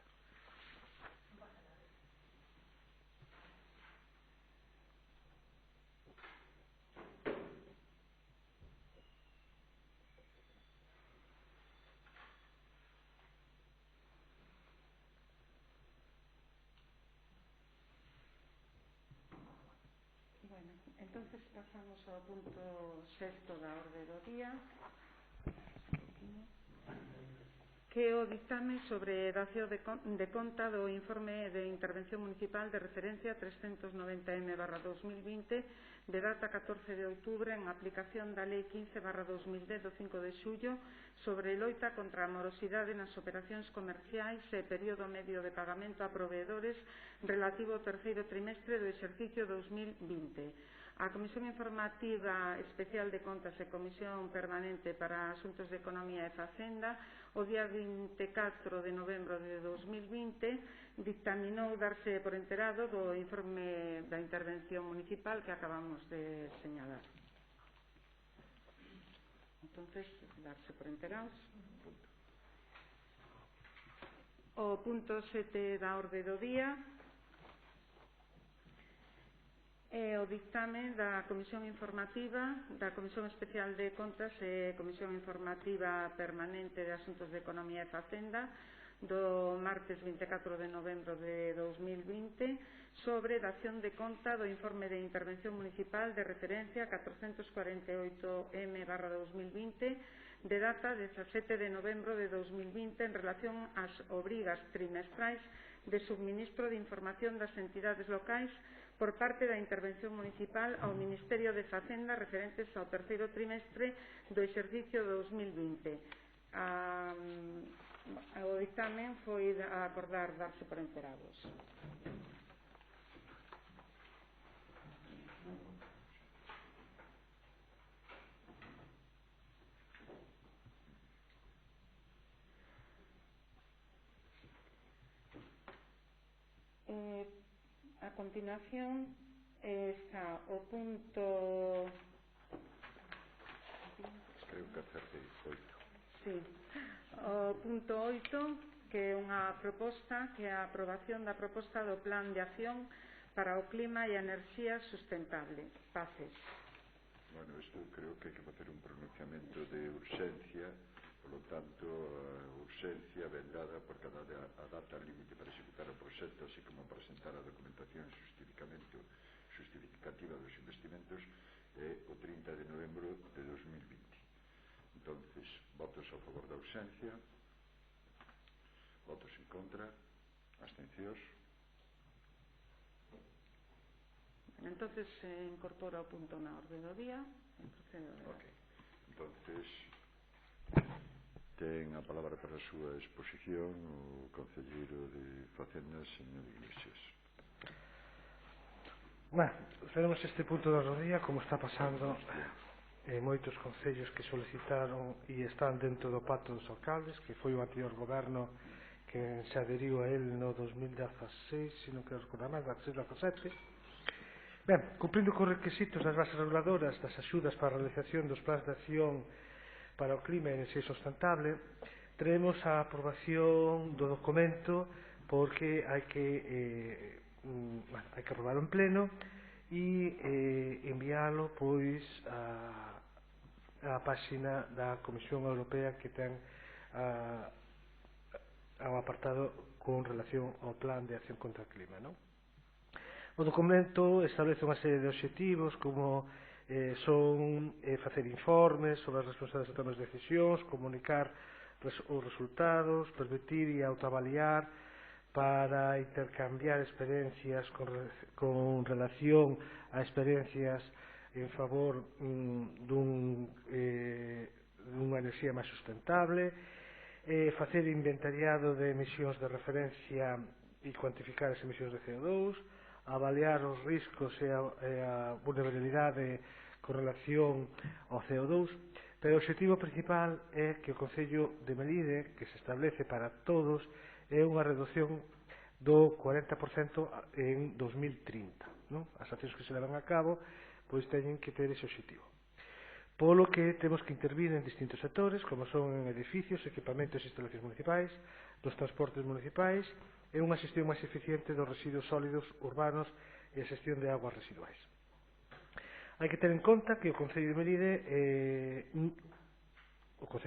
Entonces pasamos ao punto 6º da orde do día, que é o dictame sobre dación de conta do informe de intervención municipal de referencia 390M/2020 de data 14 de outubro en aplicación da Lei 15/2010 do 5 de xullo sobre loita contra a morosidade nas operacións comerciais e período medio de pagamento a proveedores relativo ao terceiro trimestre do exercicio 2020. A Comisión Informativa Especial de Contas e Comisión Permanente para Asuntos de Economía e Facenda, o día 24 de novembro de 2020, dictaminou darse por enterado do informe da intervención municipal que acabamos de señalar. Entonces, darse por enterados. O punto 7 da orde do día é o dictame da Comisión Informativa, da Comisión Especial de Contas e Comisión Informativa Permanente de Asuntos de Economía e Facenda do martes 24 de novembro de 2020 sobre dación de conta do informe de intervención municipal de referencia 448M/2020 de data 17 de novembro de 2020 en relación ás obrigas trimestrais de subministro de información das entidades locais por parte da intervención municipal ao Ministerio de Facenda referentes ao terceiro trimestre do exercicio 2020. O dictamen foi a acordar darse por enterados. A continuación está o punto... Creo que acertei 8. Sí. O punto 8, que é unha proposta, que é a aprobación da proposta do Plan de Acción para o Clima e a Enerxía Sustentable, PACES. Bueno, isto creo que hai que facer un pronunciamento de urxencia, polo tanto, a urxencia ven dada porque a data límite para executar o proxecto, así como presentar a documentación justificativa dos investimentos, é o 30 de novembro de 2020. Entonces, votos a favor da urxencia, votos en contra, abstencións. Entonces se incorpora o punto na orde do día. Ok. Entonces, ten a palabra para a súa exposición o concelleiro de Facenda, señor Iglesias. Bueno, tenemos este punto da rodilla, como está pasando en moitos concellos que solicitaron e están dentro do pacto dos alcaldes, que foi o anterior goberno que se adheriu a él no 2016, se non quero recordar máis, 2016-2017. Ben, cumprindo con requisitos das bases reguladoras das axudas para a realización dos plans de acción para o clima e a enerxía sustentable, teremos a aprobación do documento porque hai que aprobarlo en pleno e enviálo pois á páxina da Comisión Europea que ten ao apartado con relación ao plan de acción contra o clima, non? O documento establece unha serie de obxectivos como son facer informes sobre as responsables de tomas de decisións, comunicar os resultados, permitir e autoavaliar para intercambiar experiencias con relación a experiencias en favor dunha enerxía máis sustentable, facer inventariado de emisións de referencia e cuantificar as emisións de CO2, avaliar os riscos e a vulnerabilidade con relación ao CO2, pero o objetivo principal é que o Concello de Melide, que se establece para todos, é unha reducción do 40% en 2030. Non? As accións que se levan a cabo pois teñen que ter ese objetivo. Polo que temos que intervir en distintos sectores, como son en edificios, equipamentos e instalacións municipais, dos transportes municipais, e unha xestión máis eficiente dos residuos sólidos urbanos e a xestión de aguas residuais. Hai que ter en conta que o Concello de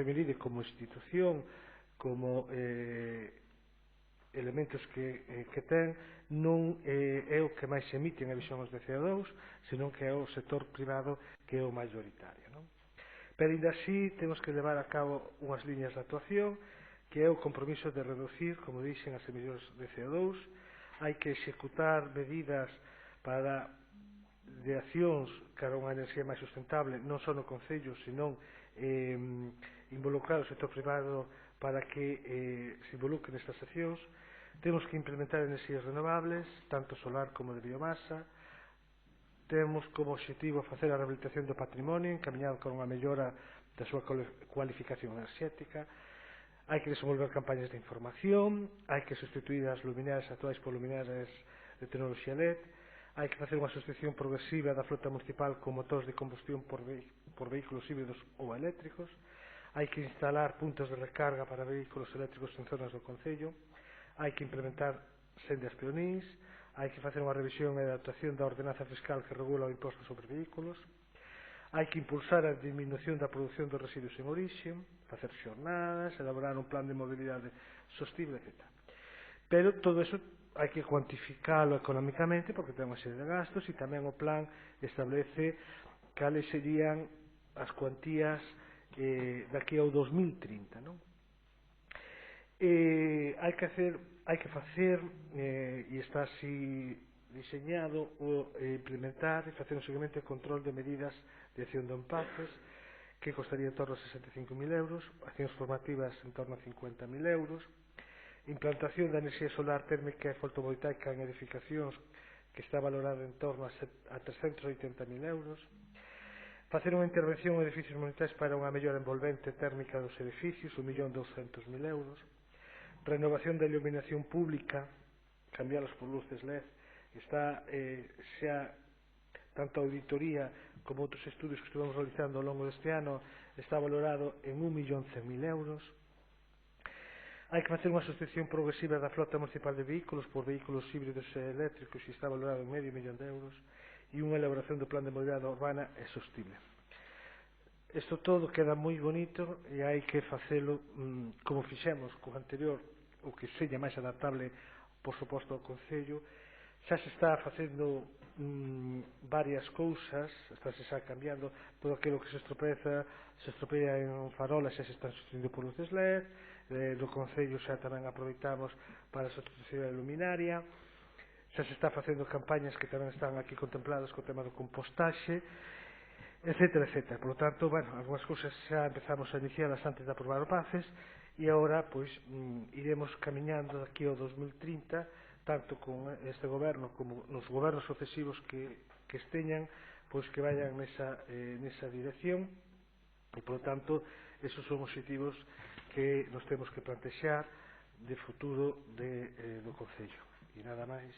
Melide como institución, como elementos que ten, non é o que máis emite en emisións de CO2, senón que é o sector privado que é o maioritario, non? Pero ainda así temos que levar a cabo unhas liñas de actuación que é o compromiso de reducir, como dixen, as emisións de CO2. Hai que executar medidas para de accións cara a unha enerxía máis sustentable, non só no Concello, senón involucrar o sector privado para que se involucre nestas accións. Temos que implementar enerxías renovables, tanto solar como de biomasa. Temos como objetivo facer a rehabilitación do patrimonio, encaminhado con unha mellora da súa cualificación enerxética. Hai que desenvolver campañas de información, hai que sustituir as luminarias actuais por luminarias de tecnoloxía LED, hai que facer unha sustitución progresiva da flota municipal con motores de combustión por vehículos híbridos ou eléctricos, hai que instalar puntos de recarga para vehículos eléctricos en zonas do Concello, hai que implementar sendas peonís, hai que facer unha revisión e adaptación da ordenanza fiscal que regula o imposto sobre vehículos, hai que impulsar a disminución da produción dos residuos en orixe, facer xornadas, elaborar un plan de mobilidade sostible, etc. Pero todo eso hai que cuantificalo económicamente porque ten unha serie de gastos e tamén o plan establece cales serían as cuantías daqui ao 2030, non? Hai que facer e está así diseñado o implementar e facer un seguimento e control de medidas de acción de empaques que costaría en torno a 65.000 euros, accións formativas en torno a 50.000 euros, implantación da enerxía solar térmica e fotovoltaica en edificacións que está valorada en torno a 380.000 euros, facer unha intervención en edificios municipais para unha mellora envolvente térmica dos edificios, 1.200.000 euros, renovación da iluminación pública, cambialos por luces LED, está xa tanto a auditoría como outros estudios que estuvemos realizando ao longo deste ano está valorado en 1.100.000 euros. Hai que facer unha sustitución progresiva da flota municipal de vehículos por vehículos híbridos e eléctricos e está valorado en $500.000 euros e unha elaboración do plan de mobilidade urbana e sostible. Isto todo queda moi bonito e hai que facelo como fixemos co anterior, o que seña máis adaptable, por suposto, ao Concello. Xa se está facendo varias cousas, está se xa cambiando todo aquilo que se estropea en farolas, xa se están sustituindo por luces LED, do Concello xa tamén aproveitamos para a sustitución da luminaria, xa se está facendo campañas que tamén están aquí contempladas co tema do compostaxe, etcétera, etcétera. Por lo tanto, bueno, algunhas cousas xa empezamos a inicialas antes de aprobar o PACES e agora, pois, iremos camiñando daqui ao 2030 tanto con este goberno como nos gobernos sucesivos que esteñan, pois que vayan nesa dirección e, por lo tanto, esos son obxectivos que nos temos que plantexar de futuro do Concello. E nada máis.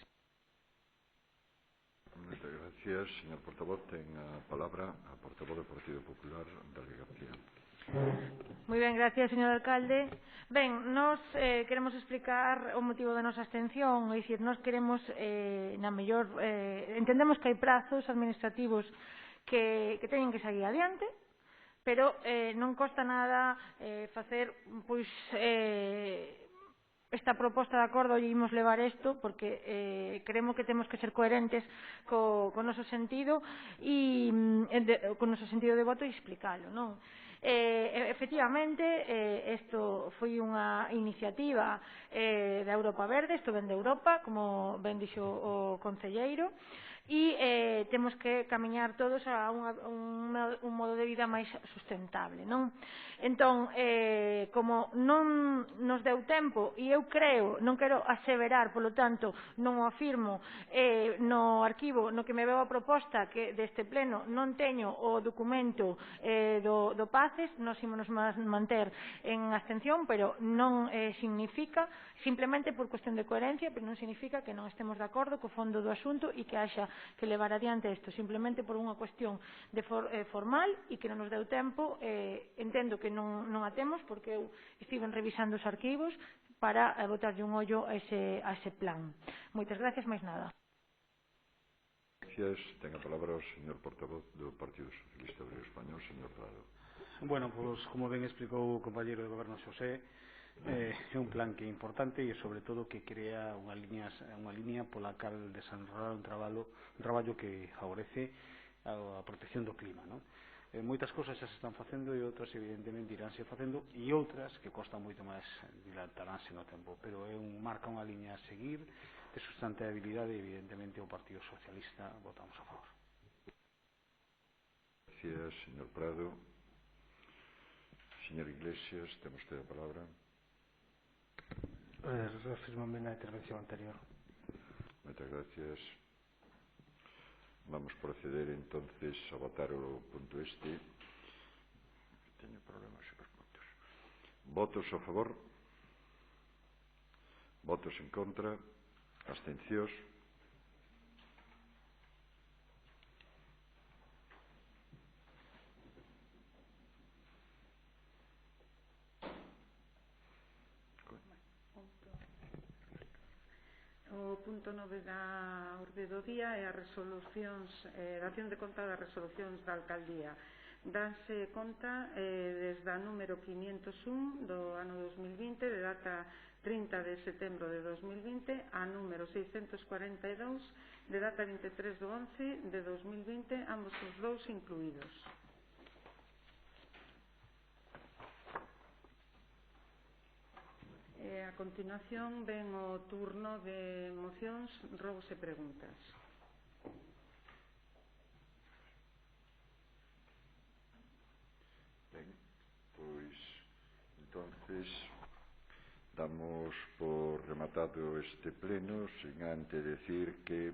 Muchas gracias, señor portavoz. Ten a palabra a portavoz do Partido Popular, Dalia García. Moi ben, gracias, señor alcalde. Ben, nós queremos explicar o motivo da nosa abstención, é dicir, nós queremos, entendemos que hai prazos administrativos que teñen que sair adiante, pero non costa nada facer, pois, esta proposta de acordo e imos levar isto porque creemos que temos que ser coherentes co noso sentido e co noso sentido de voto e explicalo, non? Efectivamente, isto foi unha iniciativa da Europa Verde, isto ven de Europa, como ben dixo o concelleiro, e temos que camiñar todos a un modo de vida máis sustentable, non? Entón, como non nos deu tempo, e eu creo, non quero aseverar, polo tanto, non o afirmo, no arquivo no que me veo a proposta que deste pleno non teño o documento do PACES, nos ímonos manter en abstención, pero non significa, simplemente por cuestión de coherencia, pero non significa que non estemos de acordo co fondo do asunto e que haxa que levar adiante isto, simplemente por unha cuestión formal e que non nos deu tempo, entendo que non a temos porque eu estiven revisando os arquivos para botarlle un ollo a ese plan. Moitas gracias, máis nada. Gracias. Ten a palabra o señor portavoz do Partido Socialista Obrero Español, señor Prado. Bueno, pois, como ben explicou o compañeiro de Goberno Xosé, É un plan que é importante e, sobre todo, que crea unha liña pola cal desenrolar un traballo que favorece a protección do clima, non? Moitas cousas xa se están facendo e outras, evidentemente, iránse facendo, e outras que costan moito máis dilataránse no tempo, pero marca unha liña a seguir de sustentabilidade e, evidentemente, o Partido Socialista votamos a favor. Gracias, señor Prado. Señor Iglesias, ten usted a palabra. Refirmame na intervención anterior. Moitas gracias. Vamos proceder entonces a votar o punto este. Teño problemas con os puntos. Votos a favor. Votos en contra. Abstencións. O punto 9 da orde do día é a resolucións, dación de conta das resolucións da alcaldía. Danse conta desde a número 501 do ano 2020, de data 30 de setembro de 2020, a número 642, de data 23 do 11 de 2020, ambos os dous incluídos. A continuación ven o turno de mocións, rogos e preguntas. Ben, pois, entonces, damos por rematado este pleno, sin antes decir que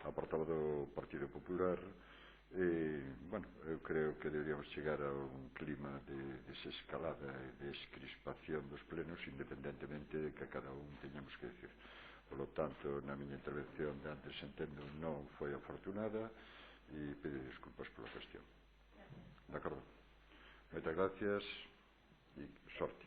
a portavoz do Partido Popular, bueno, eu creo que deberíamos chegar a un clima de desescalada e descrispación dos plenos, independentemente de que cada un teñamos que decir. Por lo tanto, na miña intervención de antes, entendo, non foi afortunada e pido desculpas pola cuestión. De acordo? Moitas gracias e sorte.